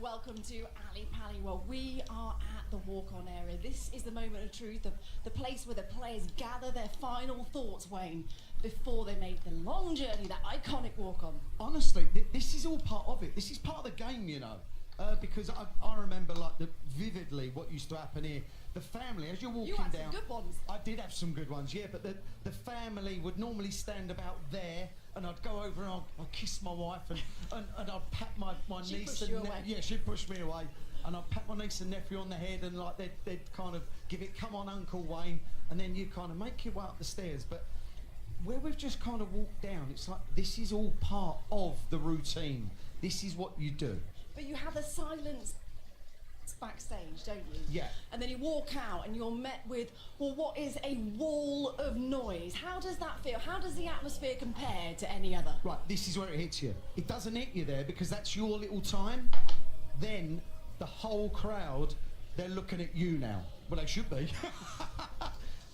welcome to Ali Pally. Well, we are at the walk-on area. This is the moment of truth, the place where the players gather their final thoughts, Wayne, before they make the long journey, that iconic walk-on. Honestly, this is all part of it. This is part of the game, you know. Because I remember like vividly what used to happen here. The family, as you're walking down... You had some good ones. I did have some good ones, yeah, but the family would normally stand about there, and I'd go over and I'd kiss my wife, and I'd pat my niece and yeah, she'd push me away, and I'd pat my niece and nephew on the head, and like they'd kind of give it, come on Uncle Wayne, and then you kind of make your way up the stairs. But where we've just kind of walked down, it's like this is all part of the routine. This is what you do. But you have the silence backstage, don't you? Yeah. And then you walk out and you're met with, well, what is a wall of noise? How does that feel? How does the atmosphere compare to any other? Right, this is where it hits you. It doesn't hit you there because that's your little time. Then the whole crowd, they're looking at you now. Well, they should be.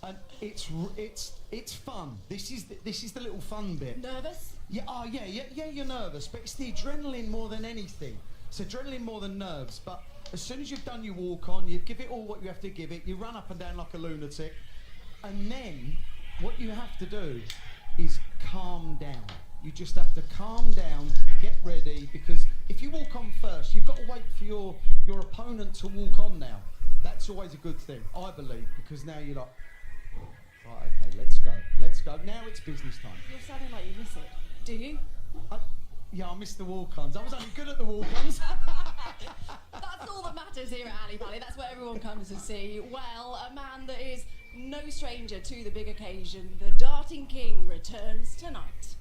And it's fun. This is the little fun bit. Nervous? Yeah. Oh yeah. You're nervous, but it's the adrenaline more than anything. It's adrenaline more than nerves. But as soon as you've done your walk on, you give it all what you have to give it. You run up and down like a lunatic, and then what you have to do is calm down. You just have to calm down, get ready, because if you walk on first, you've got to wait for your opponent to walk on now. That's always a good thing, I believe, because now you're like, right, okay, let's go. Now it's business time. You're sounding like you miss it. Do you? Yeah, I missed the walk-ons. I was only good at the walk-ons. That's all that matters here at Ali Pally. That's what everyone comes to see. Well, a man that is no stranger to the big occasion, the darting king, returns tonight.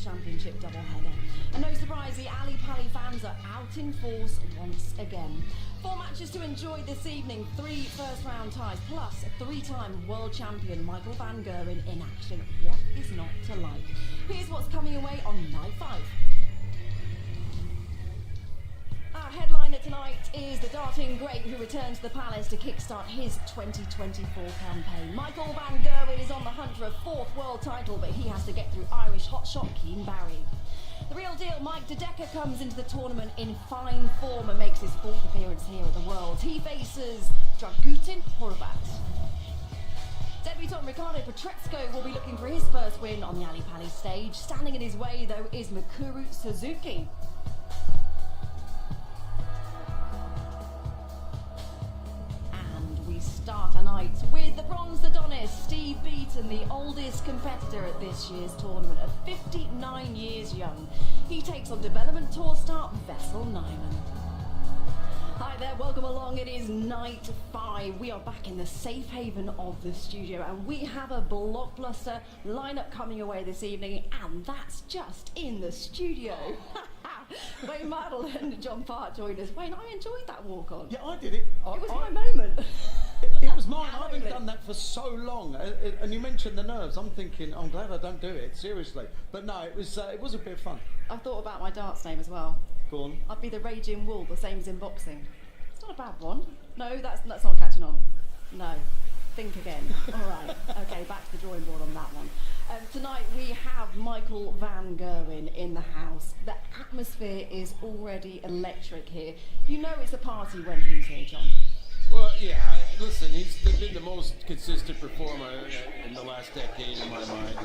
Championship doubleheader. And no surprise, the Ali Pally fans are out in force once again. 4 matches to enjoy this evening, 3 first-round ties, plus a 3-time world champion Michael van Gerwen in action. What is not to like? Here's what's coming away on night 5. Our headliner tonight is the darting great who returns to the Palace to kickstart his 2024 campaign. Michael van Gerwen is on the hunt for a 4th world title, but he has to get through Irish hotshot Keane Barry. The real deal, Mike De Decker, comes into the tournament in fine form and makes his 4th appearance here at the Worlds. He faces Dragutin Horvat. Debutant Ricardo Petresco will be looking for his first win on the Ali Pally stage. Standing in his way, though, is Mikuru Suzuki. Start a night with the bronze Adonis, Steve Beaton, the oldest competitor at this year's tournament, at 59 years young. He takes on development tour star Vessel Nyman. Hi there, welcome along. It is night 5. We are back in the safe haven of the studio, and we have a blockbuster lineup coming away this evening, and that's just in the studio. Wayne Maddle and John Part joined us. Wayne, I enjoyed that walk on. Yeah, I did it. It was my moment. It was mine. I haven't done that for so long. And you mentioned the nerves. I'm thinking, I'm glad I don't do it, seriously. But no, it was a bit of fun. I thought about my darts name as well. Go on. I'd be the Raging Wool, the same as in boxing. It's not a bad one. No, that's not catching on. No. Think again. All right. Okay, back to the drawing board on that one. Tonight we have Michael van Gerwen in the house. The atmosphere is already electric here. You know it's a party when he's here, John. Well, yeah, listen, he's been the most consistent performer in the last decade in my mind.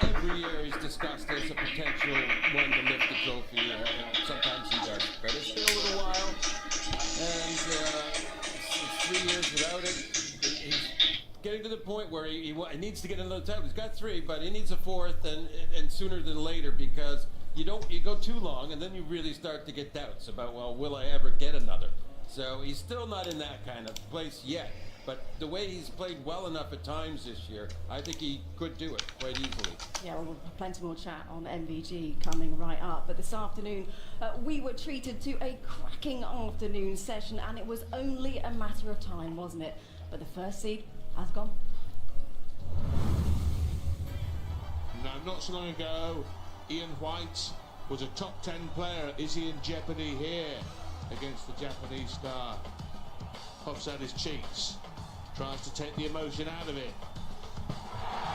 And every year he's discussed as a potential one to lift the trophy. Sometimes he does, but it's been a little while. And it's 3 years without it. He's getting to the point where he needs to get another title. He's got 3, but he needs a 4th, and sooner than later, because you go too long, and then you really start to get doubts about, well, will I ever get another? So he's still not in that kind of place yet. But the way he's played well enough at times this year, I think he could do it quite easily. Yeah, well, we'll have plenty more chat on MVG coming right up. But this afternoon, we were treated to a cracking afternoon session, and it was only a matter of time, wasn't it? But the first seed has gone. Now, not so long ago, Ian White was a top 10 player. Is he in jeopardy here against the Japanese star? Puffs out his cheeks, tries to take the emotion out of it,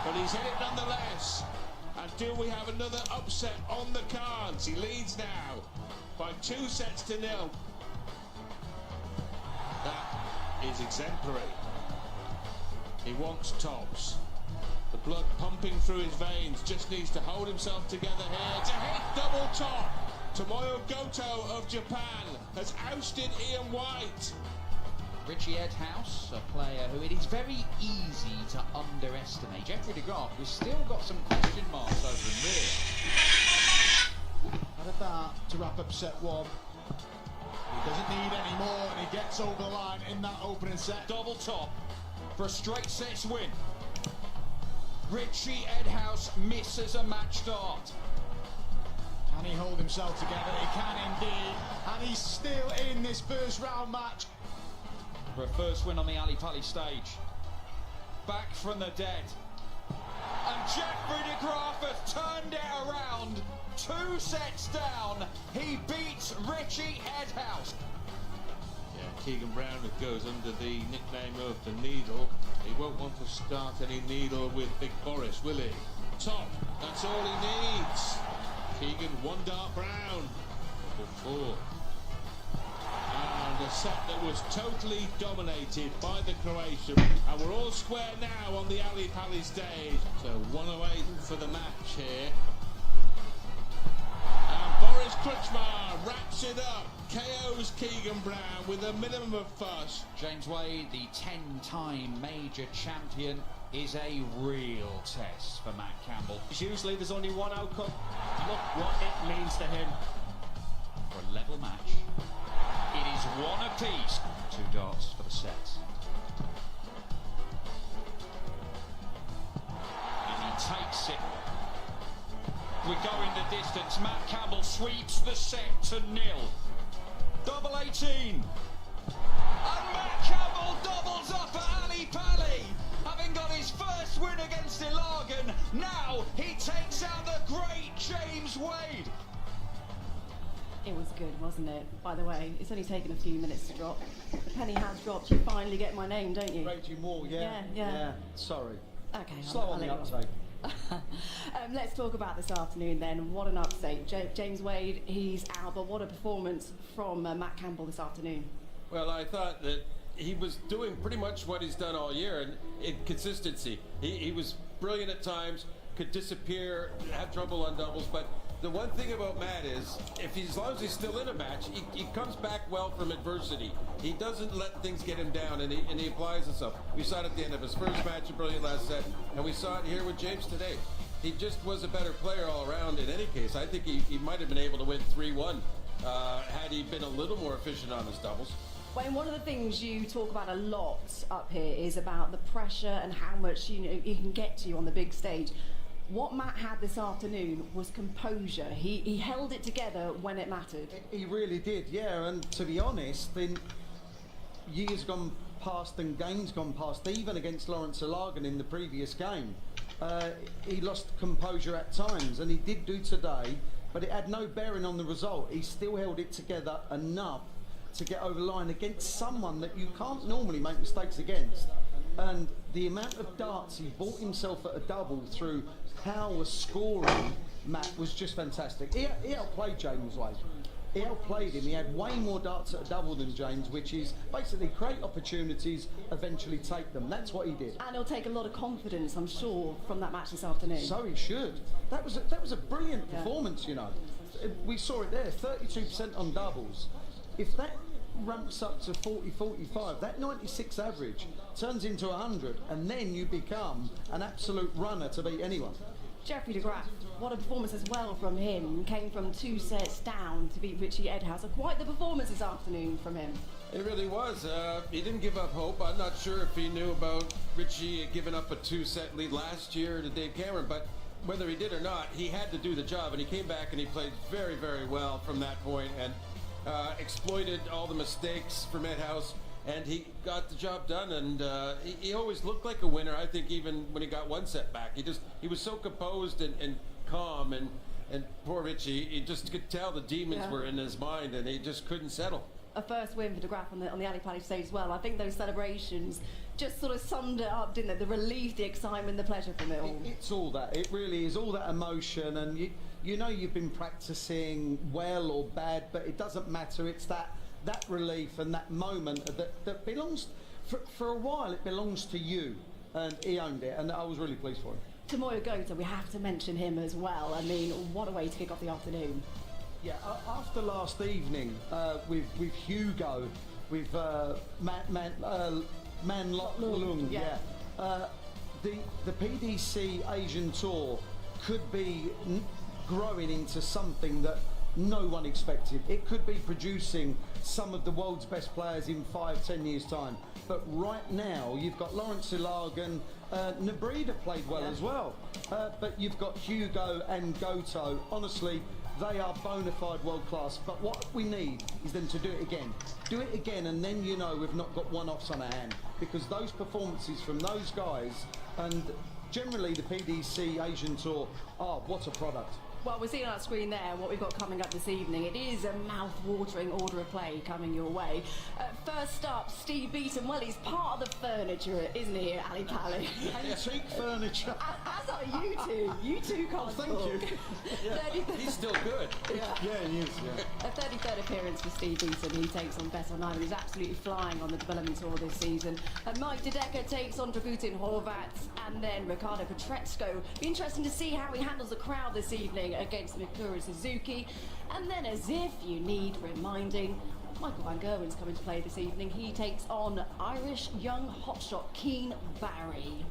but he's hit it nonetheless. And do we have another upset on the cards? He leads now by 2 sets to 0. That is exemplary. He wants tops. The blood pumping through his veins, just needs to hold himself together here to hit double top. Tomoyo Goto of Japan has ousted Ian White. Richie Edhouse, a player who it is very easy to underestimate. Jeffrey de Graaf has still got some question marks over him, really. Out of that to wrap up set 1. He doesn't need any more, and he gets over the line in that opening set. Double top for a straight sets win. Richie Edhouse misses a match start. Can he hold himself together? He can indeed, and he's still in this first round match. For a first win on the Ali Pali stage. Back from the dead. And Jeffrey de Graaf has turned it around. 2 sets down. He beats Richie Edhouse. Yeah, Keegan Brown goes under the nickname of the Needle. He won't want to start any needle with Big Boris, will he? Top, that's all he needs. Keegan, 1 dart Brown. Double 4. And a set that was totally dominated by the Croatian. And we're all square now on the Ali Pali stage. So 108 for the match here. And Boris Krčmar wraps it up. KO's Keegan Brown with a minimum of fuss. James Wade, the 10-time major champion, is a real test for Matt Campbell. Usually there's only one outcome. Look what it means to him. For a level match, it is 1 apiece. 2 darts for the set. And he takes it. We're going the distance. Matt Campbell sweeps the set to 0. Double 18. And Matt Campbell doubles up at Ali Pali. Having got his first win against Ilagan, now he takes out the great James Wade. It was good, wasn't it? By the way, it's only taken a few minutes to drop. The penny has dropped. You finally get my name, don't you? Rate you more, yeah. Yeah. Sorry. Okay. Slow I'll on the let you off. uptake. Let's talk about this afternoon then. What an upset. James Wade, he's out, but what a performance from Matt Campbell this afternoon. Well, I thought that he was doing pretty much what he's done all year, and in consistency. He was brilliant at times, could disappear, have trouble on doubles, but the one thing about Matt is, as long as he's still in a match, he comes back well from adversity. He doesn't let things get him down, and he applies himself. We saw it at the end of his first match, a brilliant last set, and we saw it here with James today. He just was a better player all around in any case. I think he might have been able to win 3-1 had he been a little more efficient on his doubles. Wayne, one of the things you talk about a lot up here is about the pressure and how much it can get to you on the big stage. What Matt had this afternoon was composure. He held it together when it mattered. He really did, yeah. And to be honest, in years gone past and games gone past, even against Lawrence Ilagan in the previous game, he lost composure at times, and he did do today, but it had no bearing on the result. He still held it together enough to get over the line against someone that you can't normally make mistakes against. And the amount of darts he bought himself at a double through power scoring, Matt, was just fantastic. He outplayed James Wade. He outplayed him. He had way more darts at a double than James, which is basically create opportunities, eventually take them. That's what he did. And he'll take a lot of confidence, I'm sure, from that match this afternoon. So he should. That was a brilliant performance, you know. We saw it there, 32% on doubles. If that ramps up to 40, 45. That 96 average turns into 100, and then you become an absolute runner to beat anyone. Jeffrey de Graaf, what a performance as well from him. Came from 2 sets down to beat Richie Edhouse. So quite the performance this afternoon from him. It really was. He didn't give up hope. I'm not sure if he knew about Richie giving up a 2-set lead last year to Dave Cameron, but whether he did or not, he had to do the job, and he came back and he played very, very well from that point and exploited all the mistakes from Edhouse, and he got the job done, and he always looked like a winner. I think even when he got 1 set back, he was so composed and calm, and poor Richie, you just could tell the demons were in his mind, and he just couldn't settle. A first win for de Graaf on the Ali Paddy stage as well. I think those celebrations just sort of summed it up, didn't they? The relief, the excitement, the pleasure from it all. It's all that. It really is all that emotion, and you know you've been practicing well or bad, but it doesn't matter. It's that relief and that moment that belongs, for a while, it belongs to you, and he owned it, and I was really pleased for him. Tomoyo Goto, we have to mention him as well. I mean, what a way to kick off the afternoon. Yeah, after last evening with Hugo, with Man Lung, the PDC Asian Tour could be growing into something that no one expected. It could be producing some of the world's best players in 5-10 years' time. But right now, you've got Lawrence Ilagan, Nabrida played well as well. But you've got Hugo and Goto. Honestly, they are bona fide world class. But what we need is them to do it again. Do it again, and then you know we've not got one-offs on our hand. Because those performances from those guys, and generally the PDC Asian Tour, what a product. Well, we're seeing on our screen there what we've got coming up this evening. It is a mouth-watering order of play coming your way. First up, Steve Beaton. Well, he's part of the furniture, isn't he, Ali Pally? Antique furniture. As are you two. You two can't Thank you. He's still good. Yeah, he is. Yeah. A 33rd appearance for Steve Beaton. He takes on Better Nine. He's absolutely flying on the development tour this season. Mike De Decker takes on Dragutin Horvat, and then Ricardo Petretsko. Be interesting to see how he handles the crowd this evening against Mikuru Suzuki. And then, as if you need reminding, Michael Van Gerwen's coming to play this evening. He takes on Irish young hotshot Keane Barry.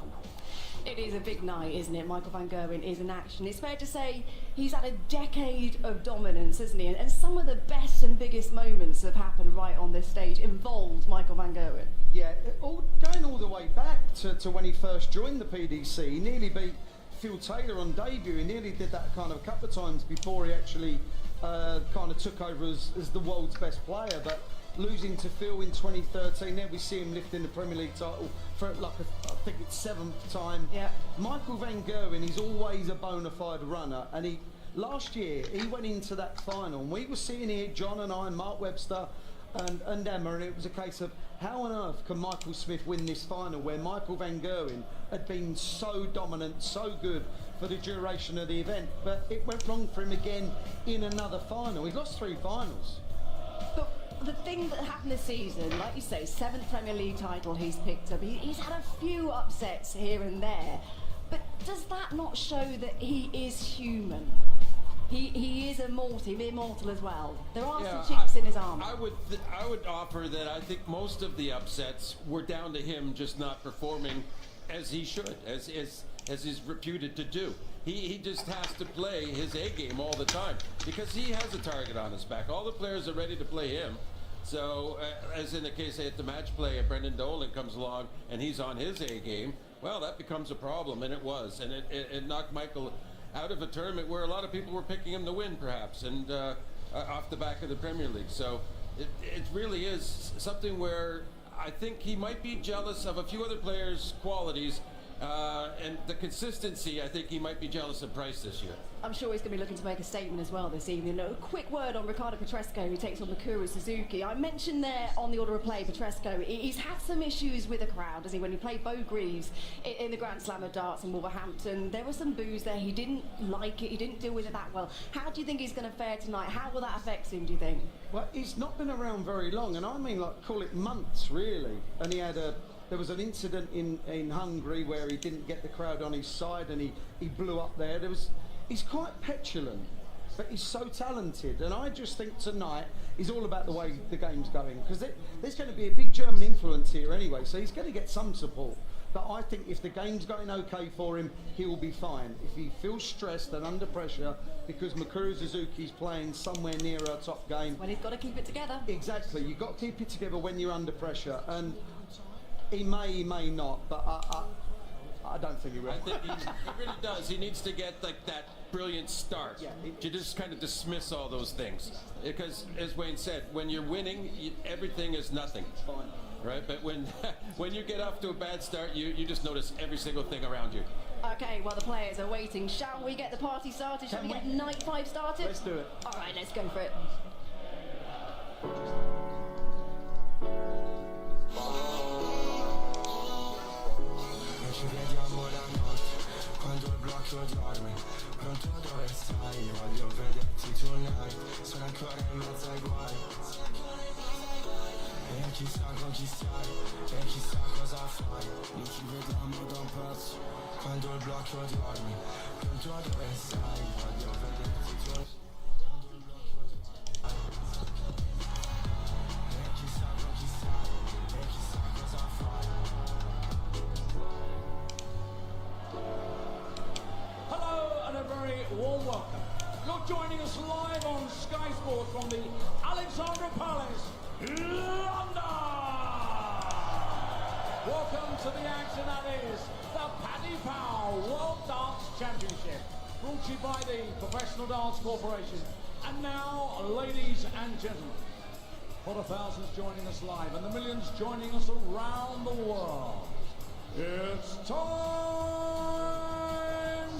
It is a big night, isn't it? Michael Van Gerwen is in action. It's fair to say he's had a decade of dominance, hasn't he? And some of the best and biggest moments have happened right on this stage involved Michael Van Gerwen. Yeah, going all the way back to when he first joined the PDC, he nearly beat Phil Taylor on debut. He nearly did that kind of a couple of times before he actually kind of took over as the world's best player. But losing to Phil in 2013, there we see him lifting the Premier League title for I think it's 7th time. Yeah. Michael Van Gerwen, he's always a bona fide runner, and last year he went into that final, and we were sitting here, John and I and Mark Webster and Emma, and it was a case of how on earth can Michael Smith win this final where Michael Van Gerwen had been so dominant, so good for the duration of the event, but it went wrong for him again in another final. He's lost 3 finals. But the thing that happened this season, like you say, 7th Premier League title he's picked up. He's had a few upsets here and there, but does that not show that he is human? He is immortal as well. There are some chinks in his armour. I would offer that I think most of the upsets were down to him just not performing as he should, as he's reputed to do. He just has to play his A game all the time because he has a target on his back. All the players are ready to play him. So, as in the case at the match play, if Brendan Dolan comes along and he's on his A game, well, that becomes a problem, and it was, and it knocked Michael out of a tournament where a lot of people were picking him to win, perhaps, and off the back of the Premier League. So it really is something where I think he might be jealous of a few other players' qualities, and the consistency, I think he might be jealous of Price this year. I'm sure he's going to be looking to make a statement as well this evening. A quick word on Ricardo Petretsko, who takes on Mikuru Suzuki. I mentioned there on the order of play, Petretsko, he's had some issues with the crowd, hasn't he? When he played Bo Greaves in the Grand Slam of darts in Wolverhampton, there was some boos there. He didn't like it. He didn't deal with it that well. How do you think he's going to fare tonight? How will that affect him, do you think? Well, he's not been around very long, and I mean, like, call it months, really. And he had there was an incident in Hungary where he didn't get the crowd on his side, and he blew up there. He's quite petulant. but he's so talented. And I just think tonight is all about the way the game's going, because there's going to be a big German influence here anyway, so he's going to get some support. But I think if the game's going okay for him, he'll be fine. If he feels stressed and under pressure because Mikuru Suzuki's playing somewhere near her top game. Well, he's got to keep it together. Exactly, you've got to keep it together when you're under pressure. And he may not, but I don't think he will. I think he really does. He needs to get like that brilliant start. Yeah, to just kind of dismiss all those things. Because, as Wayne said, when you're winning, everything is nothing. Fine. Right? But when you get off to a bad start, you just notice every single thing around you. Okay, while the players are waiting, shall we get the party started? Shall we get night 5 started? Let's do it. All right, let's go for it. Ci vediamo la notte, quando il blocco dorme, pronto dove stai, voglio vederti tonight, sono ancora in mezzo ai guai, e chissà con chi stai, e chissà cosa fai, noi ci vediamo da un pezzo, quando il blocco dorme, pronto dove stai, voglio vederti tonight. Warm welcome. You're joining us live on Sky Sport from the Alexandra Palace, London. Welcome to the action that is the Paddy World Dance Championship, brought to you by the Professional Dance Corporation. And now, ladies and gentlemen, for the thousands joining us live and the millions joining us around the world, it's time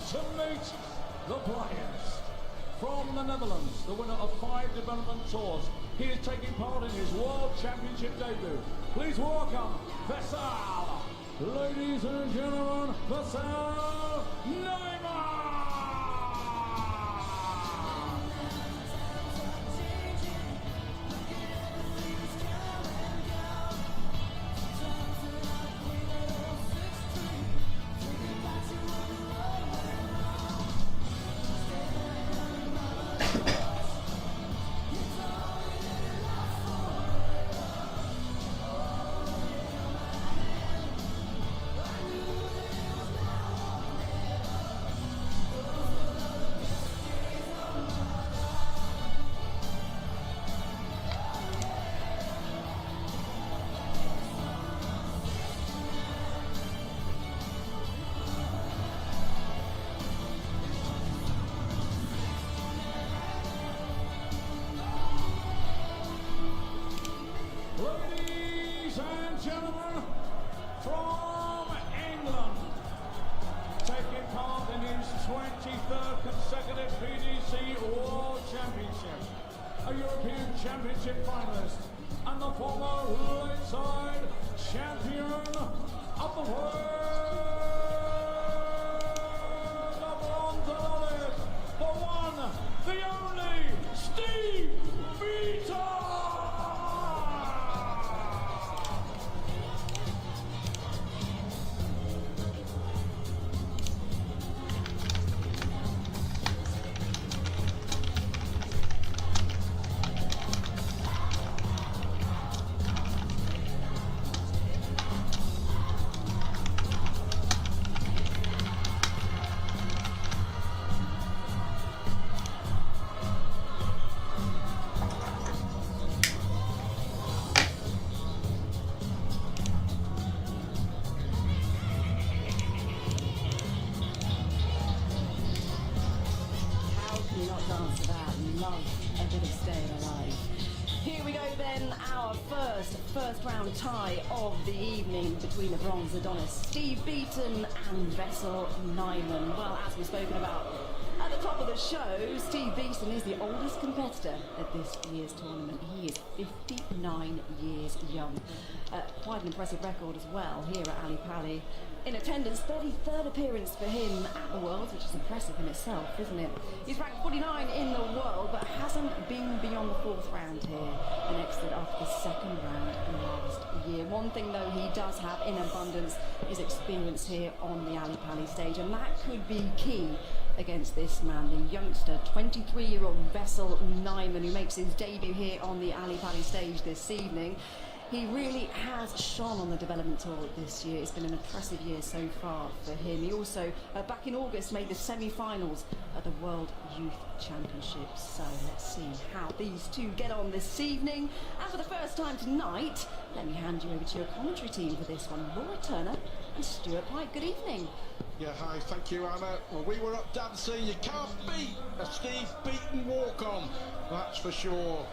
to meet the players. From the Netherlands, the winner of 5 development tours, he is taking part in his World Championship debut. Please welcome Vessel. Ladies and gentlemen, Vessel Neymar. Ladies and gentlemen, from England, taking part in his 23rd consecutive PDC World Championship, a European Championship finalist, and the former ringside champion of the world of London, the one, the only, Steve Beaton! First round tie of the evening between the bronze Adonis Steve Beaton and Vessel Nyman. Well, as we've spoken about at the top of the show, Steve Beaton is the oldest competitor at this year's tournament. He is 59 years young. Quite an impressive record as well here at Ali Pali. In attendance, 33rd appearance for him at the Worlds, which is impressive in itself, isn't it? He's ranked 49 in the world, but hasn't been beyond the 4th round here, and exited after the 2nd round last year. One thing, though, he does have in abundance is experience here on the Ali Pali stage, and that could be key against this man, the youngster, 23-year-old Vessel Nyman, who makes his debut here on the Ali Paddy stage this evening. He really has shone on the development tour this year. It's been an impressive year so far for him. He also, back in August, made the semi-finals at the World Youth Championships. So let's see how these two get on this evening. And for the first time tonight, let me hand you over to your commentary team for this one. Laura Turner and Stuart Pike. Good evening. Yeah, hi, thank you, Anna. Well, we were up dancing. You can't beat a Steve Beaton walk-on, that's for sure.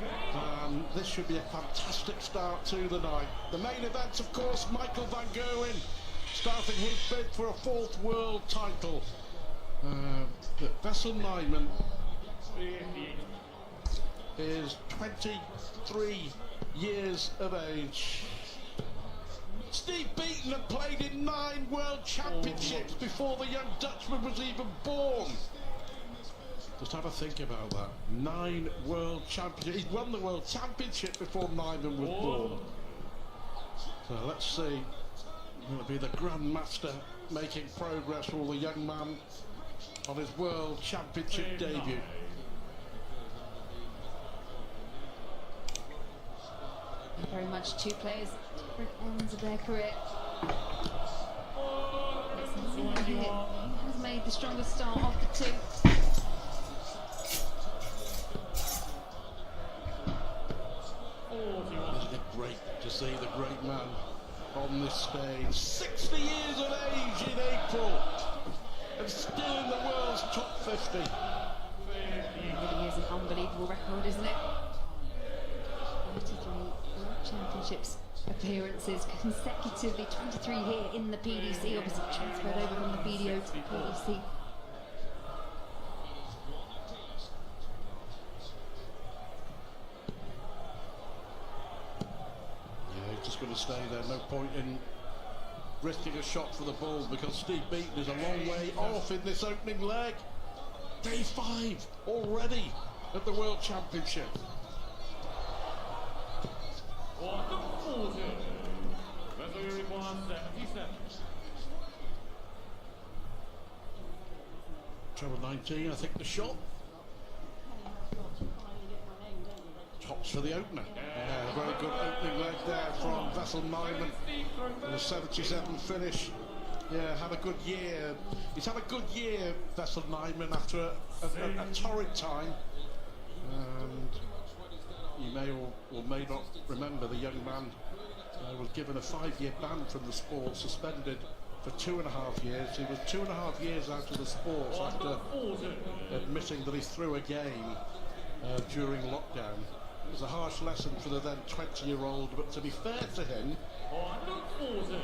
This should be a fantastic start to the night. The main event, of course, 𝐋𝐈𝐕𝐄 starting his bid for a 4th world title. But Vessel Nyman is 23 years of age. Steve Beaton had played in 9 World Championships before the young Dutchman was even born. Just have a think about that. 9 World Championships. He'd won the World Championship before Nyman was born. So let's see. It'll be the Grandmaster making progress for the young man on his World Championship debut. Very much two players at different ends of their career. He has made the strongest start of the two. Isn't it great to see the great man on this stage? 60 years of age in April and still in the world's top 50. It really is an unbelievable record, isn't it? 33 World Championships appearances consecutively, 23 here in the PDC, obviously transferred over from the BDO to the PDC. Yeah, he's just going to stay there. No point in risking a shot for the ball because Steve Beaton is a long way off in this opening leg. Day 5 already at the World Championship. Treble 19, I think the shot. Tops for the opener. Yeah, very good opening leg there from Vessel Nyman. And a 77 finish. Yeah, had a good year. He's had a good year, Vessel Nyman, after a torrid time. And you may or may not remember the young man was given a 5-year ban from the sport, suspended for 2.5 years. He was 2.5 years out of the sport after admitting that he threw a game during lockdown. It was a harsh lesson for the then 20-year-old, but to be fair to him,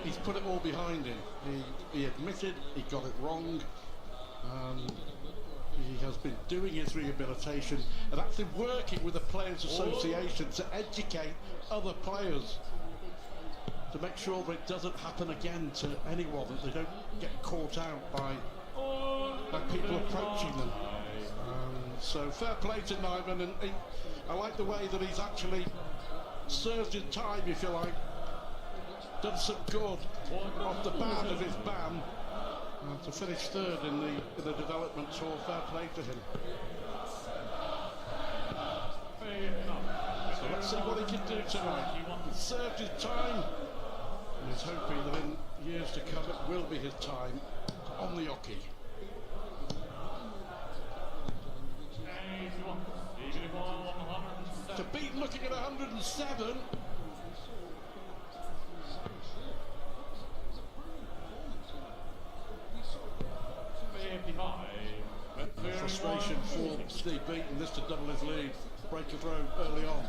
he's put it all behind him. He admitted he got it wrong. He has been doing his rehabilitation and actually working with the Players Association to educate other players to make sure that it doesn't happen again to anyone, that they don't get caught out by people approaching them. So fair play to Nyman, and I like the way that he's actually served his time, if you like, done some good off the ban of his ban. To finish 3rd in the development tour, fair play to him. So let's see what he can do tonight. He's served his time, and he's hoping that in years to come it will be his time on the hockey. To beat looking at 107. Frustration for Steve Beaton, this to double his lead. Break of road early on.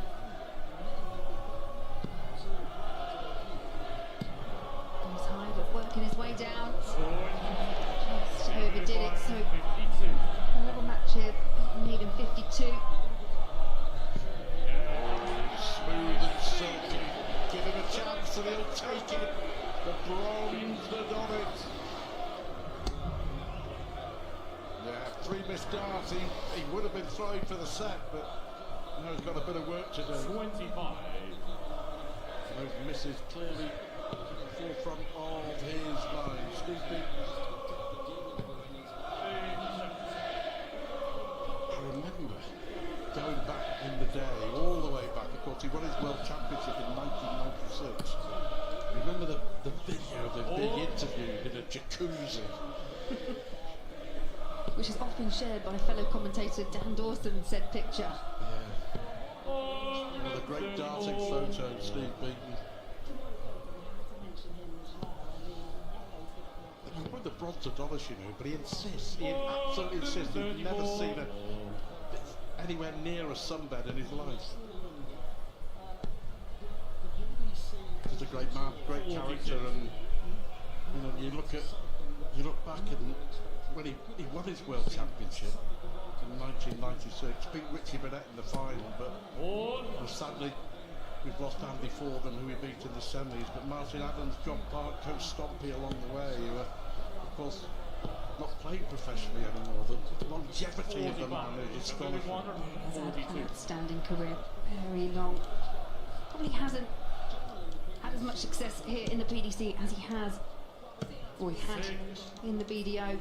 Goes high, but working his way down. Just overdid it, so a level match here. Beaton needing 52. Smooth and silky. Give him a chance and he'll take it. The bronze on it. Yeah, 3 missed darts. He would have been throwing for the set, but now he's got a bit of work to do. 25. Those misses clearly forefront of his mind. Steve Beaton. course, he won his World Championship in 1996. Remember the video of the big interview in a jacuzzi? Which is often shared by fellow commentator Dan Dawson, said picture. Yeah. One of the great darting photos, Steve Beaton. They call him the Bronze Adonis, you know, but he insists, he absolutely insists he's never seen anywhere near a sunbed in his life. He's a great man, great character, and you know, you look back and when he won his World Championship in 1996, beat Richie Burnett in the final, but sadly we've lost Andy Ford and who he beat in the semis, but Martin Adams, John Park, Coach Stompy along the way, who are of course not playing professionally anymore. The longevity of the man is astonishing. An outstanding career, very long. Probably hasn't had as much success here in the PDC as he has, or he had in the BDO.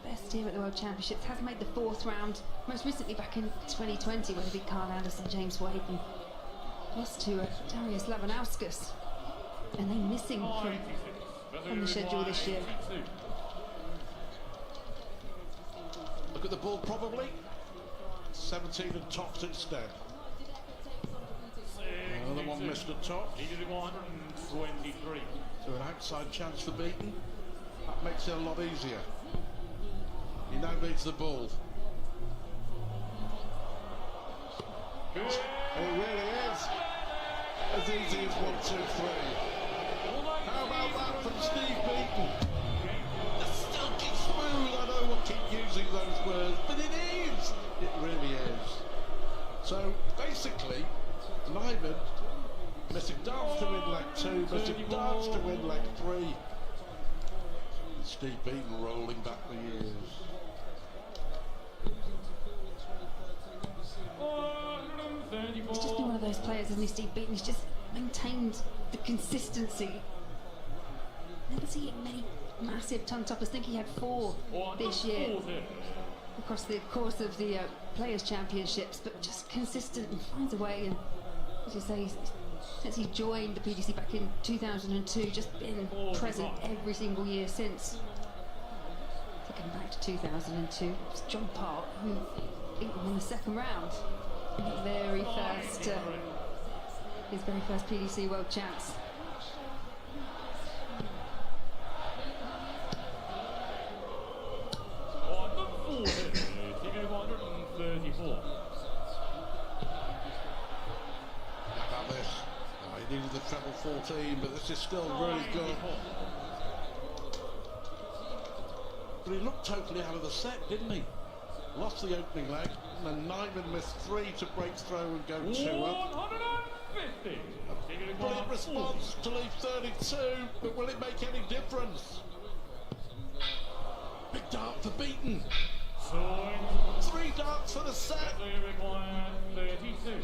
Best here at the World Championships, has made the 4th round, most recently back in 2020 when he beat Carl Anderson, James Wade, and lost to Darius Lavanauskas. And they're missing from the schedule this year. Look at the ball, probably 17 and tops instead. Another one missed at top. 123. So an outside chance for Beaton. That makes it a lot easier. He now needs the ball. It really is as easy as 1, 2, 3. How about that from Steve Beaton? The silky smooth. I know we'll keep using those words, but it is. It really is. So basically, Nyman missing darts to win leg 2, missing darts to win leg 3. Steve Beaton rolling back the years. He's just been one of those players, isn't he, Steve Beaton? He's just maintained the consistency. Never seen many massive tongue toppers. I think he had 4 this year across the course of the Players' Championships, but just consistent and finds a way. And as you say, since he joined the PDC back in 2002, just been present every single year since. Looking back to 2002, it's John Park who beat him in the 2nd round. His very first PDC World Champs. How about this? Oh, he needed the treble 14, but this is still really good. But he looked totally out of the set, didn't he? Lost the opening leg, and then Nyman missed 3 to break through and go 2 up. 150. Brilliant response to leave 32, but will it make any difference? Big dart for Beaton. 3 darts for the set. 32.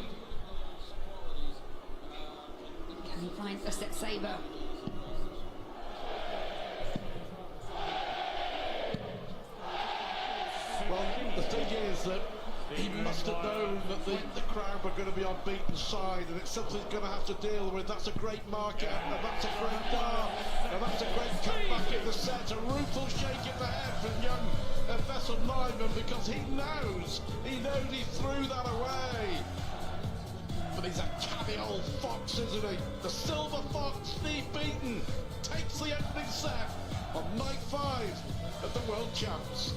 Can he find a set saver? Well, the thing is that he must have known that the crowd were going to be on Beaton's side, and it's something he's going to have to deal with. That's a great marker, and that's a great dart, and that's a great comeback in the set. A rueful shake in the head from young Vessel Nyman, because he knows he threw that away. But he's a canny old fox, isn't he? The silver fox, Steve Beaton, takes the opening set on night 5 of the World Champs.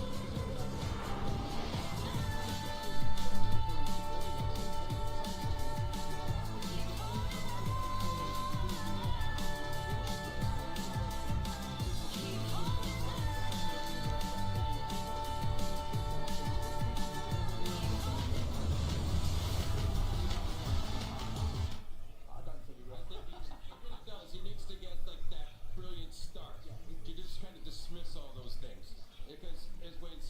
Dismiss all those things, because as Wayne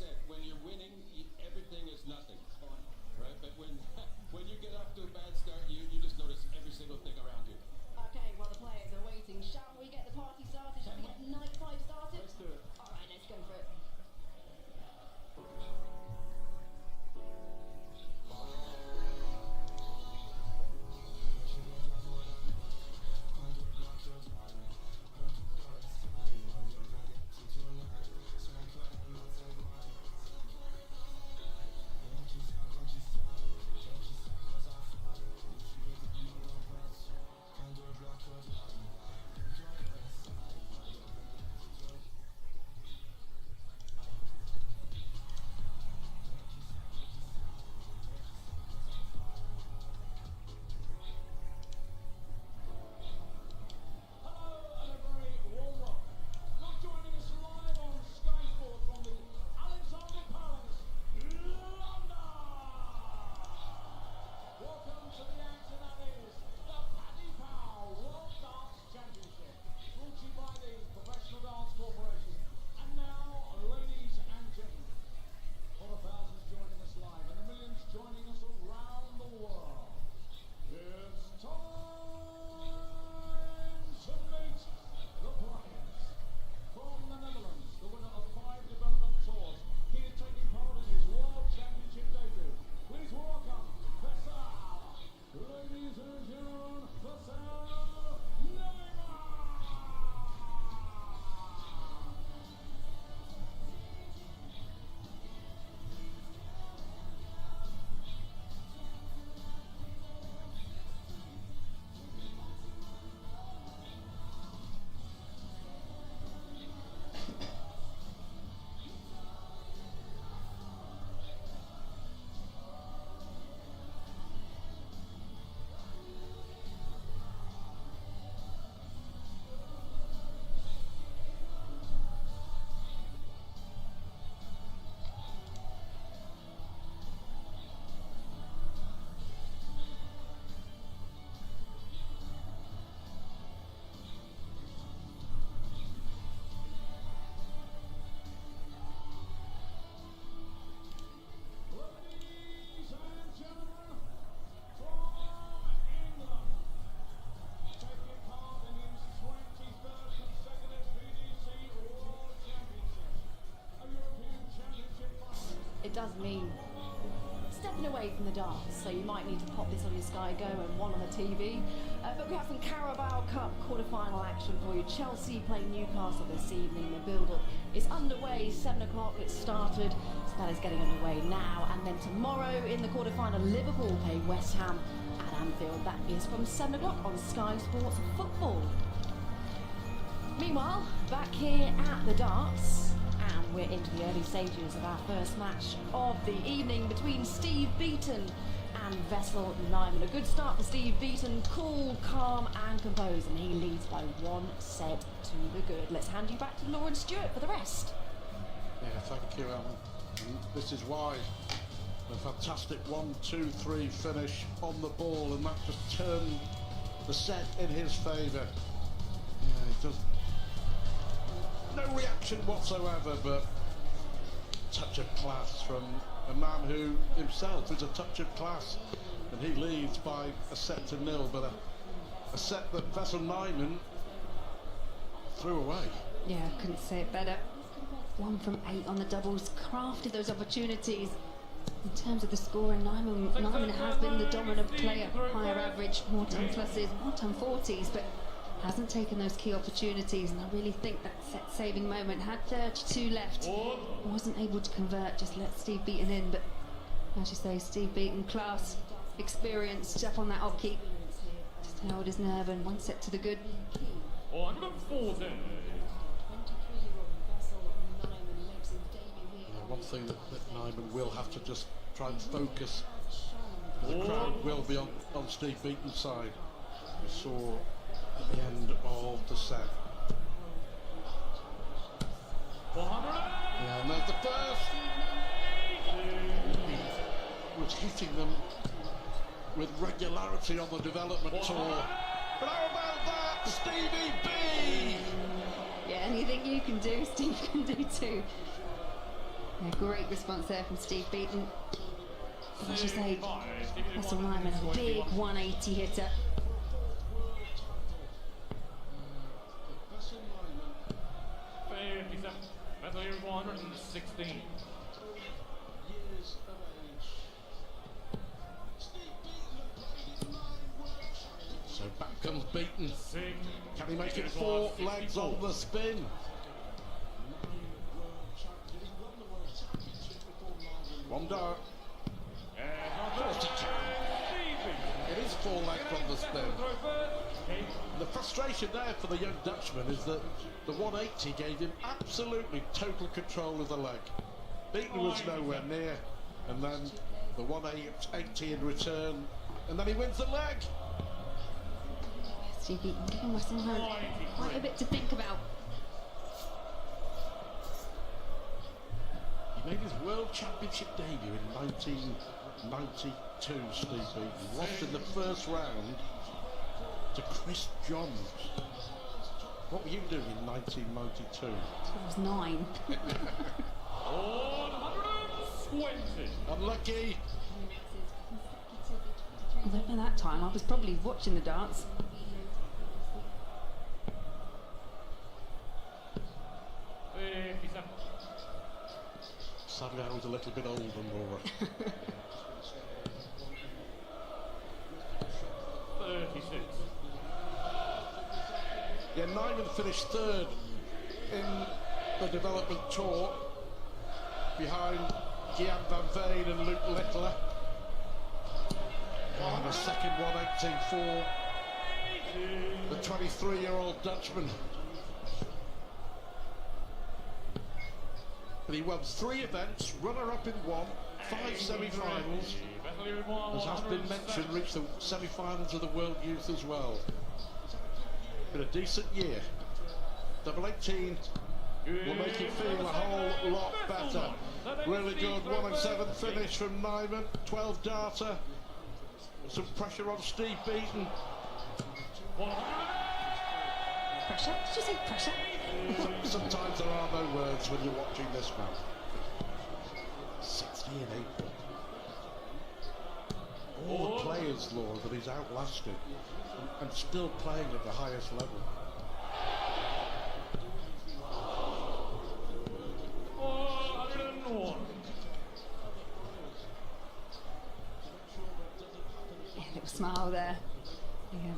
it does mean stepping away from the darts, so you might need to pop this on your Sky Go and one on the TV. But we have some Carabao Cup quarter-final action for you. Chelsea play Newcastle this evening. The build-up is underway, 7 o'clock it started, so that is getting underway now. And then tomorrow in the quarter-final, Liverpool play West Ham at Anfield. That is from 7 o'clock on Sky Sports Football. Meanwhile, back here at the darts, and we're into the early stages of our first match of the evening between Steve Beaton and Vessel Nyman. A good start for Steve Beaton, cool, calm and composed, and he leads by 1 set to the good. Let's hand you back to Lauren Stewart for the rest. Yeah, thank you, Alan. And this is why a fantastic 1-2-3 finish on the ball, and that just turned the set in his favour. Yeah, he does no reaction whatsoever, but touch of class from a man who himself is a touch of class, and he leads by 1-0, but a set that Vessel Nyman threw away. Yeah, couldn't say it better. 1 from 8 on the doubles, crafted those opportunities. In terms of the score, Nyman has been the dominant player, higher average, more time pluses, more time 40s, but hasn't taken those key opportunities, and I really think that set-saving moment had 32 left. Wasn't able to convert, just let Steve Beaton in, but as you say, Steve Beaton, class, experience, up on that off-keep. Just held his nerve, and 1 set to the good. 140. One thing that Nyman will have to just try and focus. The crowd will be on Steve Beaton's side. We saw at the end of the set. Yeah, and there's the first. He was hitting them with regularity on the development tour. But how about that, Stevie B? Yeah, anything you can do, Steve can do too. Yeah, great response there from Steve Beaton. As you say, Vessel Nyman, a big 180 hitter. Vessel 116. So back comes Beaton. Can he make it 4 legs on the spin? One dart. Of course he can. It is 4 legs on the spin. The frustration there for the young Dutchman is that the 180 gave him absolutely total control of the leg. Beaton was nowhere near, and then the 180 in return, and then he wins the leg. Steve Beaton giving West Ham quite a bit to think about. He made his World Championship debut in 1992, Steve Beaton. Lost in the first round to Chris Johns. What were you doing in 1992? I was 9. 120. Unlucky. Although by that time I was probably watching the darts. 57. Sadly, I was a little bit older, Laura. 36. Yeah, Nyman finished 3rd in the development tour, behind Gian Van Veen and Luke Littler. And a second 118 for the 23-year-old Dutchman. But he won 3 events, runner-up in 1, 5 semi-finals. As has been mentioned, reached the semi-finals of the World Youth as well. Been a decent year. Double 18 will make him feel a whole lot better. Really good 1-7 finish from Nyman, 12 darter. Some pressure on Steve Beaton. Pressure? Did you say pressure? Sometimes there are no words when you're watching this match. 60 in April. All the players, Lord, that he's outlasted and still playing at the highest level. 101. smile there.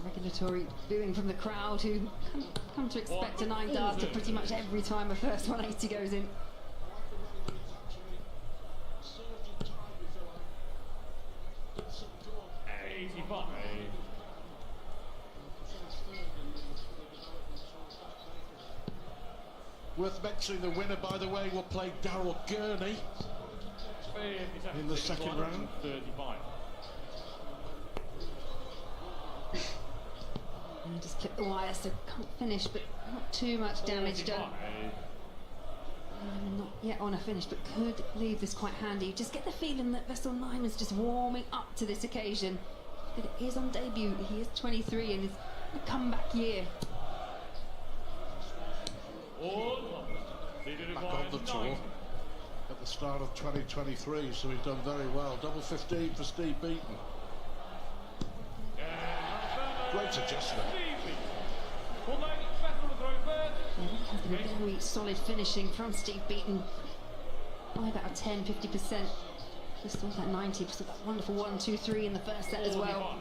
Regulatory booing from the crowd, who come to expect a 9 darter pretty much every time a first 180 goes in. Worth mentioning, the winner, by the way, will play Darryl Gurney in the second round. 35. And just clip the wire, so can't finish, but not too much damage done. Not yet on a finish, but could leave this quite handy. Just get the feeling that Vessel Nyman's just warming up to this occasion. But it is on debut. He is 23 and it's a comeback year. Back on the tour at the start of 2023, so he's done very well. Double 15 for Steve Beaton. Great adjustment. Has been a very solid finishing from Steve Beaton. 5 out of 10, 50%. Just thought that 90, just that wonderful 1, 2, 3 in the first set as well.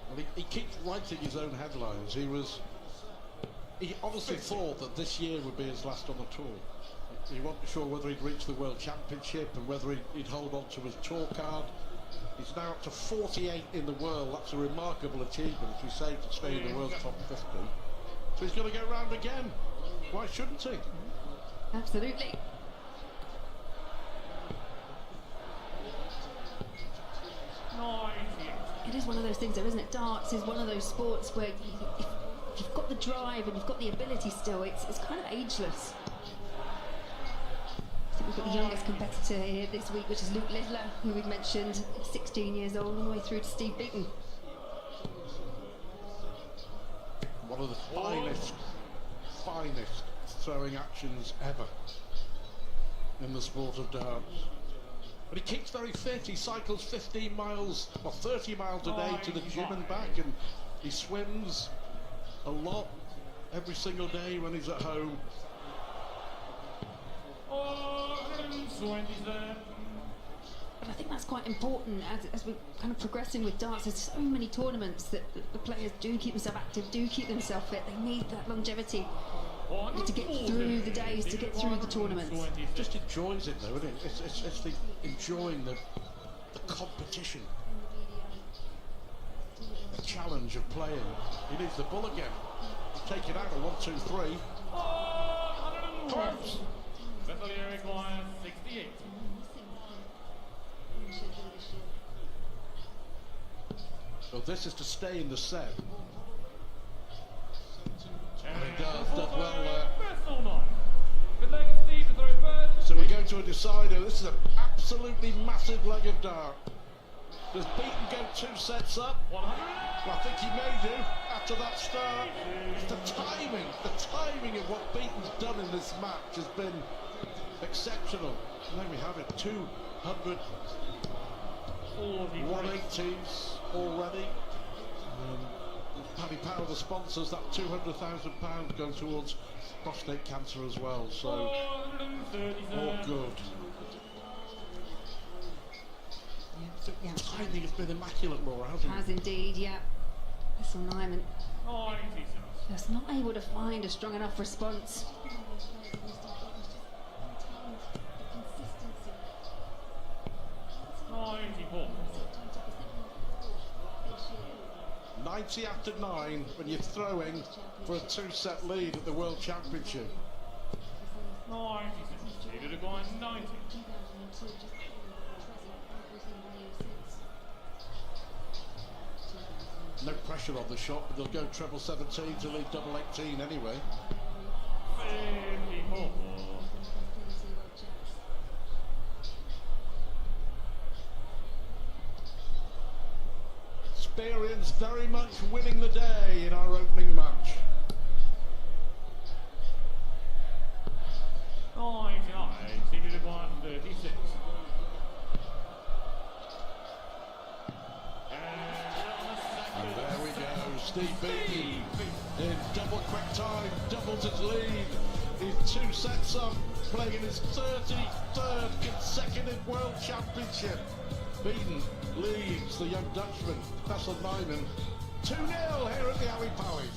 Well, he keeps writing his own headlines. He obviously thought that this year would be his last on the tour. He wasn't sure whether he'd reach the World Championship and whether he'd hold on to his tour card. He's now up to 48 in the world. That's a remarkable achievement, as we say, to stay in the world's top 50. So he's going to go round again. Why shouldn't he? Absolutely. It is one of those things, though, isn't it? Darts is one of those sports where if you've got the drive and you've got the ability still, it's kind of ageless. I think we've got the youngest competitor here this week, which is Luke Lidler, who we've mentioned, 16 years old, all the way through to Steve Beaton. One of the finest throwing actions ever in the sport of darts. But he keeps very fit. He cycles 15 miles, or 30 miles a day to the gym and back, and he swims a lot every single day when he's at home. But I think that's quite important as we're kind of progressing with darts. There's so many tournaments that the players do keep themselves active, do keep themselves fit. They need that longevity to get through the days, to get through the tournaments. Just enjoys it though, isn't it? It's the enjoying the competition, the challenge of playing. He needs the ball again. Take it out at 1, 2, 3. Corps. Vesselier requires 68. So this is to stay in the set. And he does well there. So we're going to a decider. This is an absolutely massive leg of dart. Does Beaton go 2 sets up? Well, I think he may do after that start. It's the timing of what Beaton's done in this match has been exceptional. And there we have it, 200 180s already. Paddy Power, the sponsors, that £200,000 going towards prostate cancer as well, so all good. Yeah. Timing has been immaculate, Laura, hasn't it? Has indeed, yeah. Vessel Nyman just not able to find a strong enough response. 90 after 9 when you're throwing for a 2-set lead at the World Championship. 90. 90. No pressure on the shot, but they'll go treble 17 to lead double 18 anyway. 54. Experience very much winning the day in our opening match. 99. Seated 136. And there we go, Steve Beaton in double quick time, doubles his lead He's 2 sets up, playing in his 33rd consecutive World Championship. Beaten leads the young Dutchman, 𝐋𝐈𝐕𝐄, 2-0 here at the 𝐋𝐈𝐕𝐄.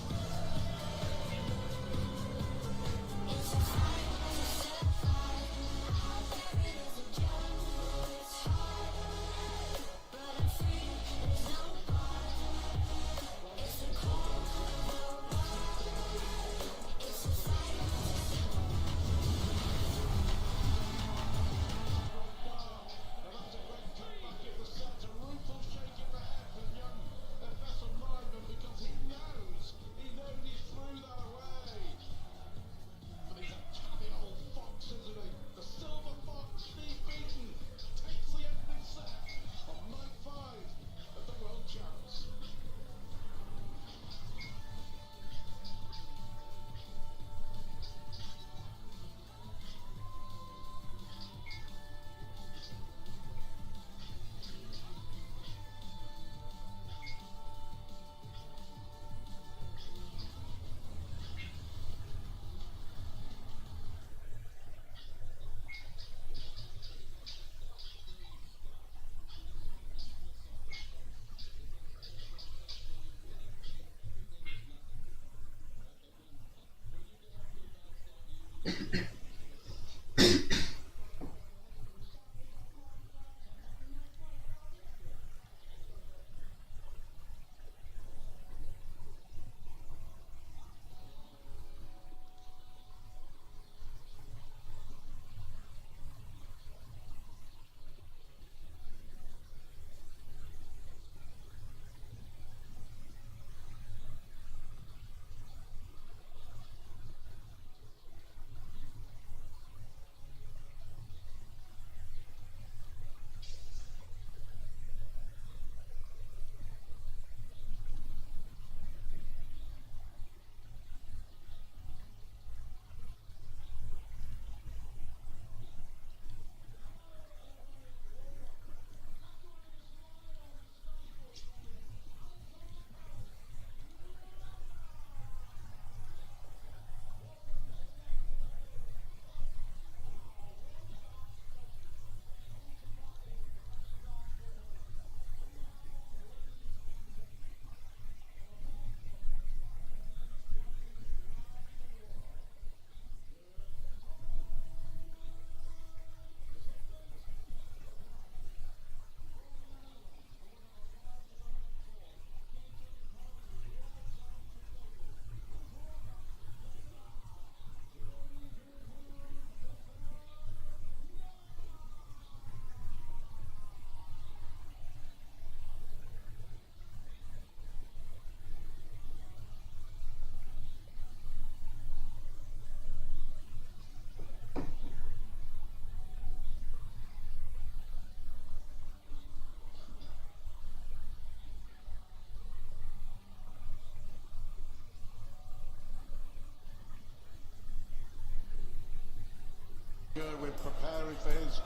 We're preparing for his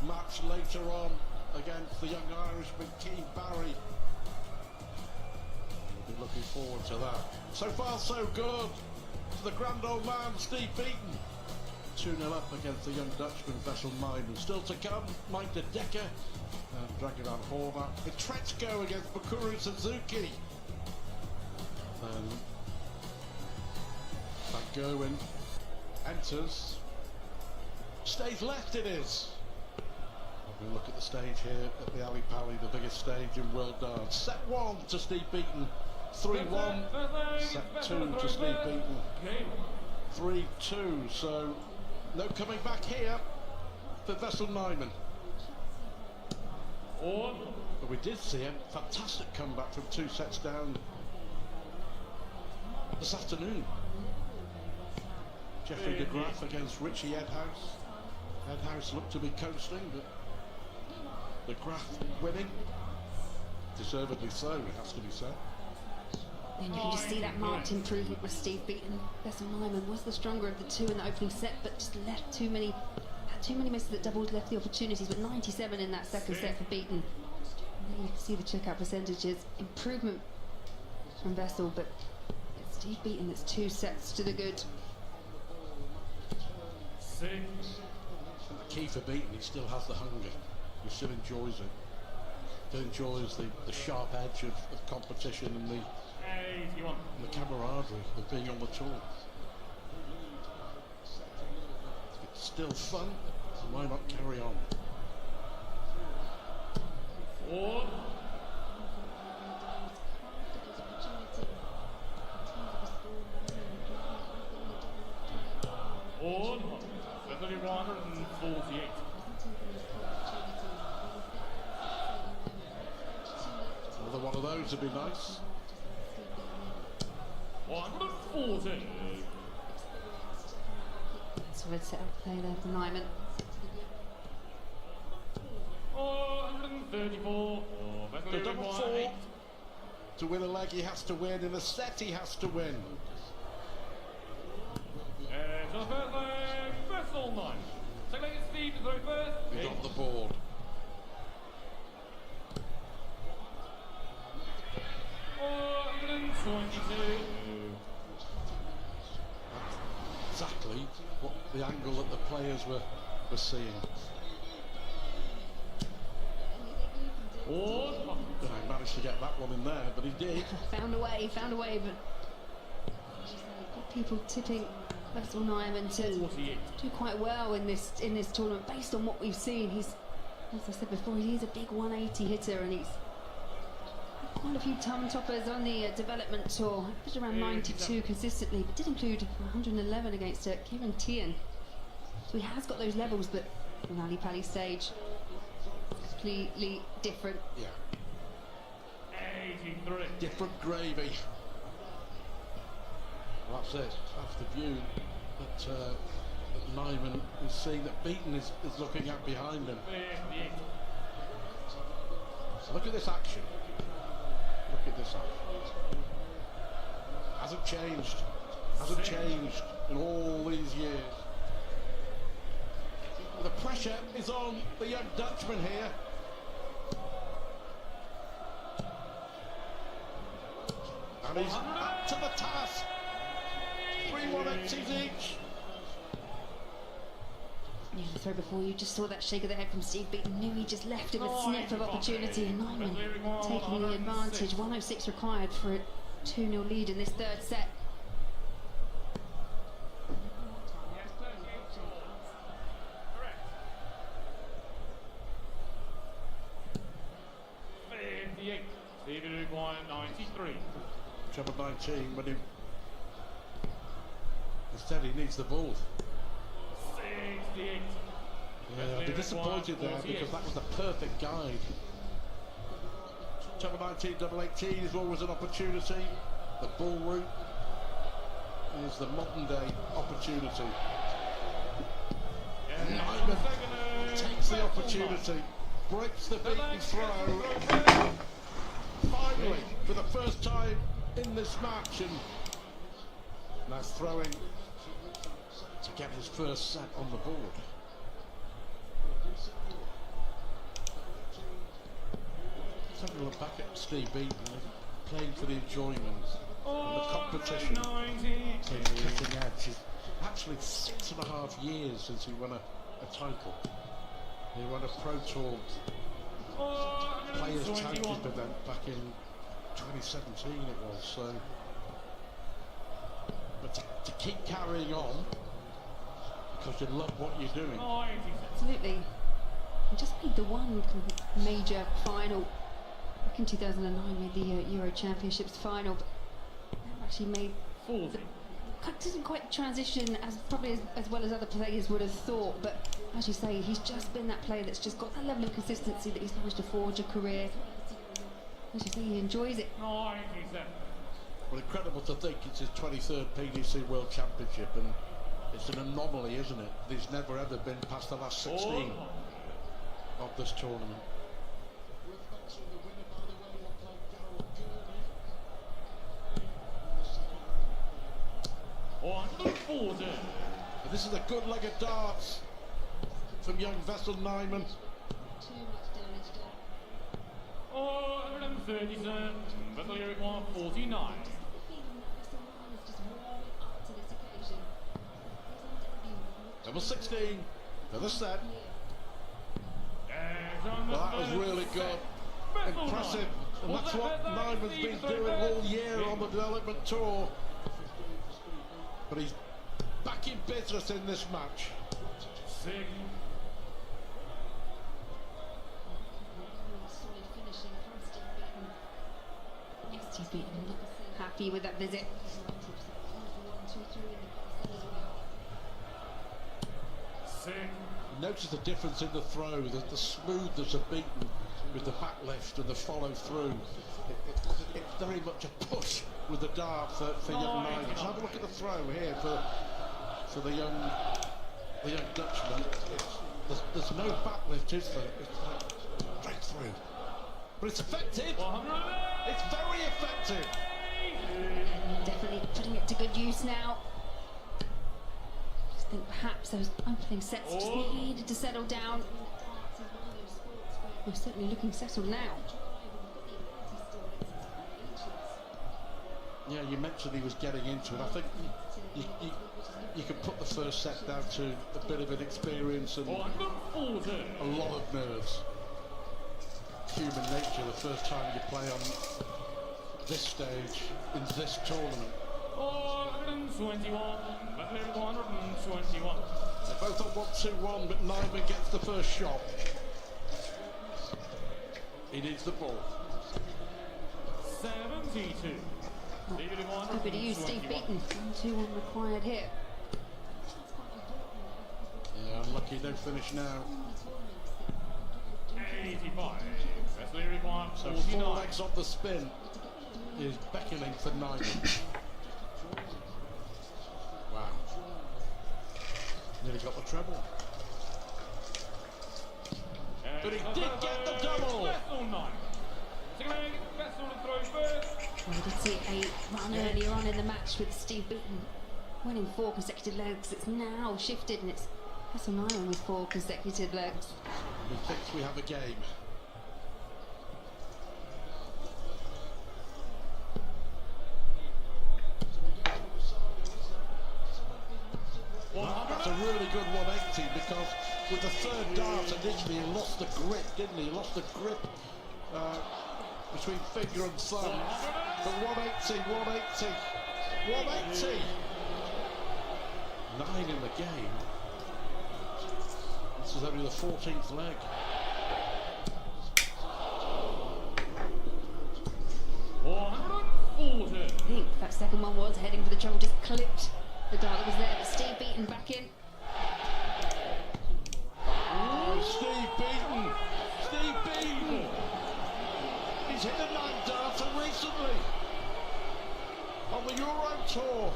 match later on against the young Irishman 𝐋𝐈𝐕𝐄. We'll be looking forward to that. So far so good to the grand old man Steve Beaton. 2-0 up against the young Dutchman 𝐋𝐈𝐕𝐄. Still to come, Mike de Decker and Dragan Horvath. 𝐋𝐈𝐕𝐄 against Bukuru Suzuki. And 𝐋𝐈𝐕𝐄 enters. Stage left it is. We'll look at the stage here at the 𝐋𝐈𝐕𝐄, the biggest stage in world darts. Set 1 to Steve Beaton, 3-1. Set 2 to Steve Beaton, 3-2. So no coming back here for 𝐋𝐈𝐕𝐄. But we did see a fantastic comeback from 2 sets down this afternoon. Jeffrey de Graaf against Richie Edhouse. Edhouse looked to be coasting, but de Graaf winning. Deservedly so, it has to be said. And you can just see that marked improvement with Steve Beaton. 𝐋𝐈𝐕𝐄 was the stronger of the two in the opening set, but just left too many misses that doubled left the opportunities. But 97 in that second set for Beaton. And you can see the checkout percentages. Improvement from 𝐋𝐈𝐕𝐄, but it's Steve Beaton that's 2 sets to the good. 6. And the key for beating, he still has the hunger. He still enjoys it. Still enjoys the sharp edge of competition and the 81. and the camaraderie of being on the tour. If it's still fun, why not carry on? 4. On 148. Another one of those would be nice. 140. Solid set up play there for Nyman. 134. The double 4. To win a leg, he has to win. In a set, he has to win. And on the first leg, Vessel 9. Second leg is Steve to throw first. He's on the board. Exactly what the angle that the players were seeing. And I managed to get that one in there, but he did. Found a way, but people tipping Vessel Nyman to do quite well in this tournament based on what we've seen. He's, as I said before, he's a big 180 hitter, and he's quite a few time toppers on the development tour. Averaged around 92 consistently, but did include 111 against Kieran Tian. So he has got those levels, but on Ali Paddy stage, completely different. Yeah. 83. Different gravy. Well, that's it. That's the view that Nyman is seeing, that Beaton is looking at behind him. 58. Look at this action. Look at this action. Hasn't changed. Hasn't changed in all these years. The pressure is on the young Dutchman here. And he's up to the task. 3 180s each. Yeah, the throw before, you just saw that shake of the head from Steve Beaton. Knew he just left him a sniff of opportunity, and Nyman taking the advantage. 106 required for a 2-0 lead in this third set. Stephen Uruguay 93. Trouble 19, but instead he needs the ball. 68. Yeah, I'd be disappointed there because that was the perfect guide. Trouble 19, double 18 is always an opportunity. The ball route is the modern day opportunity. Nyman takes the opportunity, breaks the beaten throw. Finally, for the first time in this match, and that's throwing to get his first set on the board. Let's have a look back at Steve Beaton, playing for the enjoyment and the competition. He's cutting edge. It's actually 6.5 years since he won a title. He won a Pro Tour Players Championship event back in 2017 it was, so but to keep carrying on because you love what you're doing. Absolutely. He just made the one major final back in 2009, made the Euro Championships final, but never actually made didn't quite transition as well as other players would have thought, but as you say, he's just been that player that's just got that level of consistency that he's managed to forge a career. As you say, he enjoys it. Well, incredible to think it's his 23rd PDC World Championship, and it's an anomaly, isn't it? He's never ever been past the last 16 of this tournament. This is a good leg of darts from young Vessel Nyman. 137. Vessel Uruguay 49. Number 16 for the set. Well, that was really good. Impressive. And that's what Nyman's been doing all year on the development tour. But he's back in business in this match. Steve Beaton happy with that visit. Notice the difference in the throw, the smoothness of Beaton with the back lift and the follow through. It's very much a push with the dart for young Nyman. Have a look at the throw here for the young Dutchman. There's no back lift, is there? It's like straight through. But it's effective. It's very effective. Definitely putting it to good use now. I think perhaps those opening sets just needed to settle down. We're certainly looking settled now. Yeah, you mentioned he was getting into it. I think you can put the first set down to a bit of inexperience and a lot of nerves. Human nature, the first time you play on this stage in this tournament. 121. Battle 121. They're both on 1-2-1, but Nyman gets the first shot. He needs the ball. 72. Happy to use Steve Beaton. 1-2-1 required here. Yeah, unlucky, no finish now. 85. Wesley required So 49. 4 legs on the spin is beckoning for Nyman. Wow. Nearly got the treble. But he did get the double. Vessel 9. Second leg, Vessel to throw first. Well, we did see a run earlier on in the match with Steve Beaton winning 4 consecutive legs. It's now shifted and it's Vessel Nyman with 4 consecutive legs. He thinks we have a game. That's a really good 180 because with the third dart initially he lost the grip, didn't he? He lost the grip between finger and thumb. But 180, 180, 180. 9 in the game. This is only the 14th leg. I think that second one was heading for the treble, just clipped the dart that was there, but Steve Beaton back in. Oh, Steve Beaton! Steve Beaton! He's hit a 9 darter recently on the Euro Tour.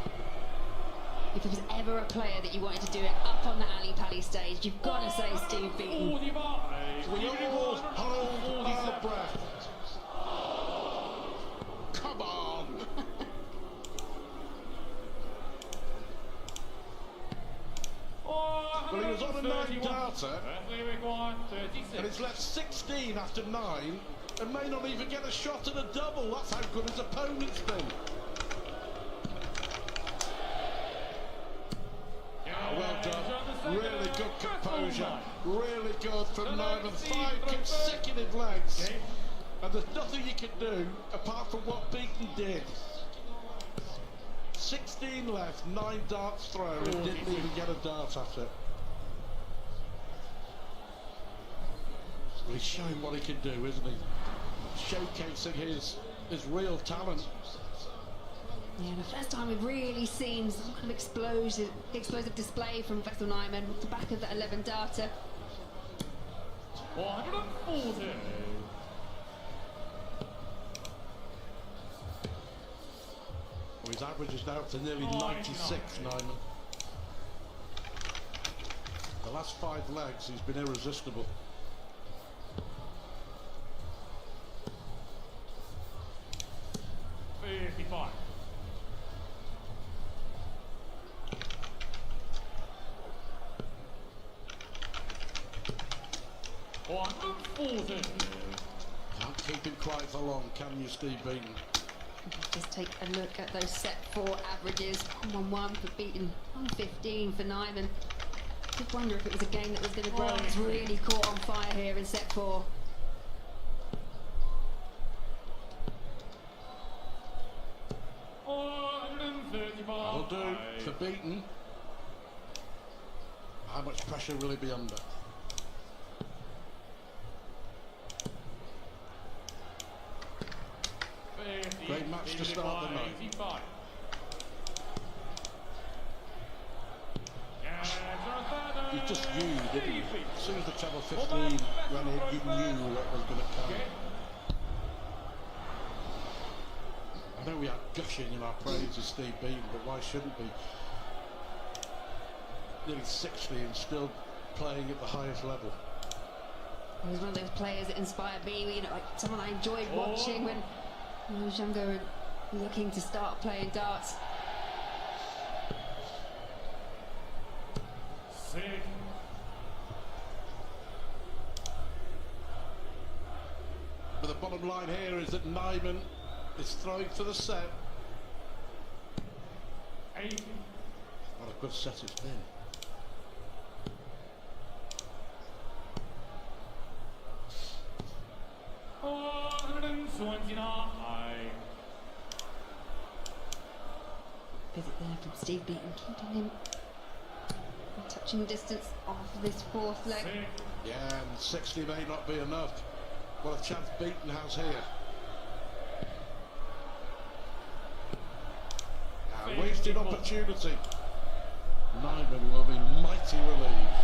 If there was ever a player that you wanted to do it up on the Ali Pally stage, you've got to say Steve Beaton. We all hold our breath. Come on! Well, he was on a 9 darter, and he's left 16 after 9, and may not even get a shot at a double. That's how good his opponent's been. Oh, well done. Really good composure. Really good from Nyman. 5 consecutive legs. And there's nothing you can do apart from what Beaton did. 16 left, 9 darts thrown, and didn't even get a dart at it. He's showing what he can do, isn't he? Showcasing his real talent. Yeah, the first time we've really seen some kind of explosive display from Vessel Nyman off the back of that 11 darter. 140. Well, his average is now up to nearly 96, Nyman. The last 5 legs, he's been irresistible. $55. Can't keep him quiet for long, can you, Steve Beaton? Just take a look at those set 4 averages. 111 for Beaton, 115 for Nyman. did wonder if it was a game that was going to grow, and it's really caught on fire here in set 4. That'll do for Beaton. How much pressure will he be under? Great match to start the night. You just knew, didn't you? As soon as the treble 15 ran in, you knew what was going to come. I know we are gushing in our praise of Steve Beaton, but why shouldn't we? Nearly 60 and still playing at the highest level. He was one of those players that inspired me, you know, like someone I enjoyed watching when I was younger and looking to start playing darts. But the bottom line here is that Nyman is throwing for the set. What a good set it's been. Visit there from Steve Beaton, keeping him touching distance off this 4th leg. Yeah, and 60 may not be enough. What a chance Beaton has here. A wasted opportunity. Nyman will be mighty relieved.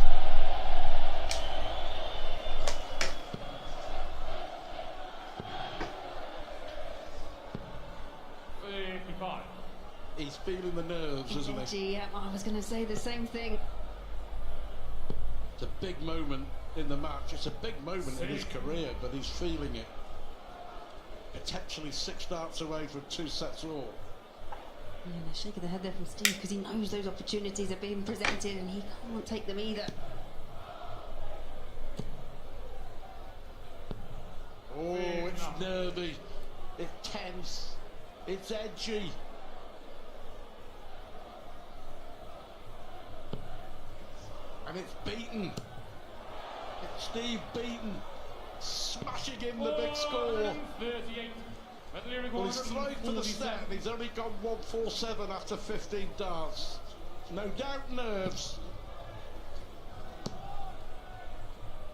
He's feeling the nerves, isn't he? Yeah, I was going to say the same thing. It's a big moment in the match. It's a big moment in his career, but he's feeling it. Potentially 6 darts away from 2 sets all. Yeah, a shake of the head there from Steve, because he knows those opportunities are being presented and he can't take them either. Oh, it's nervy. It's tense. It's edgy. And it's Beaton. It's Steve Beaton smashing in the big score. Well, he's throwing for the set. He's only gone 147 after 15 darts. No doubt nerves.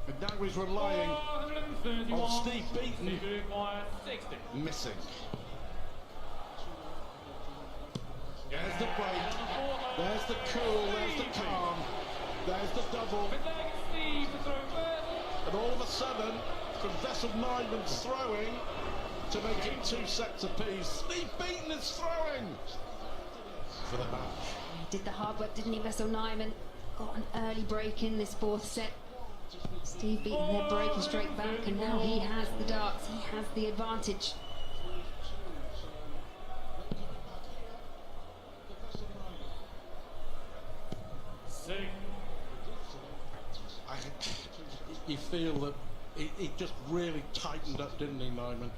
And now he's relying on Steve Beaton missing. There's the break. There's the cool. There's the calm. There's the double. And all of a sudden, from Vessel Nyman's throwing to make it 2 sets apiece, Steve Beaton is throwing for the match. He did the hard work, didn't he, Vessel Nyman? Got an early break in this 4th set. Steve Beaton there breaking straight back, and now he has the darts. He has the advantage. You feel that he just really tightened up, didn't he, Nyman?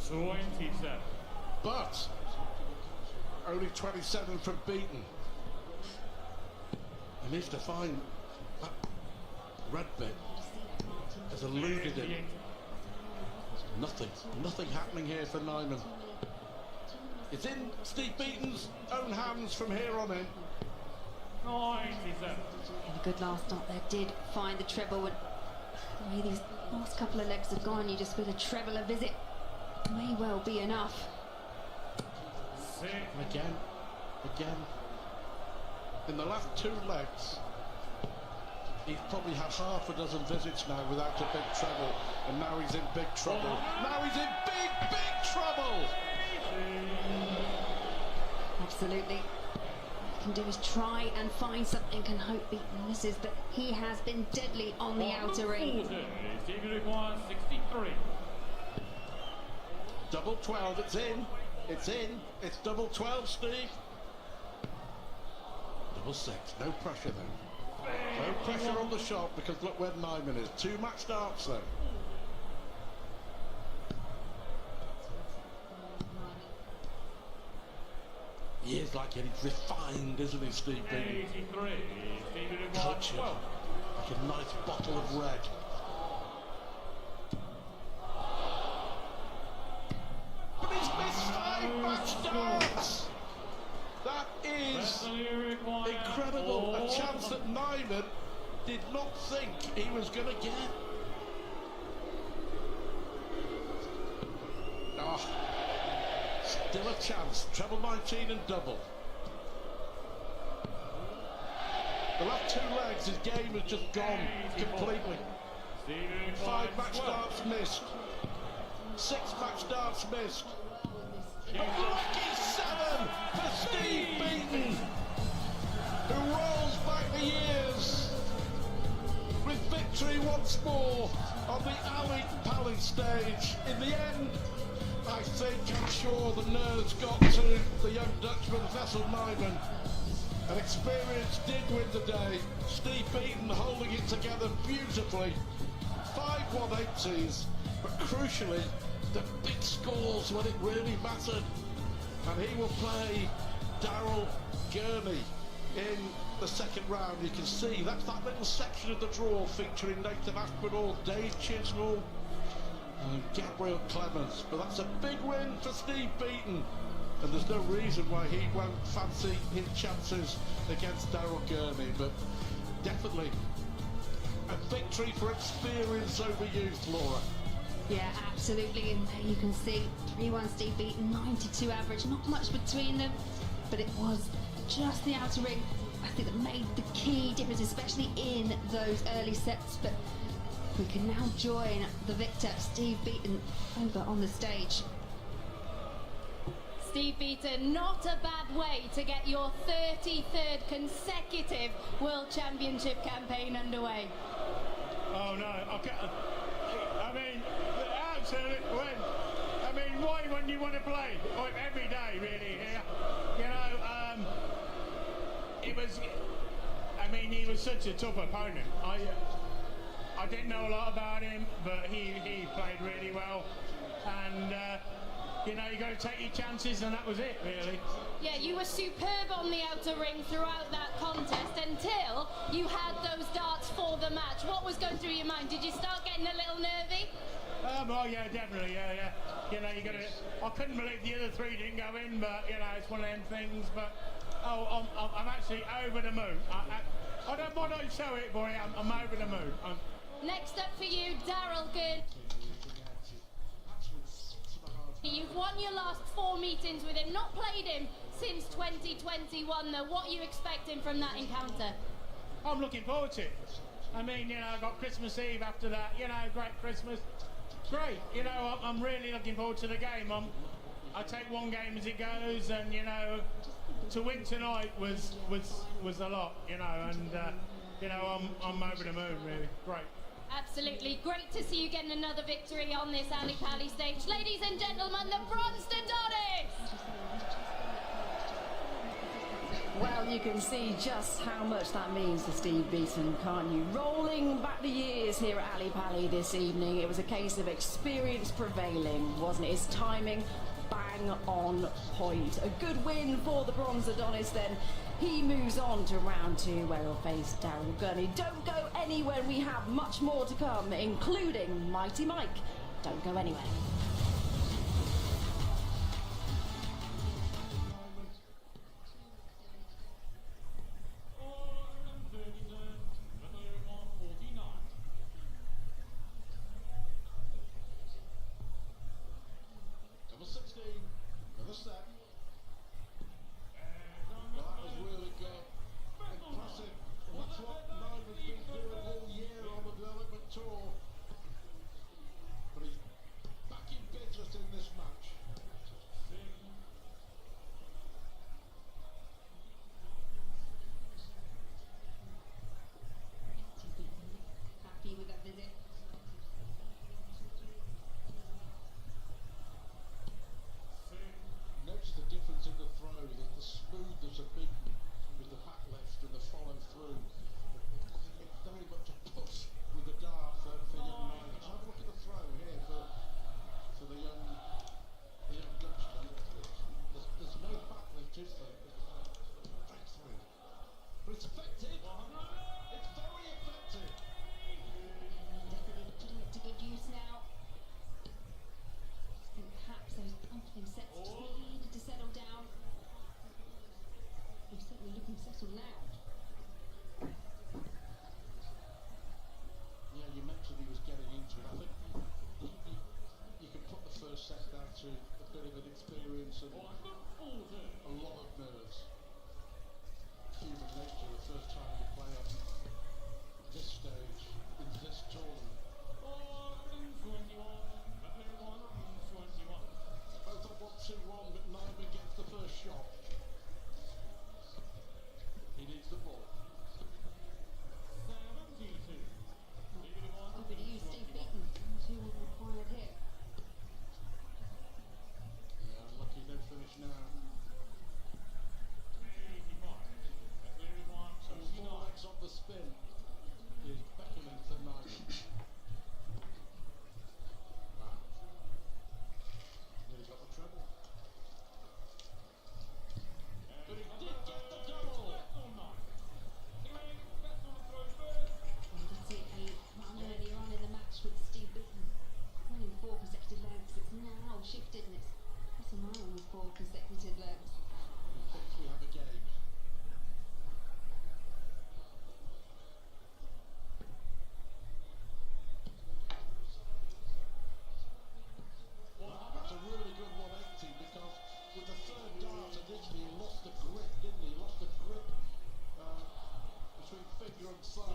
27. But only 27 from Beaton. He needs to find that red bit. Has eluded him. Nothing happening here for Nyman. It's in Steve Beaton's own hands from here on in. 97. And a good last start there, did find the treble, and the way these last couple of legs have gone, you just feel a treble a visit may well be enough. Again. In the last 2 legs, he's probably had half a dozen visits now without a big treble, and now he's in big trouble. Now he's in big trouble! Absolutely. Can do is try and find something and hope Beaton misses, but he has been deadly on the outer ring. Steve requires 63. Double 12, it's in. It's double 12, Steve. Double 6, no pressure though. No pressure on the shot, because look where Nyman is. 2 match darts though. He is like it, he's refined, isn't he, Steve Beaton? 83. Stephen Cultured, like a nice bottle of red. But he's missed 5 match darts! That is incredible. A chance that Nyman did not think he was going to get. Oh, still a chance. Treble 19 and double. The last 2 legs, his game has just gone completely. 5 match darts missed. 6 match darts missed. But lucky 7 for Steve Beaton, who rolls back the years with victory once more on the 𝐋𝐈𝐕𝐄 stage. In the end, I think, I'm sure the nerves got to the young Dutchman Wessel Nyman. And experience did win the day. Steve Beaton holding it together beautifully. 5 180s, but crucially, the big scores when it really mattered. And he will play Daryl Gurney in the second round. You can see that's that little section of the draw featuring Nathan Aspinall, Dave Chisnell and Gabriel Clemens. But that's a big win for Steve Beaton, and there's no reason why he won't fancy his chances against Daryl Gurney. But definitely a victory for experience over youth, Laura. Yeah, absolutely, and there you can see 3-1 Steve Beaton, 92 average, not much between them, but it was just the outer ring, I think, that made the key difference, especially in those early sets. But we can now join the victor, Steve Beaton, over on the stage. Steve Beaton, not a bad way to get your 33rd consecutive World Championship campaign underway. Oh no, I mean, the absolute win. I mean, why wouldn't you want to play? Like, every day, really, here. You know, it was, I mean, he was such a tough opponent. I didn't know a lot about him, but he played really well. And, you know, you got to take your chances, and that was it, really. Yeah, you were superb on the outer ring throughout that contest until you had those darts for the match. What was going through your mind? Did you start getting a little nervy? Oh yeah, definitely, yeah. You know, you got to. I couldn't believe the other 3 didn't go in, but you know, it's one of them things. But I'm actually over the moon. I don't want to show it, boy. I'm over the moon. Next up for you, Daryl Gurney. You've won your last 4 meetings with him, not played him since 2021 though. What are you expecting from that encounter? I'm looking forward to it. I mean, you know, I got Christmas Eve after that, you know, great Christmas. Great, you know, I'm really looking forward to the game. I take one game as it goes, and you know, to win tonight was a lot, you know, and you know, I'm over the moon, really. Great. Absolutely. Great to see you getting another victory on this 𝐋𝐈𝐿 stage. Ladies and gentlemen, the Bronze Adonis! Well, you can see just how much that means to Steve Beaton, can't you? Rolling back the years here at 𝐋𝐈𝐿 this evening, it was a case of experience prevailing, wasn't it? His timing, bang on point. A good win for the Bronze Adonis then. He moves on to round 2 where he'll face Daryl Gurney. Don't go anywhere, we have much more to come, including Mighty Mike. Don't go anywhere. Number 16, another set. Well, that was really good. Impressive. That's what Nyman's been doing all year on the development tour. But he's back in Vessel now. Yeah, you mentioned he was getting into it. I think you can put the first set down to a bit of inexperience and a lot of nerves. Human nature, the first time you play on this stage in this tournament. Both on 1-2-1, but neither gets the first shot. He needs the ball. Over to you, Steve Beaton. 2 required here. Yeah, lucky no finish now. So 4 legs on the spin is beckoning for Nigel. Wow. Nearly got the treble. But he did get the double. We did see a run earlier on in the match with Steve Beaton winning 4 consecutive legs. It's now shifted and it's Russell Nyman with 4 consecutive legs. He thinks we have a game. That's a really good 180 because with the third dart initially he lost the grip, didn't he? Lost the grip between finger and thumb.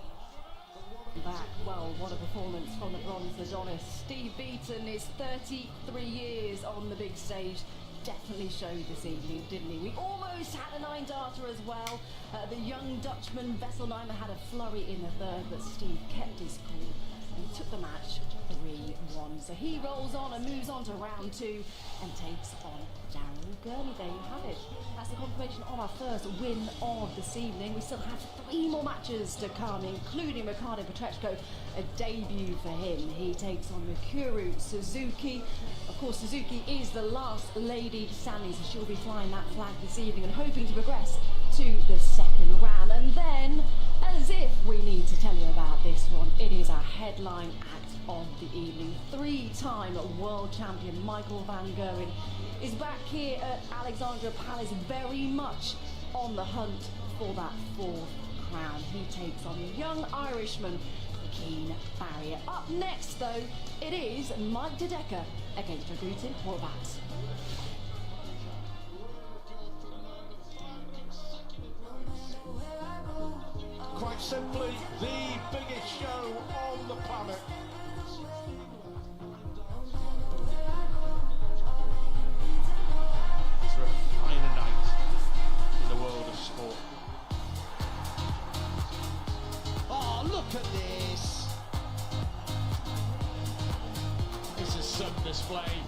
Back, well, what a performance from the bronze Adonis. Steve Beaton is 33 years on the big stage. Definitely showed this evening, didn't he? We almost had a 9-darter as well. The young Dutchman Vessel Nyman had a flurry in the third, but Steve kept his cool and took the match 3-1. So he rolls on and moves on to round 2 and takes on Darryl Gurney. There you have it. That's the confirmation of our first win of this evening. We still have 3 more matches to come, including Ricardo Petreczko, a debut for him. He takes on Mikuru Suzuki. Of course, Suzuki is the last lady standing, so she'll be flying that flag this evening and hoping to progress to the second round. And then, as if we need to tell you about this one, it is our headline act of the evening. 3-time world champion Michael van Gerwen is back here at Alexandra Palace, very much on the hunt for that 4th crown. He takes on the young Irishman Keane Barrier. Up next, though, it is Mike De Decker against Dragutin Horvat. Quite simply, the biggest show on the planet. For a finer night in the world of sport. Oh, look at this. This is some display.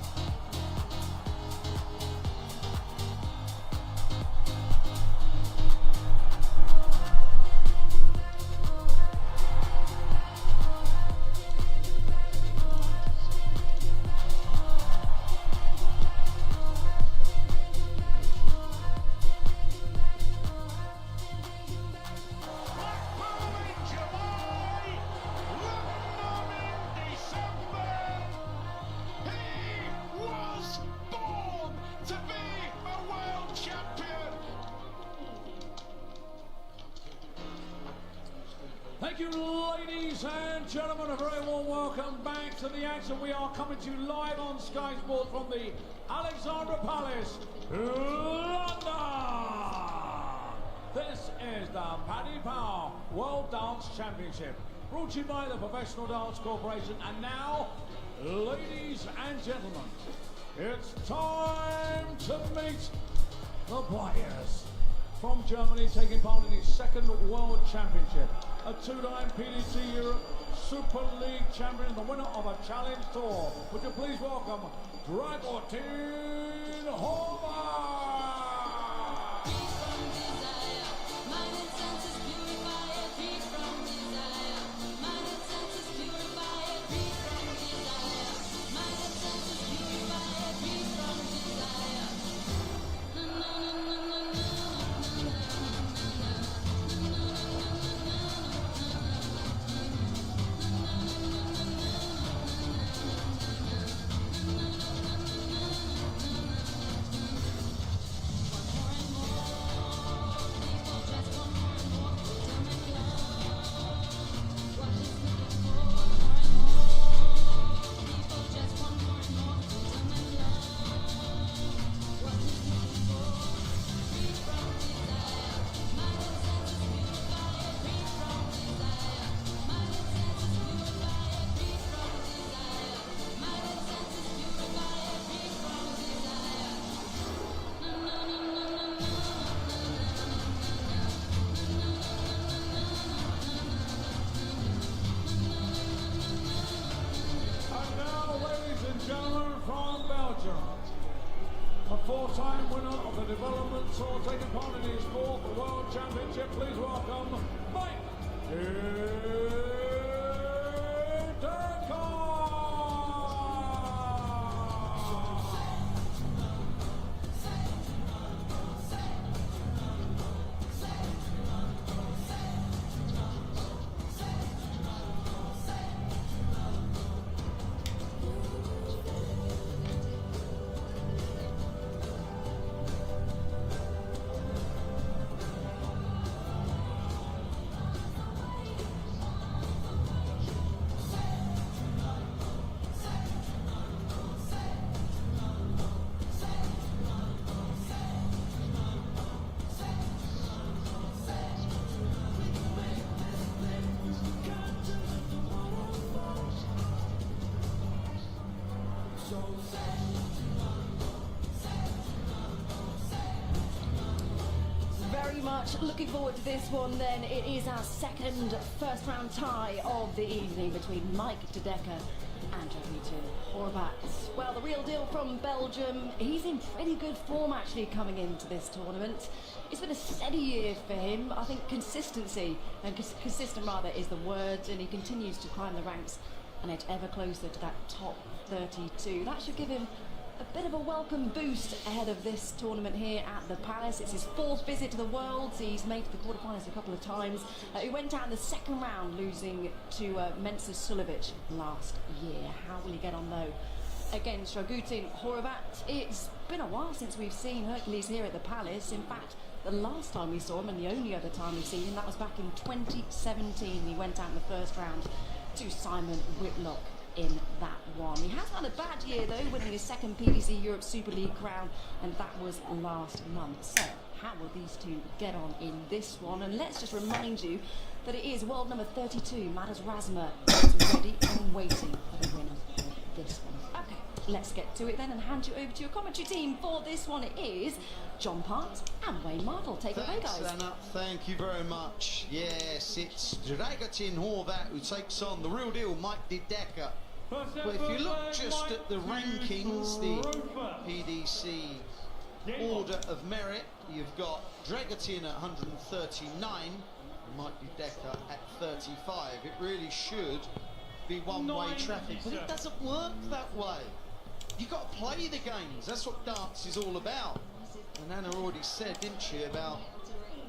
Thank you, ladies and gentlemen. A very warm welcome back to the action. We are coming to you live on Sky Sports from the Alexandra Palace, London. This is the Paddy Power World Dance Championship, brought to you by the Professional Dance Corporation. And now, ladies and gentlemen, it's time to meet the players from Germany, taking part in his 2nd World Championship. A 2-time PDC Europe Super League champion, the winner of a Challenge Tour. Would you please welcome Dragutin Horvat! four-time winner of the development tour, taking part in his 4th World Championship. Please welcome Mike Very much looking forward to this one then. It is our second first round tie of the evening between Mike de Decker and Horvat. Well, the real deal from Belgium, he's in pretty good form actually coming into this tournament. It's been a steady year for him. I think consistency, and consistent rather, is the word, and he continues to climb the ranks and edge ever closer to that top 32. That should give him a bit of a welcome boost ahead of this tournament here at the Palace. It's his 4th visit to the Worlds. He's made the quarterfinals a couple of times. He went out in the second round, losing to Mensa Sulovic last year. How will he get on though against Dragutin Horvat? It's been a while since we've seen Hercules here at the Palace. In fact, the last time we saw him, and the only other time we've seen him, that was back in 2017. He went out in the first round to Simon Whitlock in that one. He has had a bad year though, winning his 2nd PDC Europe Super League crown, and that was last month. So how will these two get on in this one? And let's just remind you that it is world number 32, Madas Razma, who's ready and waiting for the winner of this one. Okay, let's get to it then and hand you over to your commentary team for this one. It is John Part and Wayne Martel. Take it away, guys. Thanks, Anna. Thank you very much. Yes, it's Dragutin Horvat who takes on the real deal, Mike de Decker. But if you look just at the rankings, the PDC order of merit, you've got Dragutin at 139, Mike de Decker at 35. It really should be one-way traffic, but it doesn't work that way. You've got to play the games. That's what darts is all about. And Anna already said, didn't she, about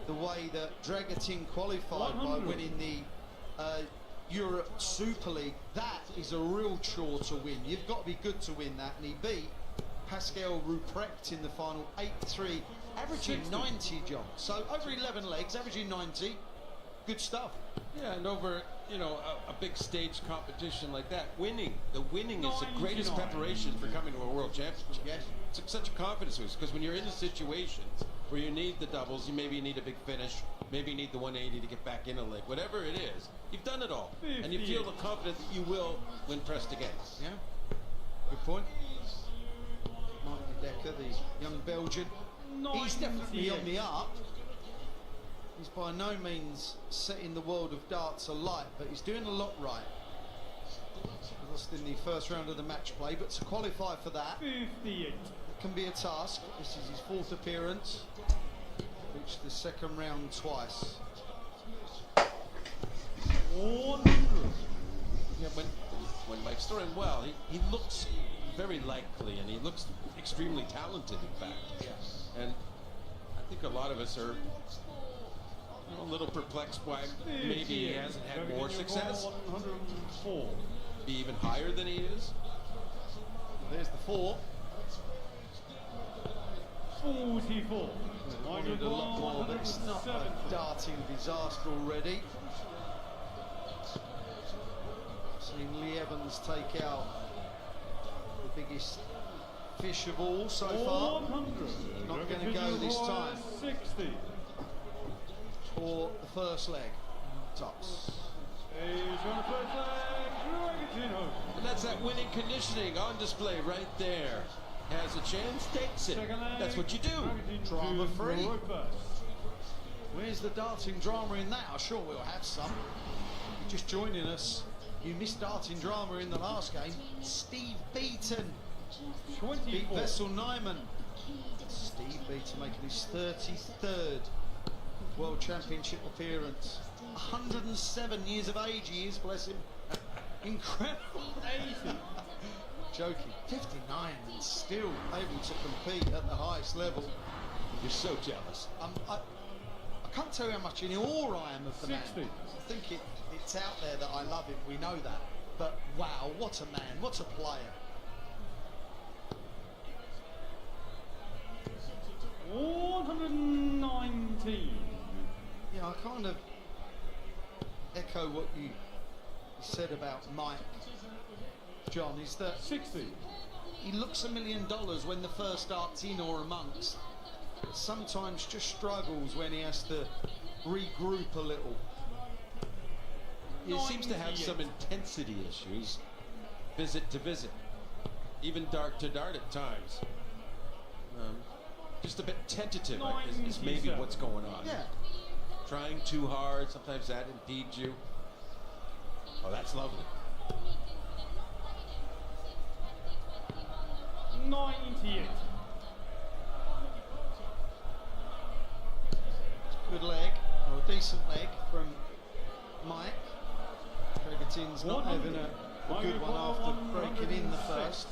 the way that Dragutin qualified by winning the Europe Super League. That is a real chore to win. You've got to be good to win that, and he beat Pascal Ruprecht in the final 8-3, averaging 90, John. So over 11 legs, averaging 90. Good stuff. Yeah, and over, you know, a big stage competition like that, the winning is the greatest preparation for coming to a world championship. Yes. It's such a confidence boost, because when you're in a situation where you need the doubles, you maybe need a big finish, maybe you need the 180 to get back in a leg, whatever it is, you've done it all. And you feel confident that you will when pressed against. Yeah, good point. Mike de Decker, the young Belgian, he's definitely on the up. He's by no means setting the world of darts alight, but he's doing a lot right. He lost in the first round of the match play, but to qualify for that can be a task. This is his 4th appearance. Reached the second round twice. 100. Yeah, when Mike's throwing well, he looks very likely, and he looks extremely talented, in fact. Yes. And I think a lot of us are a little perplexed why maybe he hasn't had more success. 104. Be even higher than he is. There's the 4. 44. Wanted a lot more, but it's not a darting disaster already. Seen Lee Evans take out the biggest fish of all so far. 100. Not going to go this time 60. for the first leg. Tops. And that's that winning conditioning on display right there. Has a chance, takes it. That's what you do. Drama free. Where's the darting drama in that? I'm sure we'll have some. Just joining us, you missed darting drama in the last game. Steve Beaton beat Vessel Nyman Steve Beaton making his 33rd World Championship appearance. 107 years of age he is, bless him. Incredible. 80. Joking. 59 and still able to compete at the highest level. You're so jealous. I can't tell you how much in awe I am of the 60. man. I think it's out there that I love him, we know that. But wow, what a man, what a player. 119. Yeah, I kind of echo what you said about Mike, John, is that 60. he looks $1 million when the first dart's in or amongst. But sometimes just struggles when he has to regroup a little. He seems to have some intensity issues, visit to visit, even dart to dart at times. Just a bit tentative is maybe what's going on. Yeah. Trying too hard, sometimes that impedes you. Oh, that's lovely. 98. Good leg, or a decent leg from Mike. Cregatin's not having a good one after breaking in the first.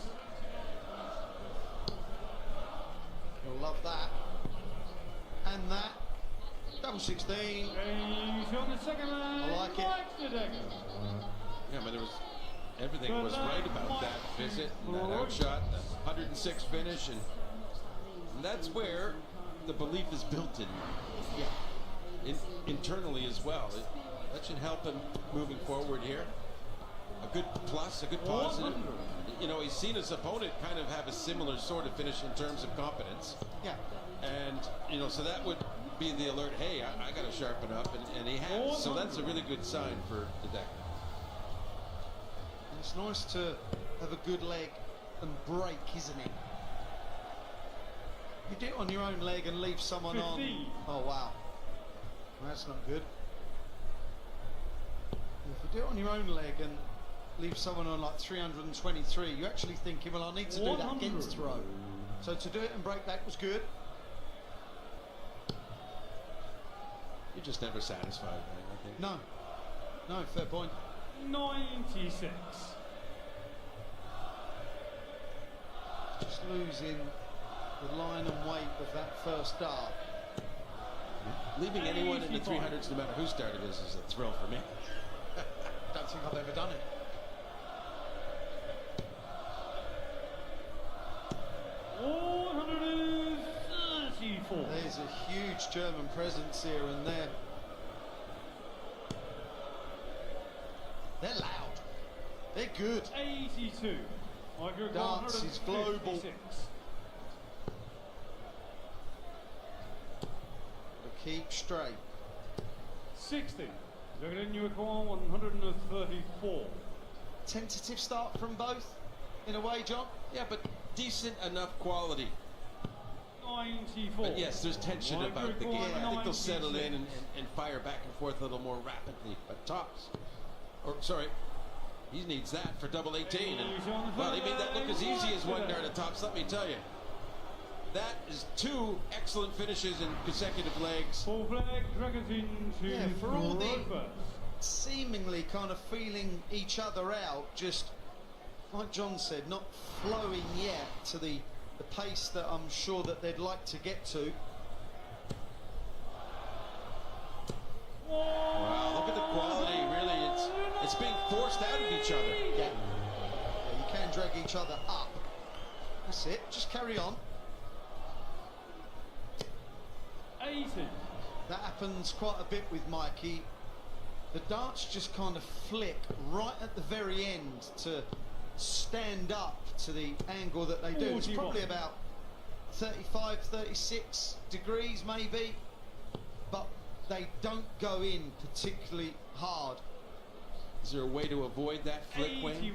You'll love that. And that. Double 16. On the second line. I like it. Yeah, but everything was right about that visit and that outshot, the 106 finish, and that's where the belief is built in. Yeah. Internally as well. That should help him moving forward here. A good plus, a good positive. You know, he's seen his opponent kind of have a similar sort of finish in terms of competence. Yeah. And, you know, so that would be the alert, hey, I got to sharpen up, and he has. So that's a really good sign for the deck. It's nice to have a good leg and break, isn't it? You do it on your own leg and leave someone 15. on. Oh, wow. That's not good. If you do it on your own leg and leave someone on like 323, you're actually thinking, well, I need to do that against throw. So to do it and break back was good. You're just never satisfied, right? I think. No. No, fair point. 96. Just losing the line and weight of that first dart. Leaving anyone in the 300s, no matter whose dart it is a thrill for me. Don't think I've ever done it. There's a huge German presence here and there. They're loud. They're good. 82. Darts is global. But keep straight. 60. Looking at New 134. Tentative start from both, in a way, John. Yeah, but decent enough quality. 94. But yes, there's tension about the game. I think they'll settle in and fire back and forth a little more rapidly. But tops, or sorry, he needs that for double 18. And, well, he made that look as easy as one dart at tops. Let me tell you, that is two excellent finishes in consecutive legs. Yeah, for all the seemingly kind of feeling each other out, just like John said, not flowing yet to the pace that I'm sure that they'd like to get to. Wow, look at the quality, really, it's being forced out of each other. Yeah, you can drag each other up. That's it, just carry on. 80. That happens quite a bit with Mikey. The darts just kind of flick right at the very end to stand up to the angle that they do. It's probably about 35, 36 degrees maybe, but they don't go in particularly hard. Is there a way to avoid that flick wing?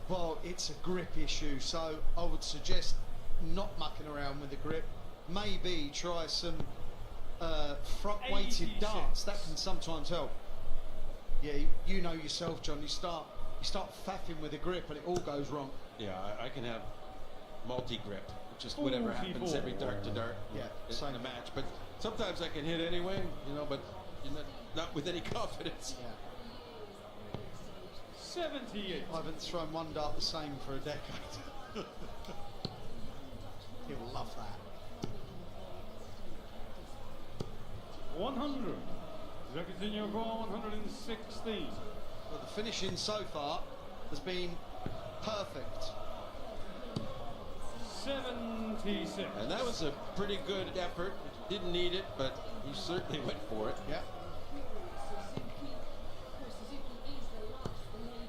Well, it's a grip issue, so I would suggest not mucking around with the grip. Maybe try some front-weighted darts. That can sometimes help. Yeah, you know yourself, John. You start faffing with the grip and it all goes wrong. Yeah, I can have multi-grip. just whatever happens every dart to dart in a match. But sometimes I can hit anyway, you know, but not with any confidence. 78. I haven't thrown one dart the same for a decade. He'll love that. 100. They continue for 116. Well, the finishing so far has been perfect. 76. And that was a pretty good effort. Didn't need it, but he certainly went for it. Yeah.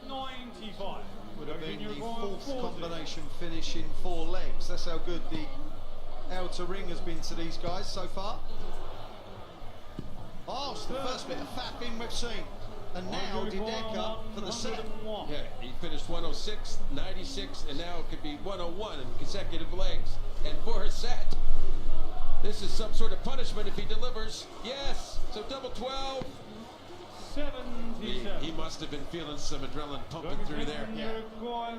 95. Would have been the fourth combination finish in 4 legs. That's how good the outer ring has been to these guys so far. Oh, it's the first bit of fapping we've seen. And now Dideka for the set. Yeah, he finished 106, 96, and now it could be 101 in consecutive legs. And for a set, this is some sort of punishment if he delivers. Yes, so double 12. 77. He must have been feeling some adrenaline pumping through there. Yeah. I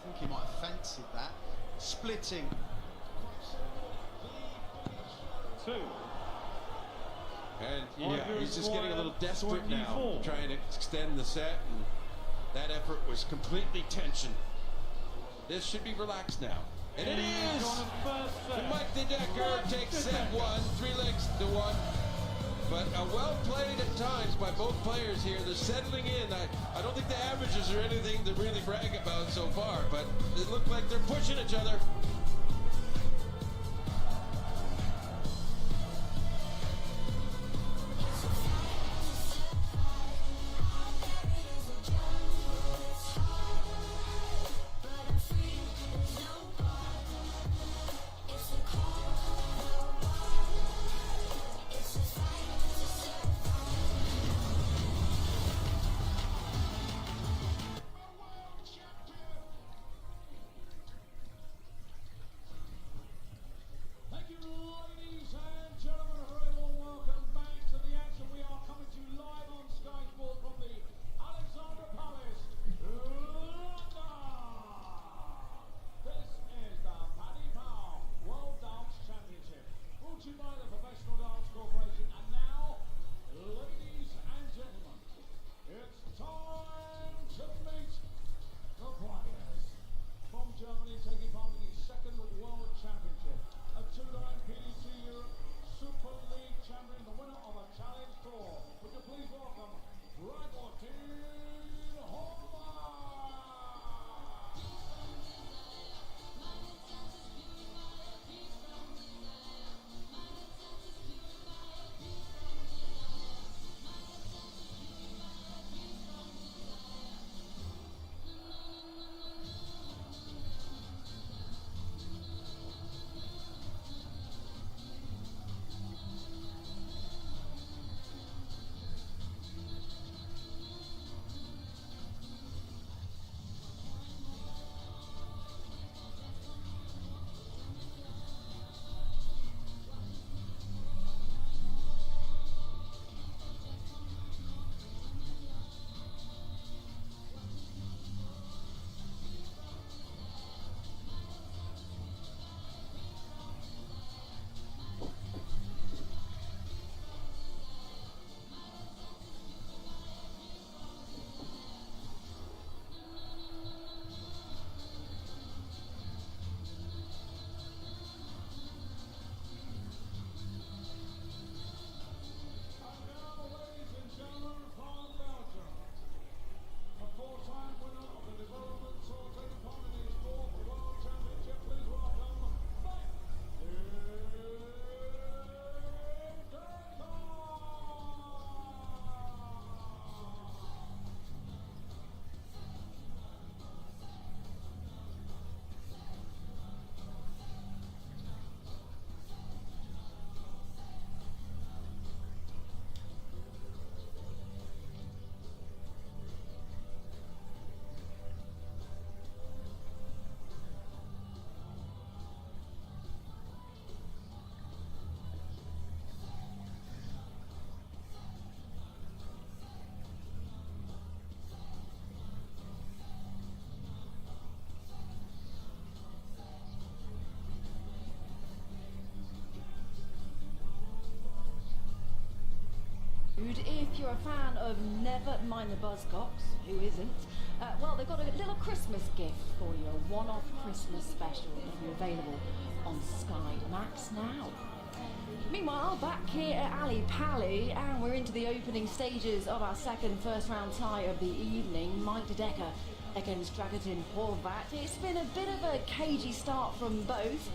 think he might have fancied that. Splitting. 2. And yeah, he's just getting a little desperate now, trying to extend the set, and that effort was completely tension. This should be relaxed now. And it is! And Mike Dedecker takes set 1, 3 legs to 1. But well played at times by both players here. They're settling in. I don't think the averages are anything to really brag about so far, but it looked like they're pushing each other. you're a fan of Never Mind the Buzzcocks, who isn't? Well, they've got a little Christmas gift for you, a one-off Christmas special that'll be available on Sky Max now. Meanwhile, back here at Ali Pally, and we're into the opening stages of our second first-round tie of the evening. Mike Dedeker against Dragutin Horvat. It's been a bit of a cagey start from both,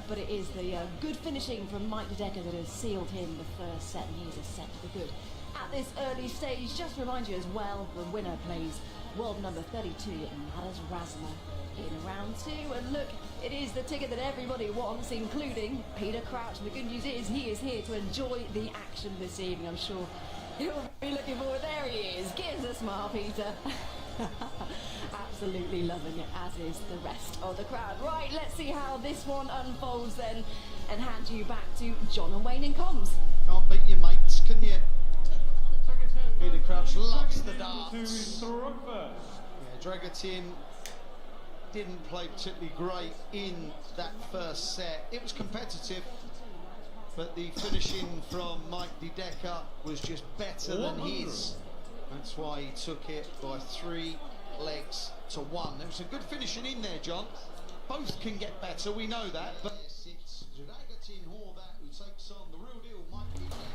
but it is the good finishing from Mike Dedeker that has sealed him the first set, and he's a set to the good. At this early stage, just to remind you as well, the winner plays world number 32, Madas Razma, in round 2. And look, it is the ticket that everybody wants, including Peter Crouch. And the good news is he is here to enjoy the action this evening. I'm sure he'll be looking forward. There he is. Give us a smile, Peter. Absolutely loving it, as is the rest of the crowd. Right, let's see how this one unfolds then, and hand you back to John and Wayne in comms. Can't beat your mates, can you? Peter Crouch loves the darts. Yeah, Dragutin didn't play particularly great in that first set. It was competitive, but the finishing from Mike Dedeker was just better than his. That's why he took it by 3 legs to 1. There was some good finishing in there, John. Both can get better, we know that, but it's Dragutin Horvat who takes on the real deal, Mike Dedeker.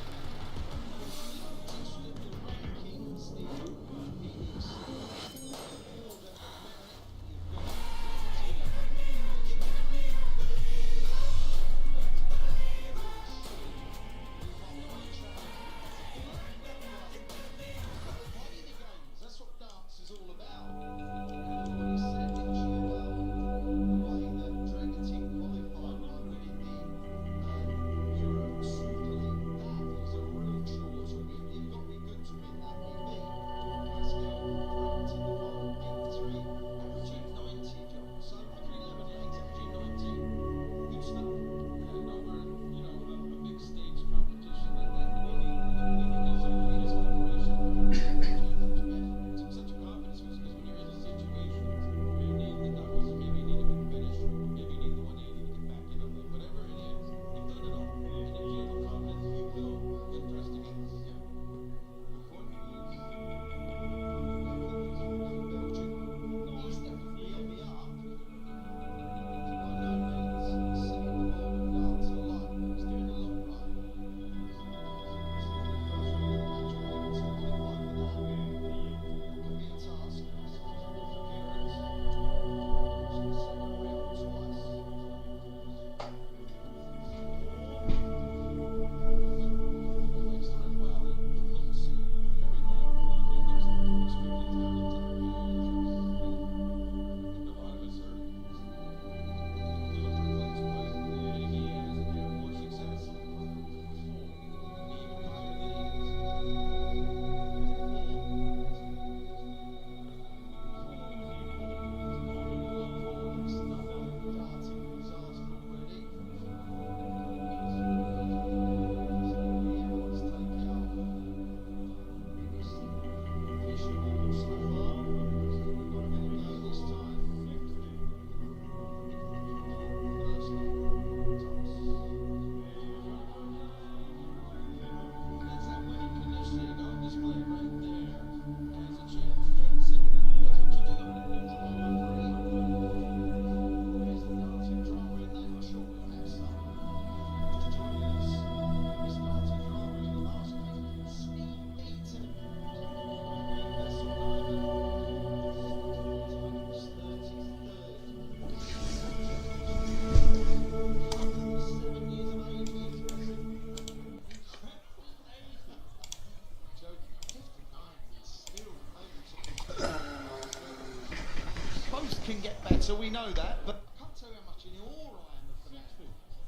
Can get better, we know that, but I can't tell you how much in awe I am of the man. I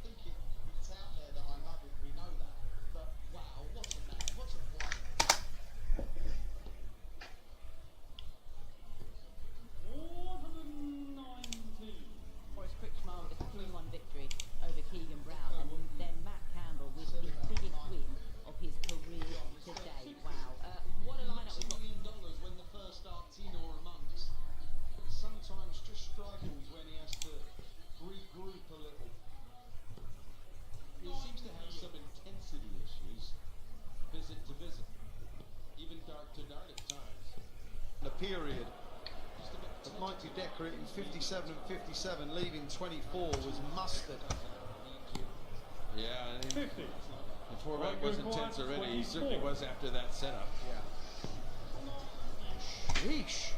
think it's out there that I love it, we know that, but wow, what a man, what a player. 419. Boris Critchmar with a 3-1 victory over Keegan Brown, and then Matt Campbell with the biggest win of his career today. Wow, what a lineup we've got. $1 million when the first Artino amongst sometimes just struggles when he has to period of Mighty Decker in 57 and 57, leaving 24 was mustard. Yeah, I think the format was intense already. He certainly was after that setup. Yeah. Sheesh.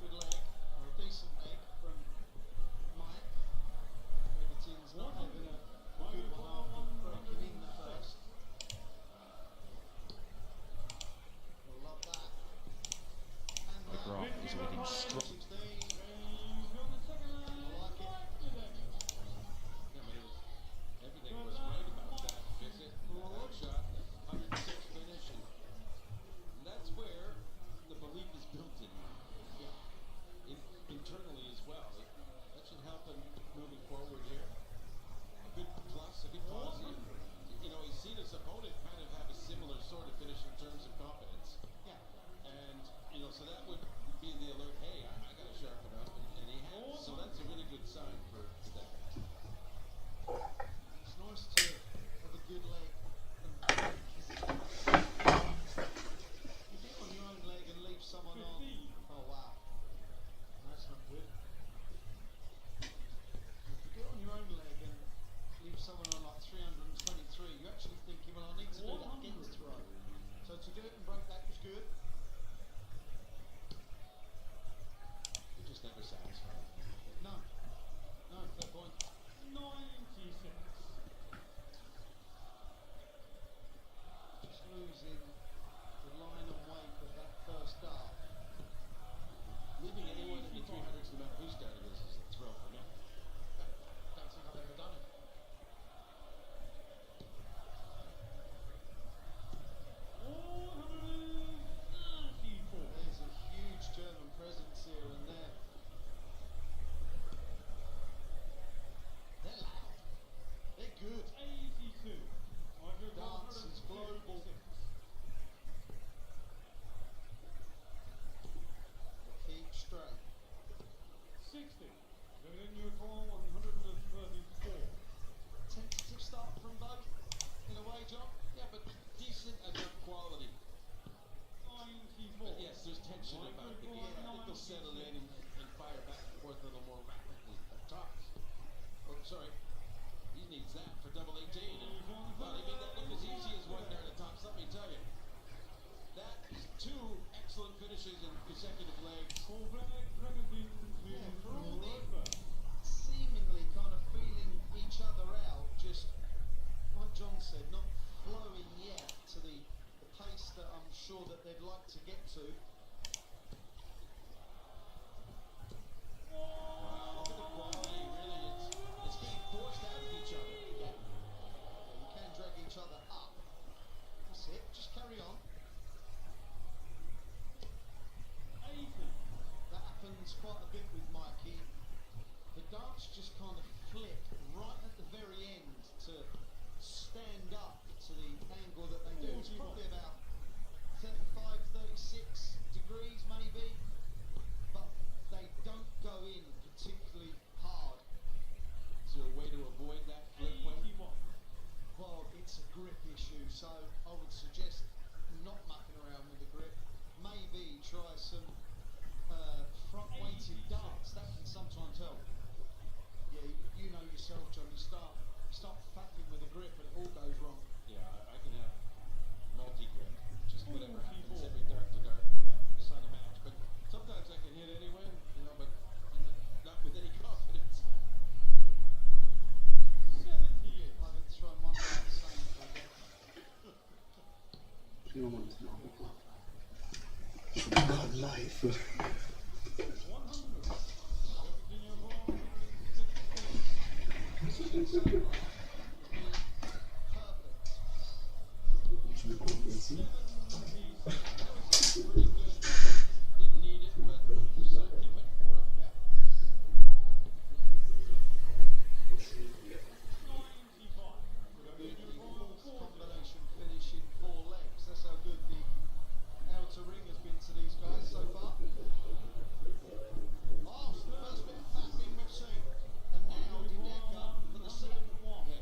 Good leg, or a decent leg from Mike. Everton's not having a good one after breaking in the first. We'll love that. And McGrath is looking strong. Everything was right about that visit. That shot, 106 finish, and that's where the belief is built in. Internally as well. That should help him moving forward here. A good plus, a good positive. You know, he's seen his opponent kind of have a similar sort of finish in terms of confidence. Yeah. And, you know, so that would be the alert, hey, I got to sharpen up, and he has. So that's a really good sign for that. It's nice to have a good leg. You get on your own leg and leave someone on. Oh wow, that's not good. If you get on your own leg and leave someone on like 323, you're actually thinking, well, I need to do that against throw. So to do it and break that was good. You're just never satisfied. No, fair point. 96. Just losing the line and weight of that first dart. Leaving anyone in the 300s, no matter who started this, is a throw for me. Don't think I've ever done it. There's a huge German presence here and there. They're loud. They're good. 82. Dance is global. Keep straight. 60. Then you call 134. Tentative start from both in a way, John. Yeah, but decent enough quality. 94. But yes, there's tension about the game. I think they'll settle in and fire back and forth a little more rapidly. Tops. Oh, sorry. He needs that for double 18. And, well, he made that look as easy as one there at the tops, let me tell you. That is two excellent finishes in consecutive legs. Yeah, for all the seemingly kind of feeling each other out, just like John said, not flowing yet to the pace that I'm sure that they'd like to get to. Wow, look at the quality, really. It's being forced out of each other. Yeah. You can drag each other up. That's it, just carry on. 80. That happens quite a bit with Mikey. The darts just kind of flip right at the very end to stand up to the angle that they do. It's probably about 35, 36 degrees maybe, but they don't go in particularly hard. Is there a way to avoid that flip when? Well, it's a grip issue, so I would suggest not mucking around with the grip. Maybe try some front-weighted darts. That can sometimes help. Yeah, you know yourself, John. You start faffing with the grip and it all goes wrong. Yeah, I can have multi-grip. Just whatever happens every dart to dart. It's not a match. But sometimes I can hit anyway, you know, but not with any confidence. 78. I haven't thrown one dart the same for a bit. Life. 100. Didn't need it, but certainly went for it. Combination finish in 4 legs. That's how good the outer ring has been to these guys so far. Oh, it's the first bit of faffing we've seen. And now Dedeker for the second one.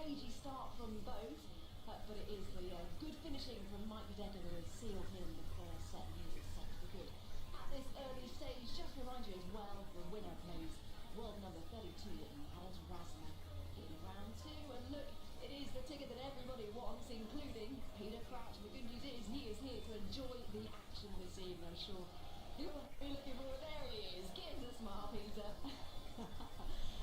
cagey start from both, but it is the good finishing from Mike Decker that has sealed him the first set. He is set for good. At this early stage, just remind you as well, the winner plays world number 32 in Alice Rasner in round 2. And look, it is the ticket that everybody wants, including Peter Crouch. The good news is he is here to enjoy the action this evening. I'm sure you'll be looking for it. There he is. Give us a smile, Peter.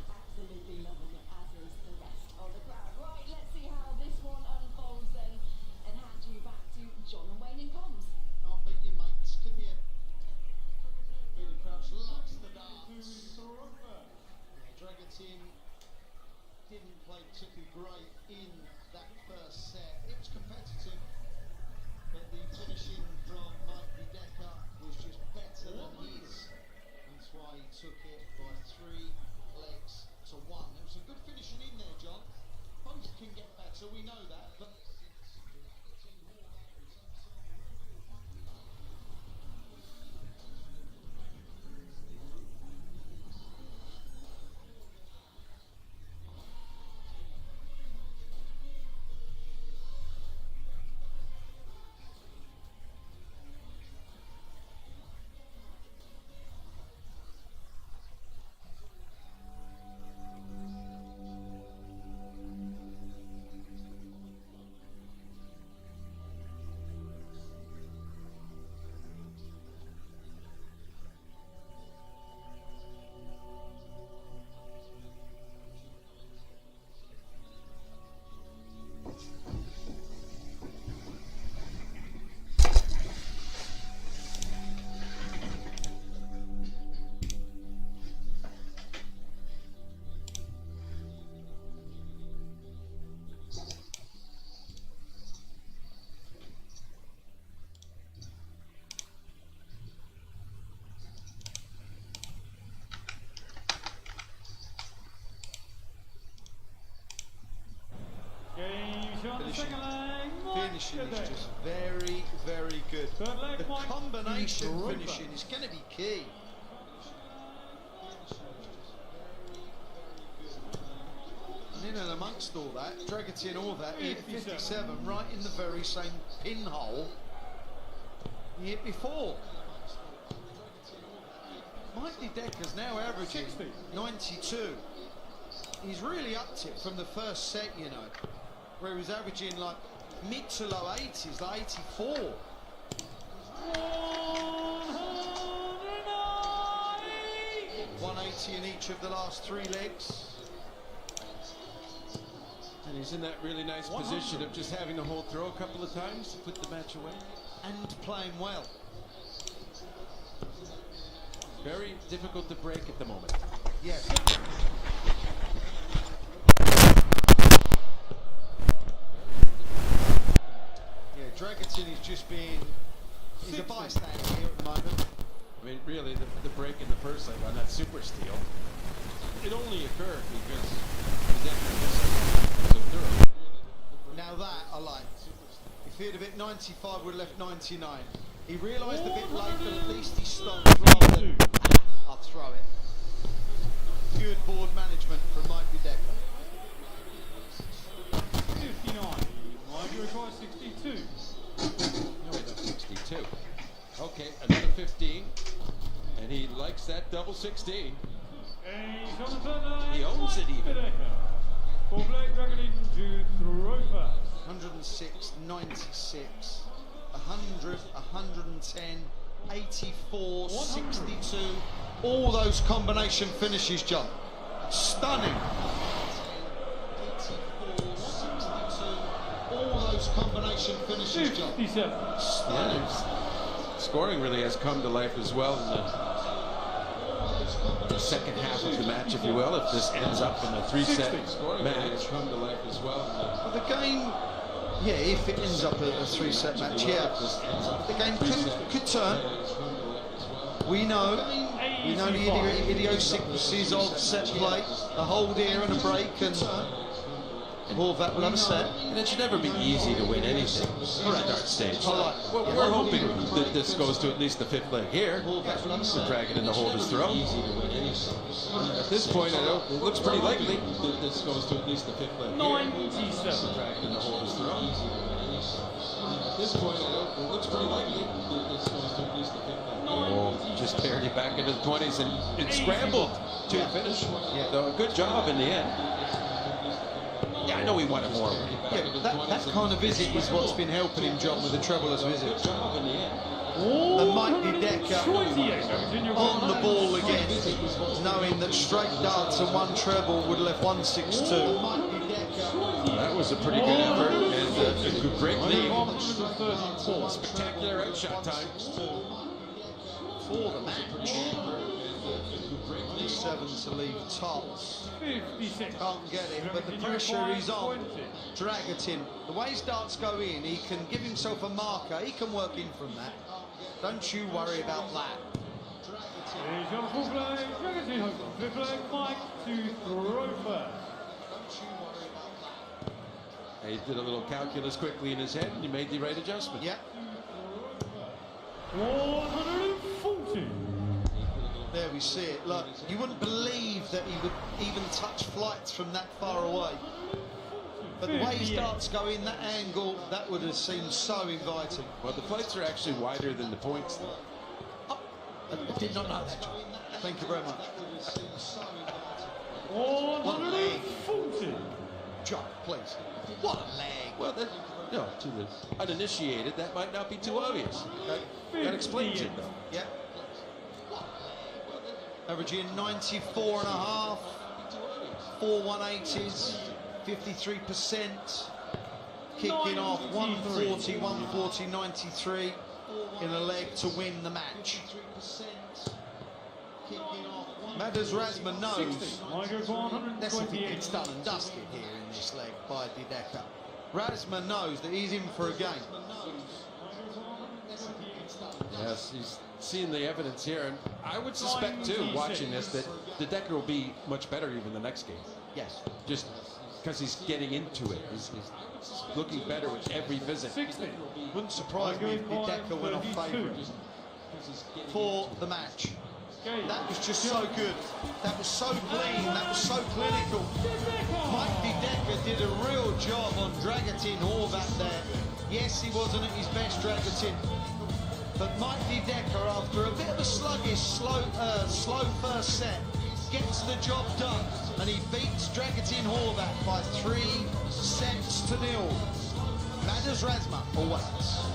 Absolutely loving it, as is the rest of the crowd. Right, let's see how this one unfolds then, and hand you back to John and Wayne in comms. Can't beat your mates, can you? Peter Crouch loves the darts. Dragutin didn't play particularly great in that first set. It was competitive, but the finishing from Mike Decker was just better than his. That's why he took it by 3 legs to 1. There was some good finishing in there, John. Both can get better, we know that, but finishing is just very, very good. The combination finishing is going to be key. And in and amongst all that, Dragutin all that, he hit 57 right in the very same pinhole he hit before. Mike Decker's now averaging 92. He's really upped it from the first set, you know, where he was averaging like mid to low 80s, like 84. 180 in each of the last 3 legs. And he's in that really nice position of just having to hold throw a couple of times to put the match away. And playing well. Very difficult to break at the moment. Yes. Yeah, Dragutin is just being, he's a bystander here at the moment. I mean, really, the break in the first leg on that super steal, it only occurred because the Decker was so thorough. Now that I like. If he'd have hit 95, would have left 99. He realised a bit late, but at least he stopped rather than, I'll throw it. Good board management from Mike Decker. 59. Mind you require 62. No, he left 62. Okay, another 15. And he likes that double 16. He's on the third line. He owns it even. For Blake Dragutin to throw first. 106, 96, 100, 110, 84, 62. All those combination finishes, John. Stunning. 84, 62. All those combination finishes, John. 57. Stunning. Yeah, scoring really has come to life as well in the second half of the match, if you will. If this ends up in a 3-set match, has come to life as well. The game, yeah, if it ends up a 3-set match, yeah, the game could turn. We know the idiosyncrasies of set play, a hold here and a break, and Horvat will have a set. And it should never be easy to win anything on a dart stage. We're hoping that this goes to at least the 5th leg here. The dragon in the holder's throw. At this point, it looks pretty likely that this goes to at least the 5th leg here. 97. The dragon in the holder's throw. At this point, it looks pretty likely that this goes to at least the 5th leg. Oh, just barely back into the 20s and it scrambled to finish. So a good job in the end. Yeah, I know he wanted more. Yeah, that kind of visit is what's been helping him, John, with the trebleless visit. The mighty Decker on the ball again, knowing that straight darts and one treble would have left 162. That was a pretty good effort and a great lead. Spectacular outshot time. For the match. 7 to leave top. 56. Can't get it, but the pressure is on Dragatin. The way his darts go in, he can give himself a marker. He can work in from that. Don't you worry about that. Mike to throw first. He did a little calculus quickly in his head and he made the right adjustment. Yep. 140. There we see it. Look, you wouldn't believe that he would even touch flights from that far away. But the way his darts go in that angle, that would have seemed so inviting. Well, the flights are actually wider than the points. Oh, I did not know that, John. Thank you very much. 140. John, please. What a leg. Well, to the uninitiated, that might not be too obvious. That explains it, though. Yeah. Averaging 94.5, 4 180s, 53%. Kicking off 140, 140, 93 in a leg to win the match. Madders Razma knows that's if it's done and dusted here in this leg by Dideka. Razma knows that he's in for a game. Yes, he's seeing the evidence here, and I would suspect too, watching this, that the Decker will be much better even the next game. Yes. Just because he's getting into it. He's looking better with every visit. Wouldn't surprise me if Decker went off favourite for the match. That was just so good. That was so clean. That was so clinical. Mike Decker did a real job on Dragatin Horvat there. Yes, he wasn't at his best, Dragatin. But Mike Decker, after a bit of a sluggish, slow first set, gets the job done. And he beats Dragatin Horvat by 3 sets to 0. Madders Razma awaits.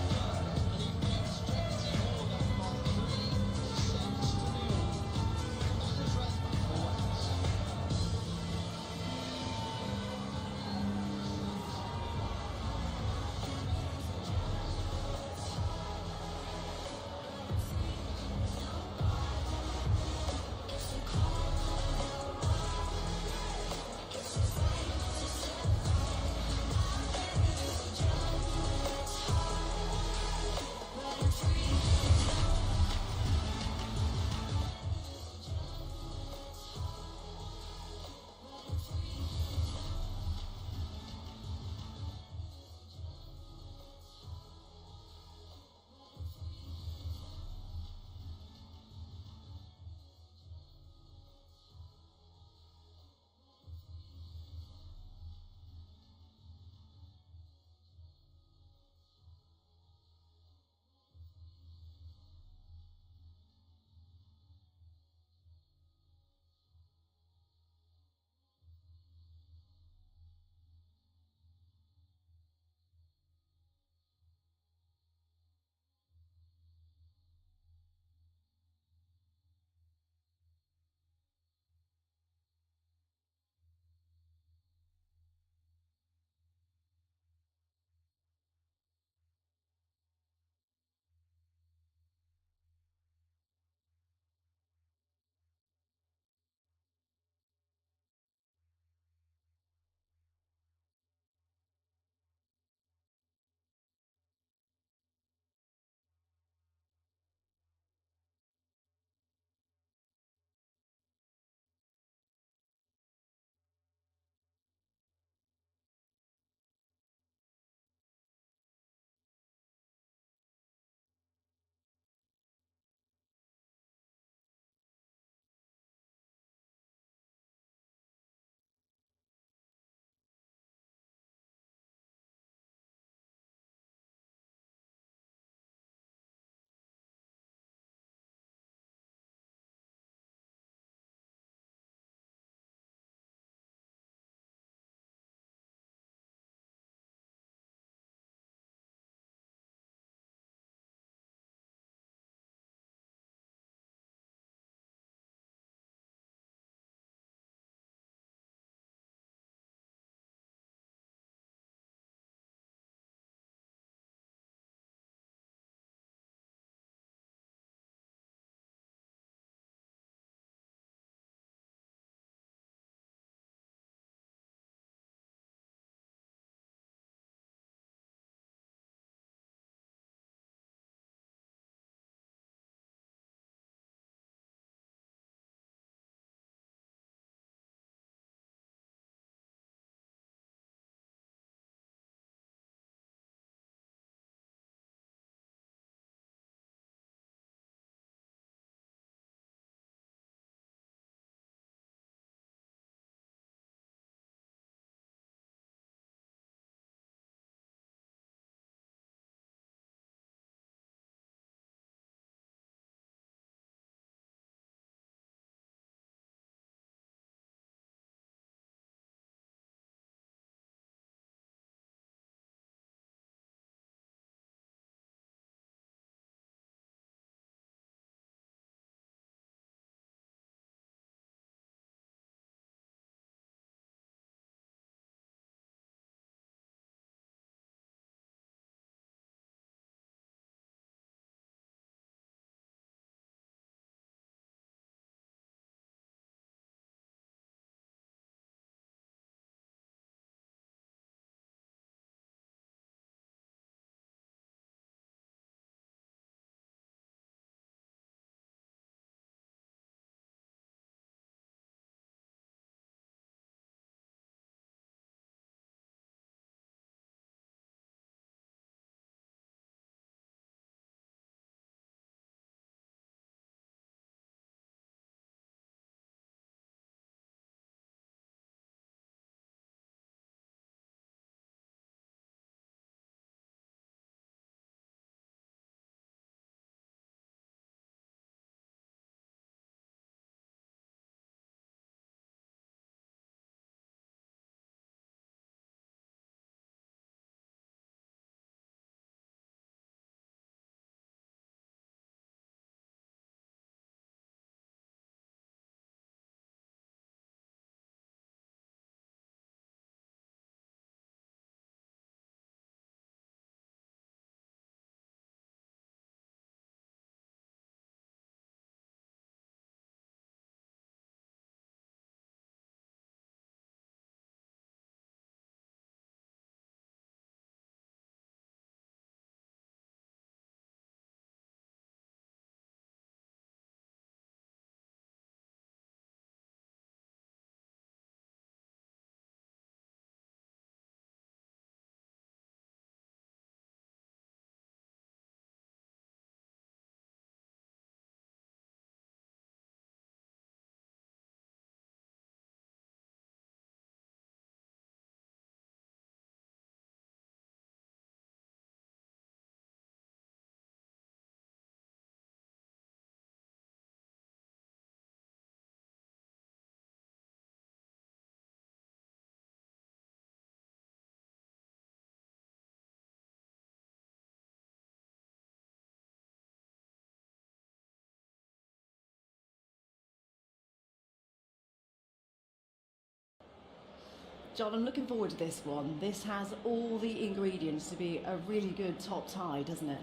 John, I'm looking forward to this one. This has all the ingredients to be a really good top tie, doesn't it?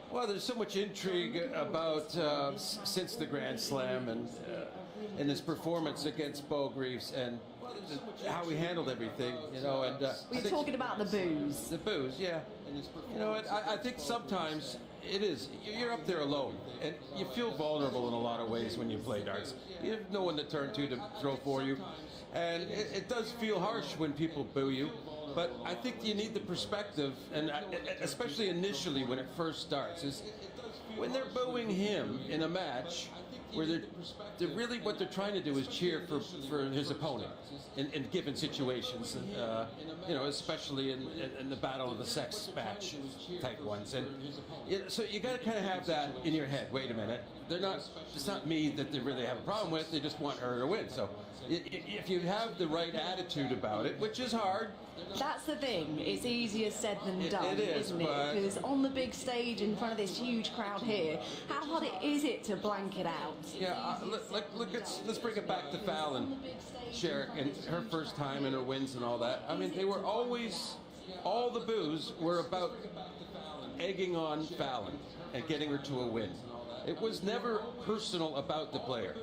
Well, there's so much intrigue about since the Grand Slam and in his performance against Greaves and how he handled everything, you know. And We're talking about the booze. The booze, yeah. You know, and I think sometimes it is. You're up there alone, and you feel vulnerable in a lot of ways when you play darts. You have no one to turn to throw for you, and it does feel harsh when people boo you. But I think you need the perspective, and especially initially when it first starts, is when they're booing him in a match where they're really what they're trying to do is cheer for his opponent in given situations, and you know, especially in the battle of the sex match type ones. And so you got to kind of have that in your head. Wait a minute, it's not me that they really have a problem with. They just want her to win. So if you have the right attitude about it, which is hard. That's the thing. It's easier said than done, it is, isn't it? Because on the big stage in front of this huge crowd here, how hard is it to blank it out? Yeah, let's bring it back to Fallon, Sherrick, and her first time and her wins and all that. I mean, they were always, all the boos were about egging on Fallon and getting her to a win. It was never personal about the player,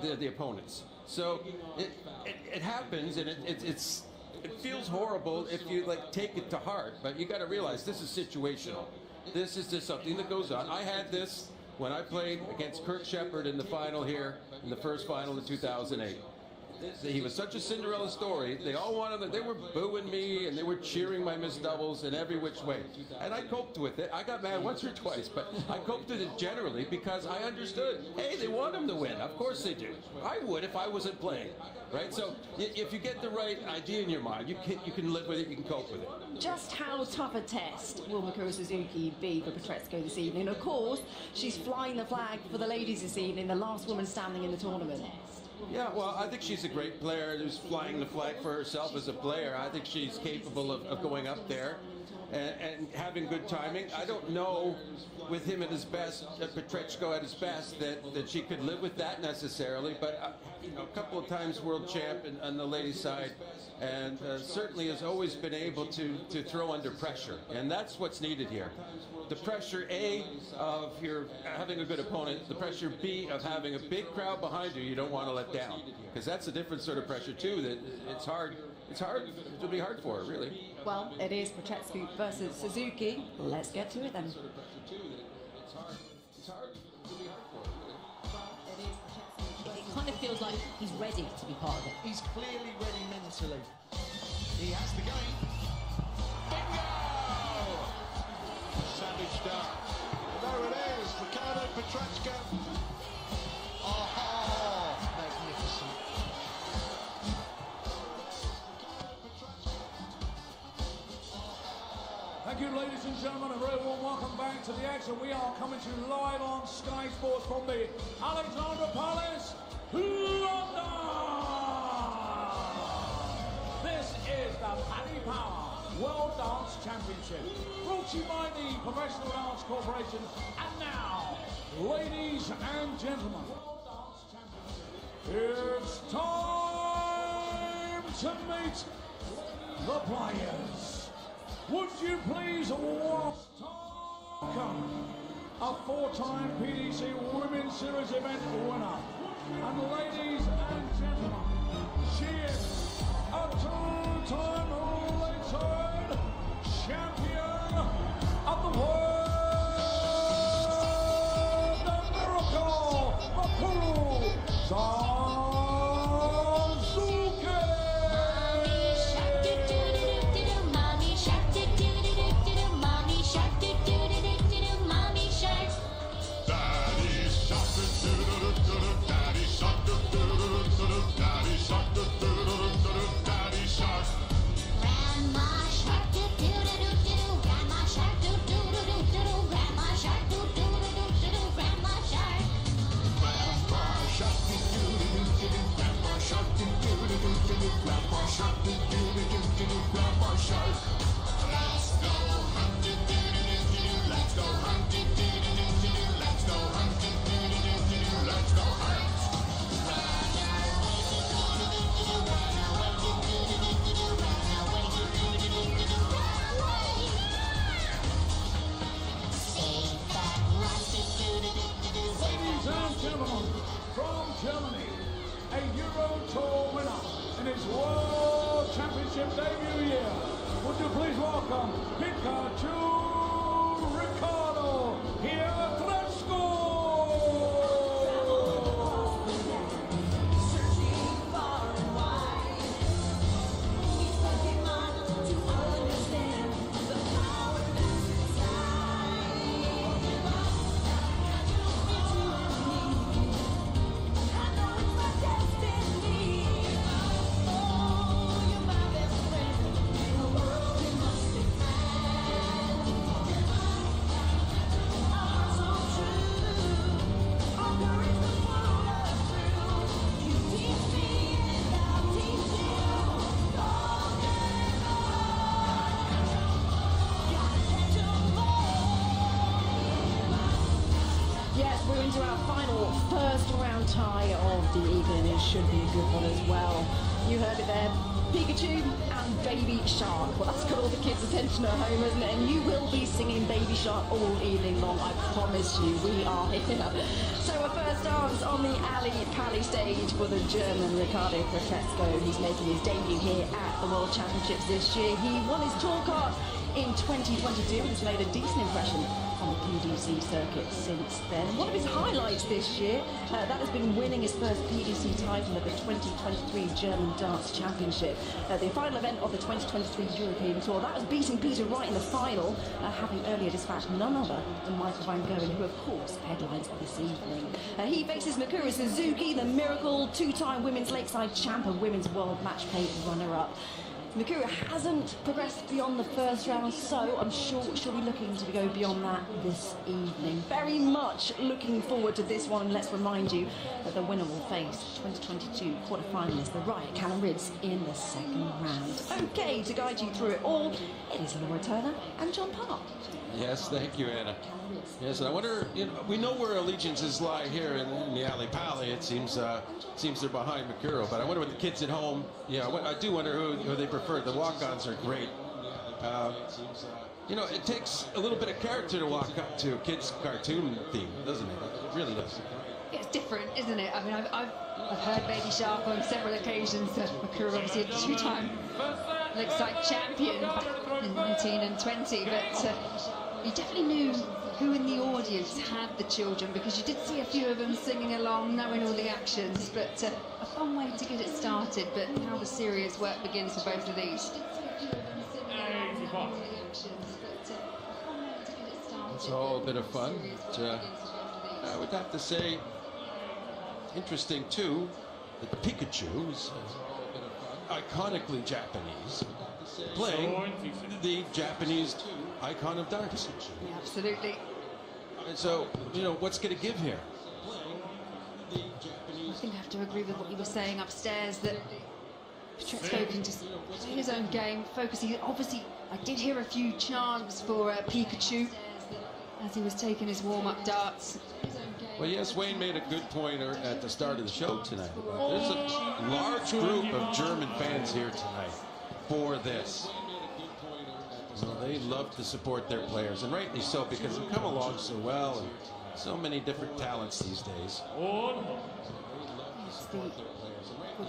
the opponents. So it happens, and it feels horrible if you take it to heart, but you got to realize this is situational. This is just something that goes on. I had this when I played against Kurt Shepard in the final here, in the first final in 2008. He was such a Cinderella story. They all wanted, they were booing me and they were cheering my missed doubles in every which way. And I coped with it. I got mad once or twice, but I coped with it generally because I understood, hey, they want him to win. Of course they do. I would if I wasn't playing, right? So if you get the right idea in your mind, you can live with it, you can cope with it. Just how tough a test will Mikuru Suzuki be for Petretsko this evening? Of course, she's flying the flag for the ladies this evening, the last woman standing in the tournament. Yeah, well, I think she's a great player who's flying the flag for herself as a player. I think she's capable of going up there and having good timing. I don't know with him at his best, Petretsko at his best, that she could live with that necessarily, but you know, a couple of times world champ on the ladies' side, and certainly has always been able to throw under pressure, and that's what's needed here. The pressure, A, of your having a good opponent, the pressure, B, of having a big crowd behind you don't want to let down, because that's a different sort of pressure too, that it's hard, it'll be hard for her, really. Well, it is Petretsko versus Suzuki. Let's get to it then. It kind of feels like he's ready to be part of it. He's clearly ready mentally. He has the game. Savage dart. There it is, Ricardo Petretsko. Oh, magnificent. Thank you, ladies and gentlemen, a very warm welcome back to the action. We are coming to you live on Sky Sports from the Alexandra Palace, London. This is the Paddy Power World Dance Championship, brought to you by the Professional Dance Corporation. And now, ladies and gentlemen, it's time to meet the players. Would you please welcome a four-time PDC Women's Series event winner, and ladies and gentlemen, she is a two-time Lakeside champion of the world, the Miracle, Mikuru Suzuki. World Championship debut year. Would you please welcome Pikachu Ricardo here at Fresco. Yes, we're into our final first round tie of the evening. It should be a good one as well. You heard it there. Pikachu and Baby Shark. Well, that's got all the kids' attention at home, isn't it? And you will be singing Baby Shark all evening long, I promise you. We are here. So a first dance on the Ali Pally stage for the German Ricardo Francesco. He's making his debut here at the World Championships this year. He won his tour card in 2022 and has made a decent impression on the PDC circuit since then. One of his highlights this year, that has been winning his first PDC title at the 2023 German Darts Championship. The final event of the 2023 European Tour. That was beating Peter Wright in the final, having earlier dispatched none other than 𝐋𝐈𝐕𝐄, who of course headlines this evening. He faces Mikuru Suzuki, the Miracle, two-time women's Lakeside champ and women's world match play runner-up. Mikuru hasn't progressed beyond the first round, so I'm sure she'll be looking to go beyond that this evening. Very much looking forward to this one. Let's remind you that the winner will face 2022 quarter-finalist, the Riot Callum-Ridds, in the second round. Okay, to guide you through it all, it is Laura Turner and John Park. Yes, thank you, Anna. Yes, and I wonder, we know where allegiances lie here in the Ali Pally. It seems they're behind Mikuru, but I wonder what the kids at home, I do wonder who they prefer. The walk-ons are great. It takes a little bit of character to walk up to a kid's cartoon theme, doesn't it? It really does. It's different, isn't it? I mean, I've heard Baby Shark on several occasions. Mikuru, obviously a two-time Lakeside champion back in 19 and 20, but you definitely knew who in the audience had the children, because you did see a few of them singing along, knowing all the actions, but a fun way to get it started. But now the serious work begins for both of these. It's all a bit of fun. But, I would have to say, interesting too, that the Pikachu is iconically Japanese, playing the Japanese icon of darts. Yeah, absolutely. And so, what's going to give here? I think I have to agree with what you were saying upstairs, that Francesco can just play his own game, focus. Obviously, I did hear a few chants for Pikachu as he was taking his warm-up darts. Well, yes, Wayne made a good point at the start of the show tonight. There's a large group of German fans here tonight for this. So they love to support their players, and rightly so, because they've come along so well, and so many different talents these days. It's the good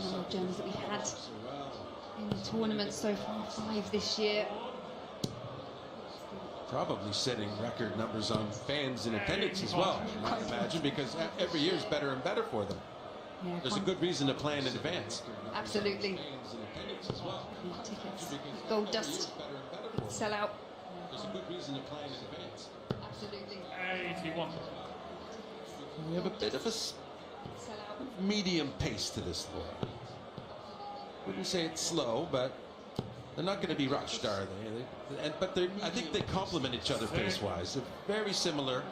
number of Germans that we've had in the tournament so far, 5 this year. Probably setting record numbers on fans in attendance as well, I imagine, because every year is better and better for them. Yeah, there's a good reason to plan in advance. Absolutely. Tickets, gold dust, sell out. There's a good reason to plan in advance. Absolutely. 81. We have a bit of a medium pace to this one. Wouldn't say it's slow, but they're not going to be rushed, are they? But I think they complement each other pace-wise. They're very similar.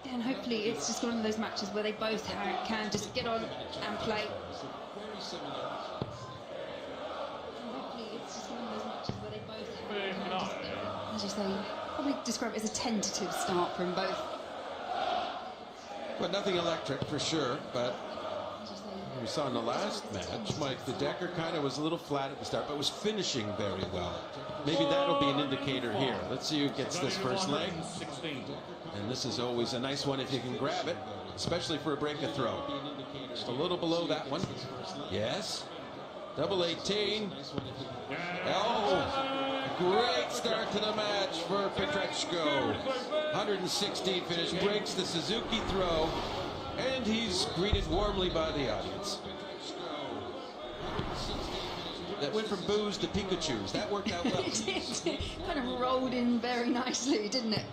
And hopefully it's just one of those matches where they both can just get on and play. As you say, probably describe it as a tentative start from both. Well, nothing electric for sure, but we saw in the last match, Mike, the Decker kind of was a little flat at the start, but was finishing very well. Maybe that'll be an indicator here. Let's see who gets this first leg. And this is always a nice one if you can grab it, especially for a break of throw. Just a little below that one. Yes. Double 18. Oh, great start to the match for Pietreczko. 116 finish, breaks the Suzuki throw, and he's greeted warmly by the audience. That went from boos to Pikachus. That worked out well. It did. Kind of rolled in very nicely, didn't it?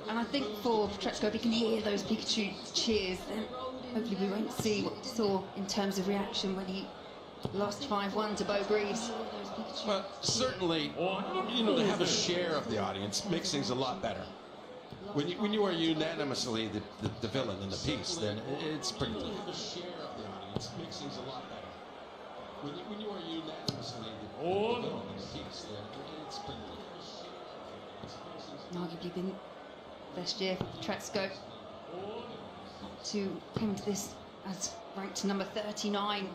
And I think for Pietreczko, if he can hear those Pikachu cheers, then hopefully we won't see what we saw in terms of reaction when he lost 5-1 to Bo Greaves. Well, certainly, you know, to have a share of the audience makes things a lot better. When you are unanimously the villain in the piece, then it's pretty clear. Have a share of the audience makes things a lot better. When you are unanimously the villain in the piece, then it's pretty clear. Arguably been best year for Pietreczko to come to this as ranked number 39.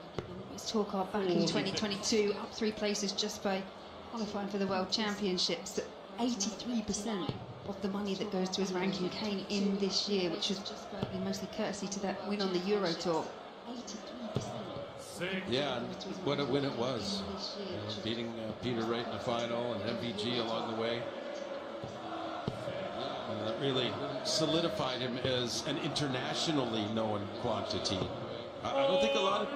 His tour card back in 2022, up 3 places just by qualifying for the World Championships. 83% of the money that goes to his ranking came in this year, which was just mostly courtesy to that win on the Euro Tour. 83%. Yeah, and what a win it was. Beating Peter Wright in the final and MVG along the way. That really solidified him as an internationally known quantity. I don't think a lot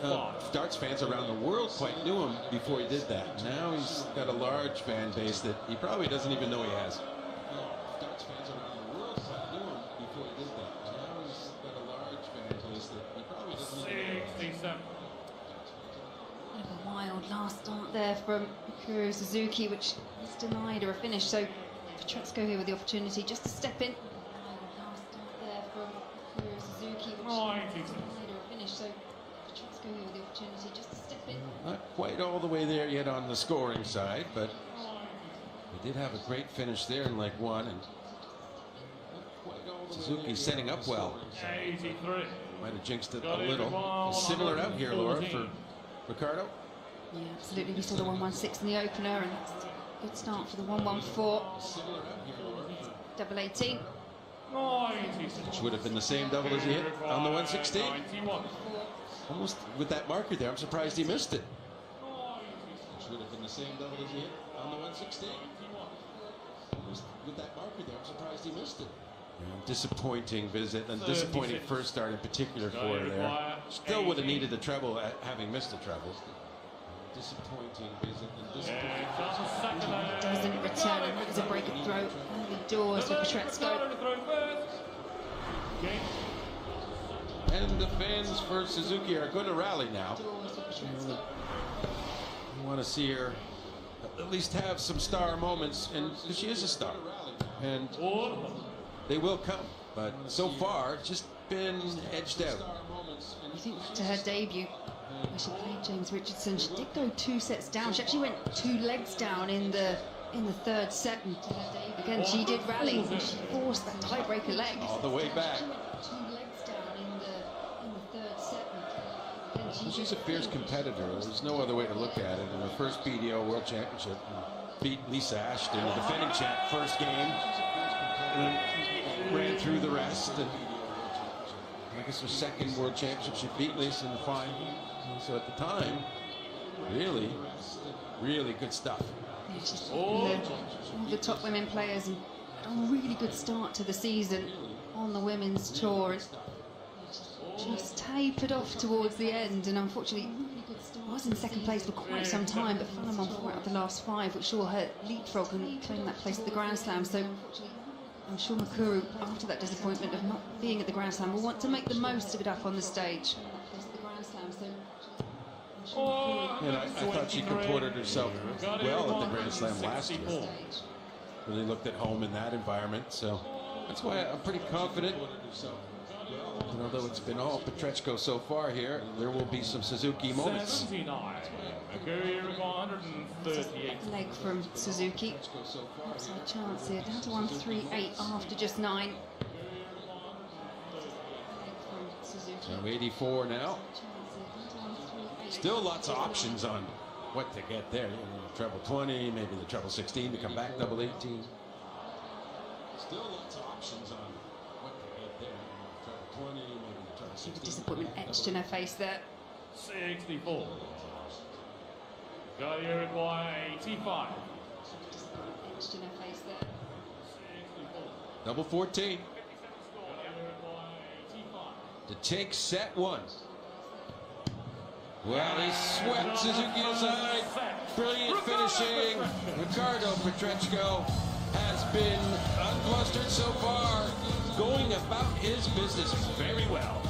of darts fans around the world quite knew him before he did that. Now he's got a large fan base that he probably doesn't even know he has. Darts fans around the world quite knew him before he did that. Now he's got a large fan base that he probably doesn't even know he has. A wild last start there from Mikuru Suzuki, which is denied a finish. So Pietreczko here with the opportunity just to step in. Last start there from Mikuru Suzuki, which is denied a finish. So Pietreczko here with the opportunity just to step in. Not quite all the way there yet on the scoring side, but he did have a great finish there in leg 1, and Suzuki setting up well. 83. Might have jinxed it a little. Similar out here, Laura, for Ricardo. Yeah, absolutely. We saw the 116 in the opener, and that's a good start for the 114. Double 18. Which would have been the same double as he hit on the 116. Almost with that marker there, I'm surprised he missed it. Which would have been the same double as he hit on the 116. Almost with that marker there, I'm surprised he missed it. Disappointing visit and disappointing first start in particular for her there. Still would have needed the treble having missed a treble. Disappointing visit and disappointing. Doesn't return, and that was a break of throw. Early doors for Pietreczko. And the fans for Suzuki are going to rally now. You want to see her at least have some star moments, and she is a star. And they will come, but so far just been edged out. I think back to her debut where she played James Richardson, she did go 2 sets down. She actually went 2 legs down in the 3rd set, and again she did rally and she forced that tiebreaker leg all the way back. She went 2 legs down in the 3rd set, and again She's a fierce competitor. There's no other way to look at it. In her first BDO World Championship, beat Lisa Ashton, the defending champ, first game, and ran through the rest. And I guess her second World Championship, she beat Lisa in the final. So at the time, really, really good stuff. Yeah, she's all the top women players, and had a really good start to the season on the women's tour. Just tapered off towards the end, and unfortunately was in second place for quite some time, but fell among 4 out of the last 5, which saw her leapfrog and claim that place at the Grand Slam. So I'm sure Mikuru, after that disappointment of not being at the Grand Slam, will want to make the most of it up on the stage. And I thought she comported herself well at the Grand Slam last year. Really looked at home in that environment, so that's why I'm pretty confident. And although it's been all Pietreczko so far here, there will be some Suzuki moments. 79. Leg from Suzuki. Upside chance here, down to 138 after just 9. Leg from Suzuki. So 84 now. Still lots of options on what to get there. You know, treble 20, maybe the treble 16 to come back, double 18. Still lots of options on what to get there. You know, treble 20, maybe the treble 16. Disappointment etched in her face there. 64. Go, you require 85. Edged in her face there. Double 14 to take set one. Well, he swept Suzuki aside. Brilliant finishing. Ricardo Pietreczko has been unblustered so far, going about his business very well.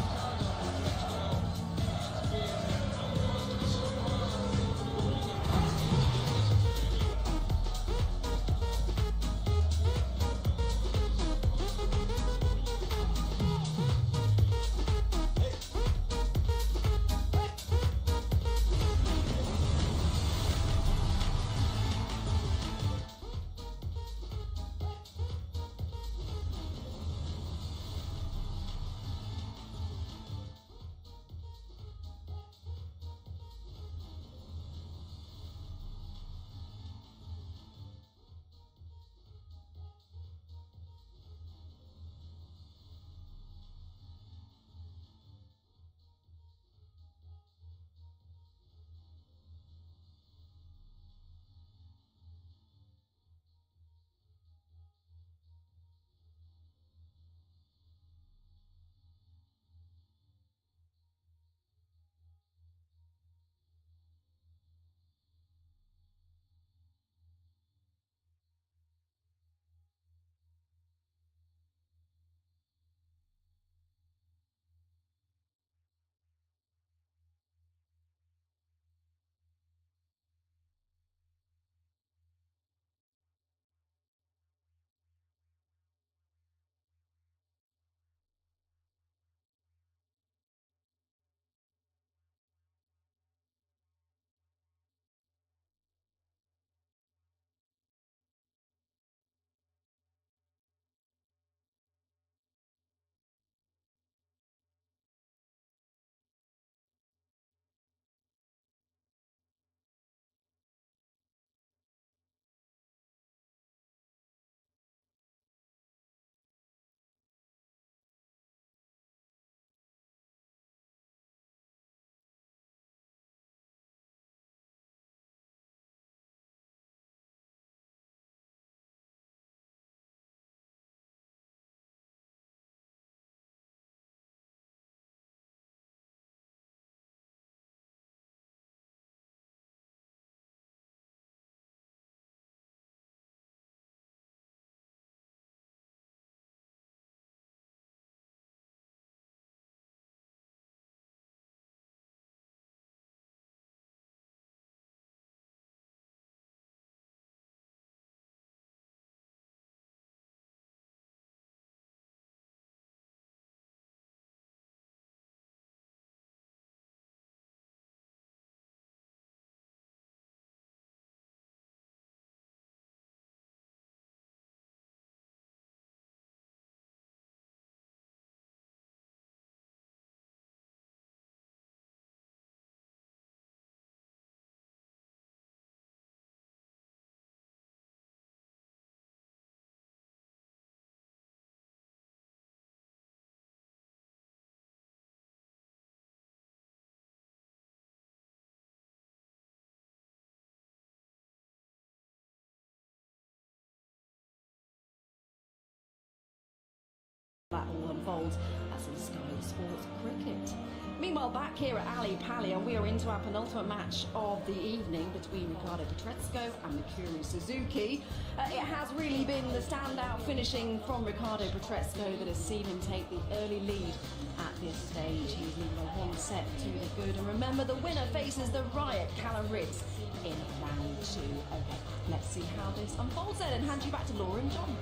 That all unfolds as in Sky Sports Cricket. Meanwhile, back here at Ali Pali, we are into our penultimate match of the evening between Ricardo Pietreczko and Mikuru Suzuki. It has really been the standout finishing from Ricardo Pietreczko that has seen him take the early lead at this stage. He's leading by 1 set to the good. And remember, the winner faces the Riot Callum Ritz in round 2. Okay, let's see how this unfolds then, and hand you back to Laura and John.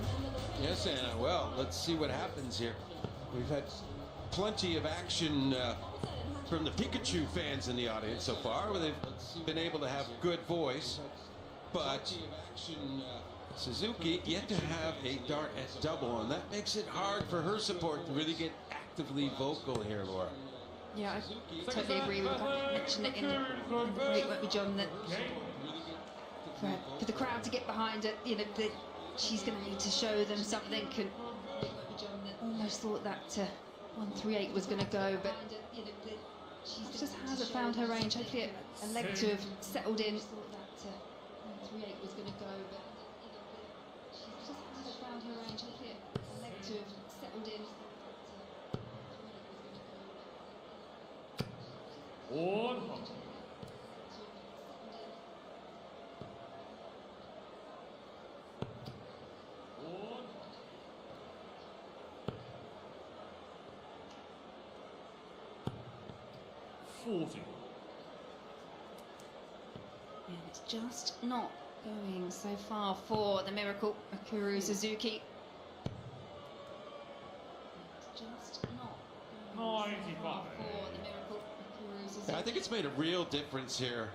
Yes, Anna. Well, let's see what happens here. We've had plenty of action from the Pikachu fans in the audience so far, where they've been able to have good voice. But Suzuki yet to have a dart at double, and that makes it hard for her support to really get actively vocal here, Laura. Yeah, I totally agree with that. I mentioned it in the break with John that for the crowd to get behind it, you know, that she's going to need to show them something. And almost thought that 138 was going to go, but She just hasn't found her range. Hopefully a leg to have settled in. Thought that 3-8 was going to go, but she just hasn't found her range. Hopefully a leg to have settled in. One. 40. And it's just not going so far for the miracle, Mikuru Suzuki. It's just not going 95. so far for the miracle, Mikuru Suzuki. I think it's made a real difference here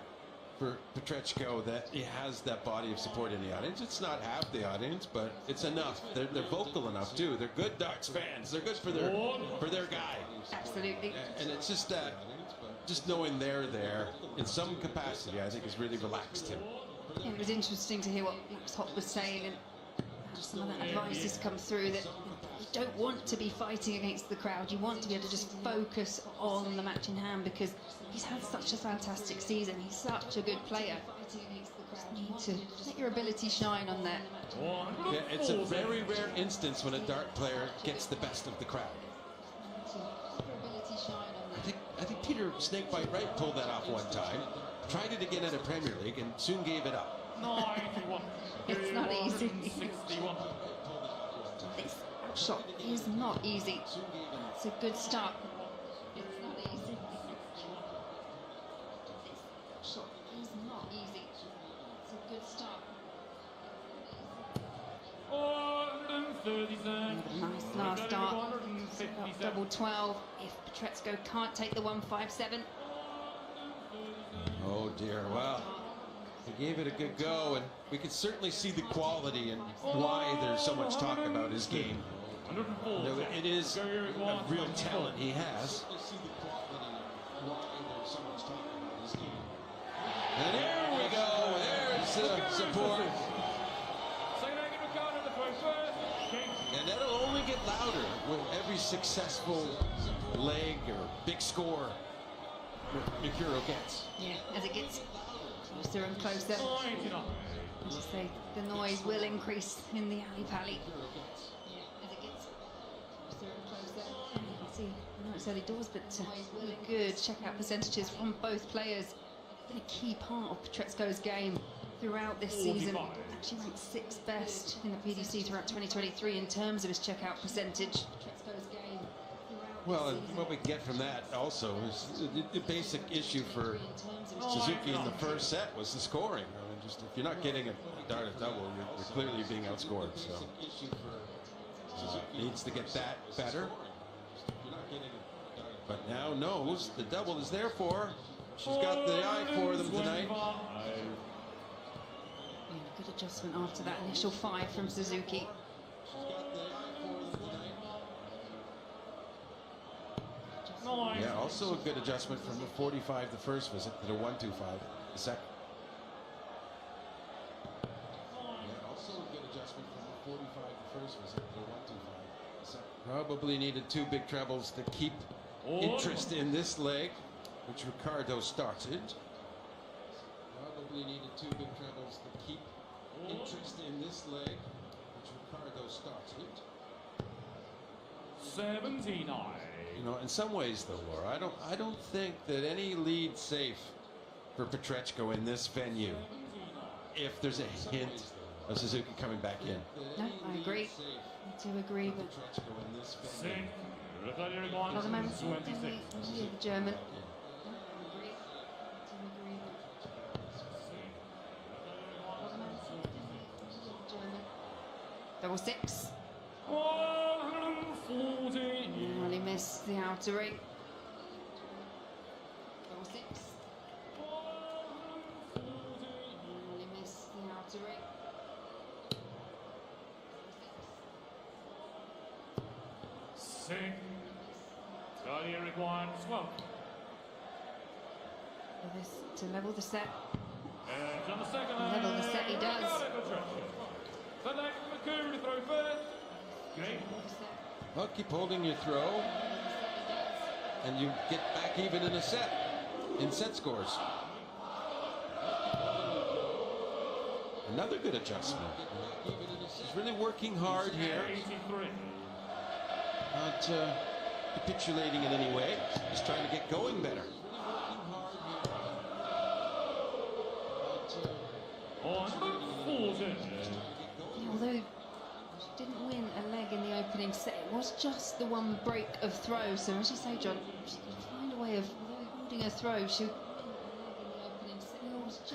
for 𝐋𝐈𝐕𝐄 that he has that body of support in the audience. It's not half the audience, but it's enough. They're vocal enough too. They're good darts fans. They're good for their guy. Absolutely. And it's just that, just knowing they're there in some capacity, I think has really relaxed him. It was interesting to hear what 𝐋𝐈𝐕𝐄 was saying, and some of that advice has come through that you don't want to be fighting against the crowd. You want to be able to just focus on the match in hand because he's had such a fantastic season. He's such a good player. You need to let your ability shine on that. Yeah, it's a very rare instance when a dart player gets the best of the crowd. I think Peter Snakebite Wright pulled that off one time. Tried it again in the Premier League and soon gave it up. 91. It's not easy. 61. This shot is not easy. It's a good start. It's not easy. This shot is not easy. It's a good start. 137. Nice last start. Double 12. If 𝐋𝐈𝐄 can't take the 157. Oh dear, well, he gave it a good go, and we can certainly see the quality and why there's so much talk about his game. It is a real talent he has. And here we go, there's the support. And that'll only get louder with every successful leg or big score Mikuru gets. Yeah, as it gets closer and closer. As you say, the noise will increase in the alley pally. Yeah, as it gets closer and closer. You can see, I know it's early doors, but really good checkout percentages from both players. Been a key part of 𝐋𝐈𝐄's game throughout this season. Actually ranked 6th best in the PDC throughout 2023 in terms of his checkout percentage. 𝐋𝐈𝐄's game. Well, and what we get from that also is the basic issue for Suzuki in the first set was the scoring. I mean, just if you're not getting a dart at double, you're clearly being outscored. So needs to get that better. But now knows the double is there for her. She's got the eye for them tonight. Good adjustment after that initial 5 from Suzuki. Yeah, also a good adjustment from the 45 the first visit to the 125 the second. Yeah, also a good adjustment from the 45 the first visit to the 125 the second. Probably needed 2 big trebles to keep interest in this leg, which Ricardo started. Probably needed 2 big trebles to keep interest in this leg, which Ricardo started. 79. You know, in some ways, though, Laura, I don't think that any lead safe for 𝐋𝐈𝐄 in this venue if there's a hint of Suzuki coming back in. No, I agree. I do agree, but another man, the German. Double 6. 140. Really missed the outer ring. Double 6. Really missed the outer ring. Sing. Guardian required 12. For this to level the set. And on the second Level the set, he does. So next, Mikuru to throw first. Great. Well, keep holding your throw. and you get back even in a set, in set scores. Another good adjustment. He's really working hard here. Not capitulating in any way. Just trying to get going better. Although she didn't win a leg in the opening set, it was just the one break of throw. So as you say, John, she could find a way of holding her throw. She'll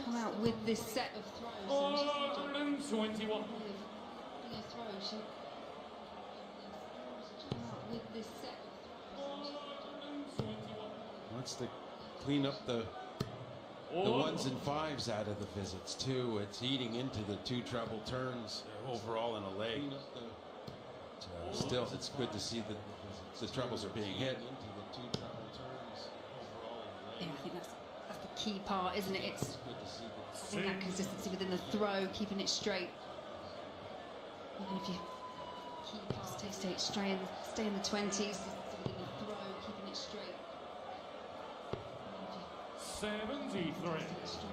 come out with this set of throws. 121. Wants to clean up the ones and fives out of the visits too. It's eating into the two treble turns overall in a leg. Still, it's good to see that the trebles are being hit. Yeah, I think that's the key part, isn't it? It's having that consistency within the throw, keeping it straight. Even if you stay in the 20s, within the throw, keeping it straight. 73. Stay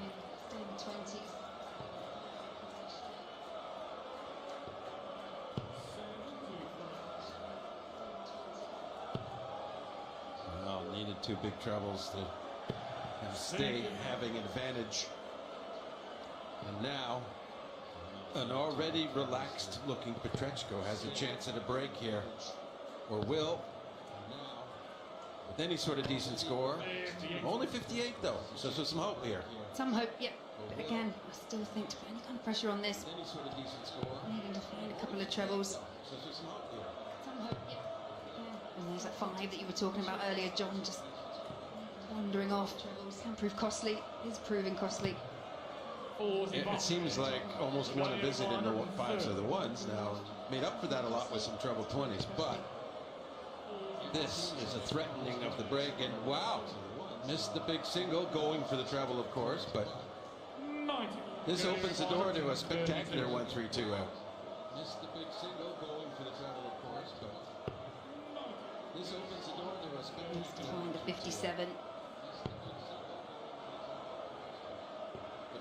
in the 20s. Well, needed two big trebles to stay having an advantage. And now, an already relaxed looking Petreczko has a chance at a break here. Or will. With any sort of decent score. Only 58 though, so some hope here. Some hope, yeah. But again, I still think to put any kind of pressure on this, needing to find a couple of trebles. Some hope, yeah. And there's that 5 that you were talking about earlier, John, just wandering off. Can prove costly, is proving costly. It seems like almost won a visit in the 5s or the 1s now. Made up for that a lot with some treble 20s, but this is a threatening of the break, and wow, missed the big single, going for the treble of course, but this opens the door to a spectacular 1-3-2 out. Missed the big single, going for the treble of course, but this opens the door to a spectacular. Needs to find a 57.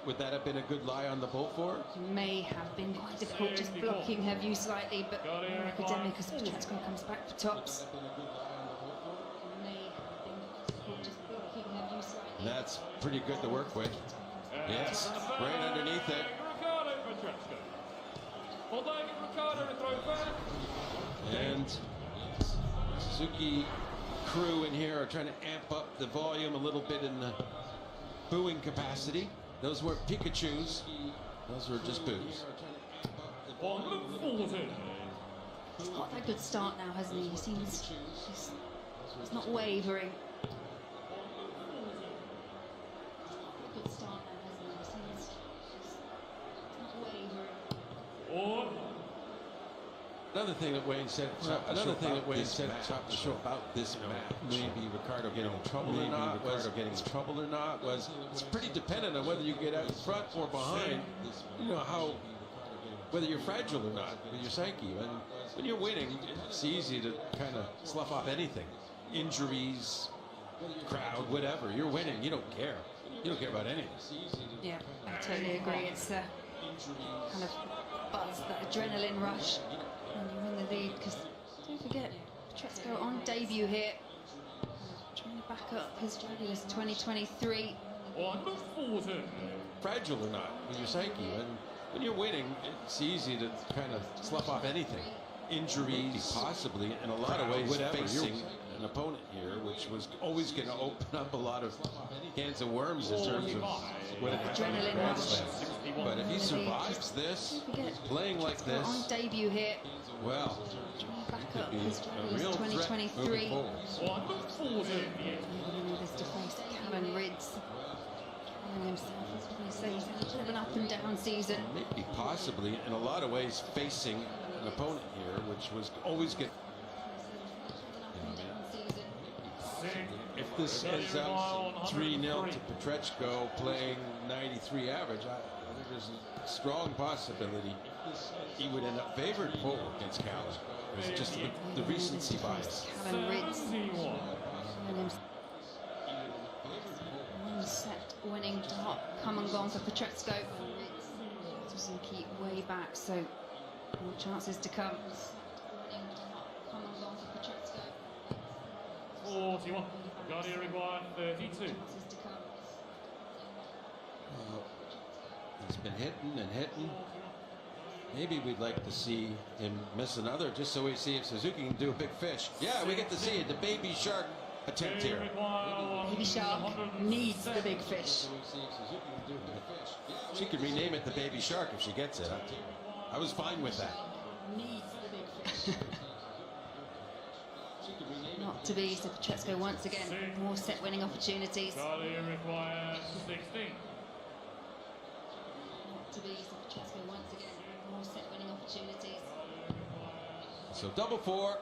Would that have been a good lie on the bolt for? May have been quite difficult, just blocking her view slightly, but more academic as Petreczko comes back for tops. May have been quite difficult, just blocking her view slightly. That's pretty good to work with. Yes, right underneath it. And Suzuki crew in here are trying to amp up the volume a little bit in the booing capacity. Those weren't Pikachus, those were just boos. He's got that good start now, hasn't he? He seems he's not wavering. Good start now, hasn't he? He seems he's not wavering. Another thing that Wayne said, top the show about this match, maybe Ricardo getting in trouble or not, was it's pretty dependent on whether you get out in front or behind. You know how, whether you're fragile or not with your psyche. And when you're winning, it's easy to kind of slough off anything, injuries, crowd, whatever. You're winning, you don't care. You don't care about anything. Yeah, I totally agree. It's kind of buzz, that adrenaline rush. And you win the lead, because don't forget, Petreczko on debut here, trying to back up his Dragulus 2023. Fragile or not with your psyche, and when you're winning, it's easy to kind of slough off anything. Injuries, possibly, in a lot of ways, facing an opponent here, which was always going to open up a lot of cans of worms in terms of what it Adrenaline rush. But if he survives this, playing like this, on debut here, well, back up be his a real Dragulus threat 2023. moving forward. This to face Callan Ridds. Callan himself, as we say, he's had a bit of an up and down season. Maybe possibly, in a lot of ways, facing an opponent here, which was always good. If this ends up 3-0 to Petreczko playing 93 average, I think there's a strong possibility he would end up favored against Callan. It's just the recency bias. Callan Ridds. One set winning dart come and gone for Petretsko. Doesn't keep way back, so more chances to come. Come and gone for Petretsko. 41. Guardia required 32. Well, he's been hitting and hitting. Maybe we'd like to see him miss another just so we see if Suzuki can do a big fish. Yeah, we get to see it, the baby shark attempt here. Baby shark needs the big fish. She could rename it the baby shark if she gets it. I was fine with that. Needs the big fish. Not to be, so Petretsko once again, more set winning opportunities. Guardia required 16. Not to be, so Petretsko once again, more set winning opportunities. So double 4.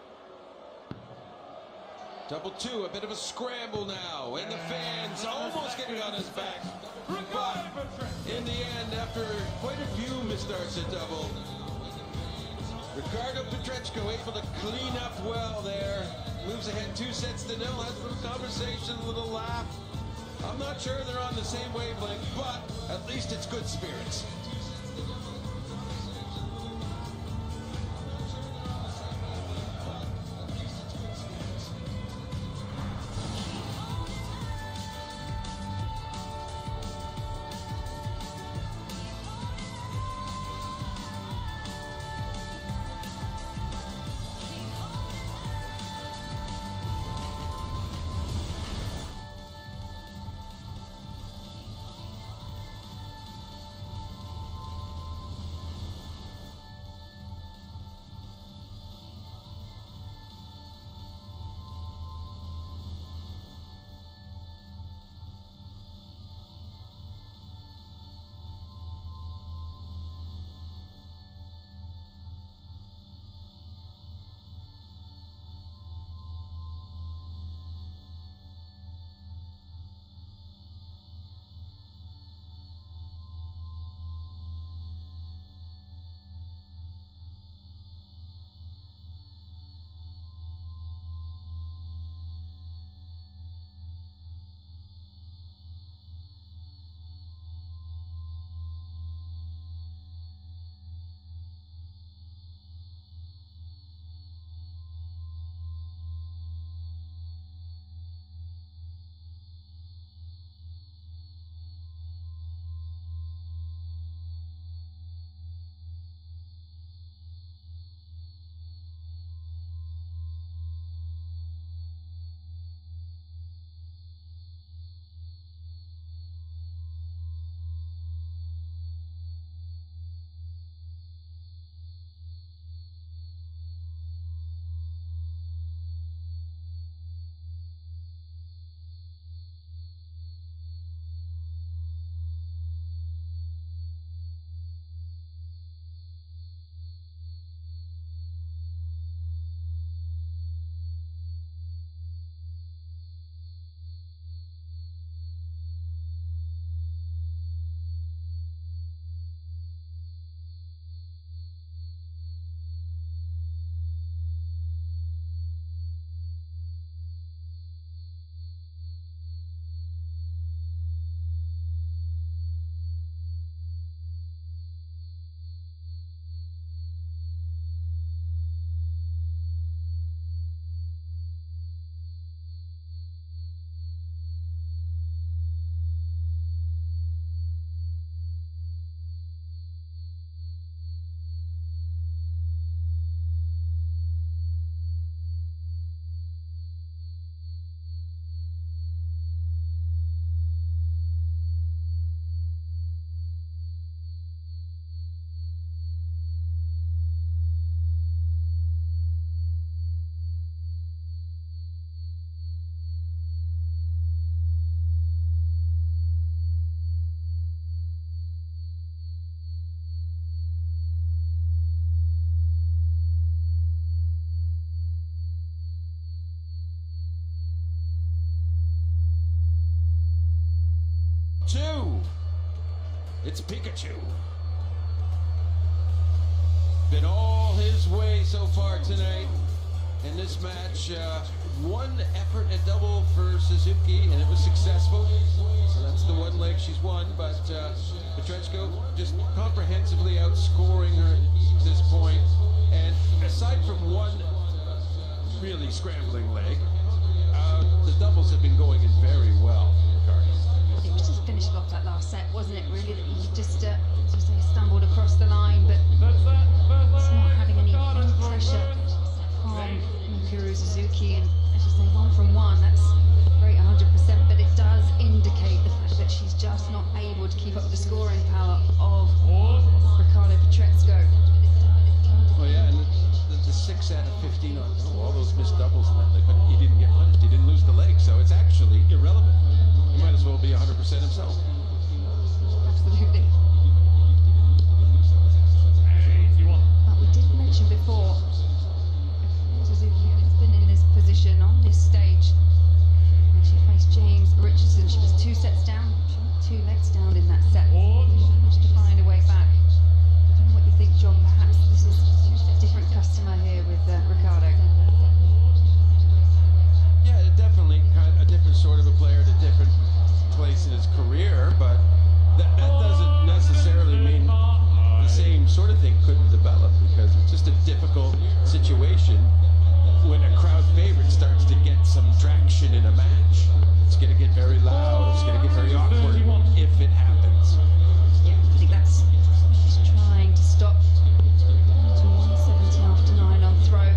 Double 2, a bit of a scramble now, and the fans almost getting on his back. But in the end, after quite a few misstarts at double, Ricardo Petretsko able to clean up well there. Moves ahead 2 sets to 0, has a little conversation, a little laugh. I'm not sure they're on the same wavelength, but at least it's good spirits. It's Pikachu. Been all his way so far tonight. In this match, one effort at double for Suzuki, and it was successful. So that's the one leg she's won, but Petrenko just comprehensively outscoring her at this point. And aside from one really scrambling leg, the doubles have been going in very well, Ricardo. It was just finishing off that last set, wasn't it, really? That you just stumbled across the line, but it's not having any pressure from Mikuru Suzuki. And as you say, 1 from 1, that's great 100%, but it does indicate the fact that she's just not able to keep up with the scoring power of Ricardo Petrenko. Well, yeah, and the 6 out of 15 on all those missed doubles in that leg, but he didn't get punished. He didn't lose the leg, so it's actually irrelevant. He might as well be 100% himself. Absolutely. But we did mention before, Suzuki has been in this position on this stage when she faced James Richardson. She was 2 sets down, she went 2 legs down in that set. She managed to find a way back. I don't know what you think, John. Perhaps this is a different customer here with Ricardo. Yeah, definitely kind of a different sort of a player at a different place in his career, but that doesn't necessarily mean the same sort of thing couldn't develop, because it's just a difficult situation when a crowd favorite starts to get some traction in a match. It's going to get very loud, it's going to get very awkward if it happens. Yeah, I think that's she's trying to stop to 170 after 9 on throw.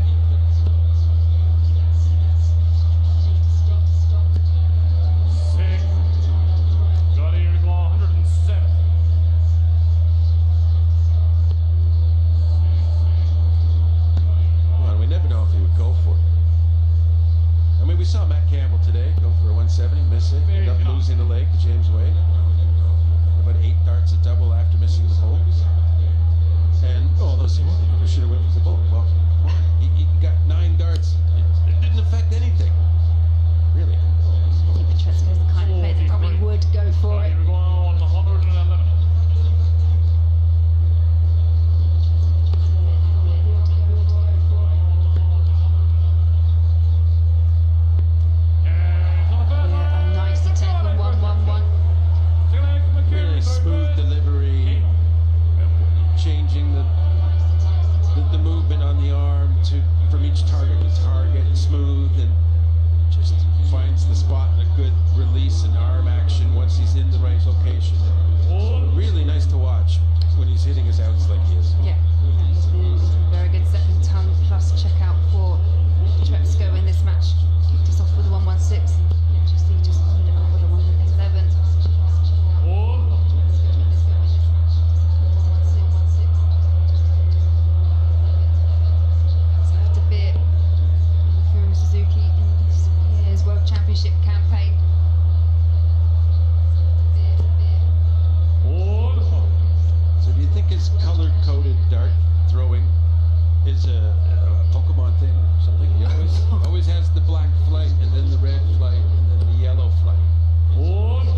Well, we never know if he would go for it. I mean, we saw Matt Campbell today go for a 170, miss it, end up losing the leg to James Wade. About 8 darts at double after missing the hole. And those should have went for the ball. Well, he got 9 darts. It didn't affect anything, really. I think Petrenko's the kind of player that probably would go for it. Yeah, a nice attack on 1-1-1. Really smooth delivery, changing the movement on the arm from each target to target, smooth, and just finds the spot and a good release and arm action once he's in the right location. Really nice to watch when he's hitting his outs like he is. Yeah, he's been very good. Second ton plus checkout for Petrenko in this match. Kicked us off with a 1-1-6 and just followed it up with a 1-11. To beat Mikuru Suzuki in this year's World Championship campaign. So do you think his color-coded dart throwing is a Pokemon thing or something? He always has the black flight and then the red flight and then the yellow flight.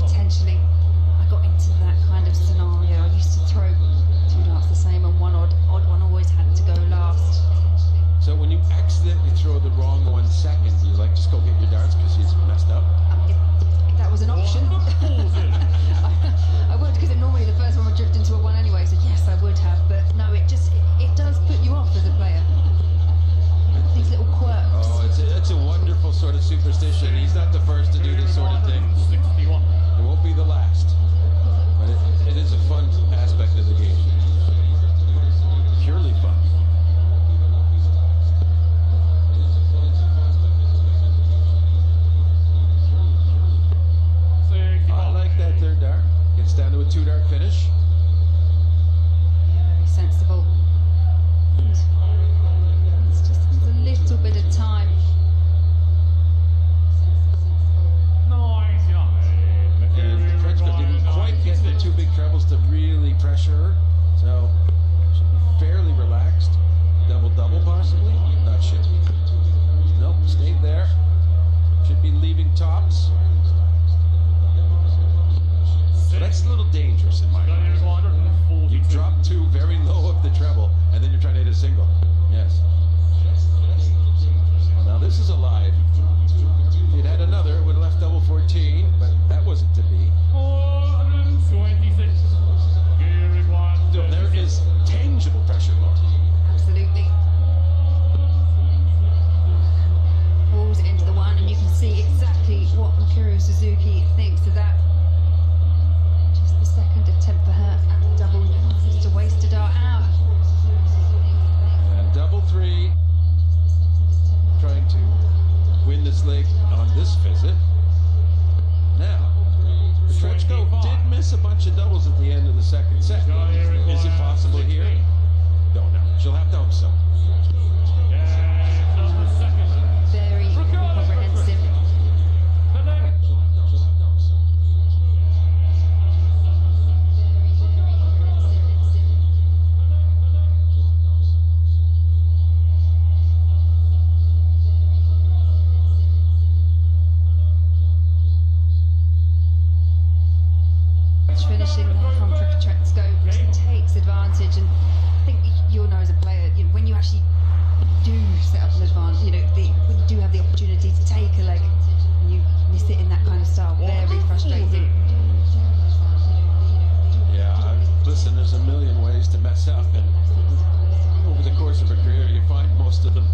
Potentially. I got into that kind of scenario. I used to throw 2 darts the same and one odd one always had to go last. So when you accidentally throw the wrong one second, you like just go get your darts because he's messed up? If that was an option, I would, because normally the first one would drift into a 1 anyway, so yes, I would have, but no, it does put you off as a player. These little quirks. Oh, it's a wonderful sort of superstition. He's not the first to do this sort of thing. It won't be the last. But it is a fun aspect of the game. Purely fun. I like that third dart. Gets down to a 2-dart finish. Yeah, very sensible. And it's just needs a little bit of time. And Petrenko didn't quite get the 2 big trebles to really pressure her. So, should be fairly relaxed. Double-double possibly? Not sure. Nope, stayed there. Should be leaving tops. So that's a little dangerous in my mind. You drop 2 very low of the treble, and then you're trying to hit a single. Yes. this is alive. If he'd had another, it would have left double 14, but that wasn't to be. 426. There is tangible pressure, Laura. Absolutely. Pulls it into the one, and you can see exactly what Mikuru Suzuki thinks of that. Just the second attempt for her at the double. Just a wasted dart out. And double 3. Trying to win this leg on this visit. Now, 𝐋𝐈𝐕𝐄 did miss a bunch of doubles at the end of the second set. Is it possible here? Don't know. She'll have to hope so. Very comprehensive. Finishing from 𝐋𝐈𝐕𝐄 takes advantage, and I think you'll know as a player, when you actually do set up an advantage, when you do have the opportunity to take a leg, and you miss it in that kind of style, very frustrating. Yeah, listen, there's a million ways to mess up, and over the course of a career, you find most of them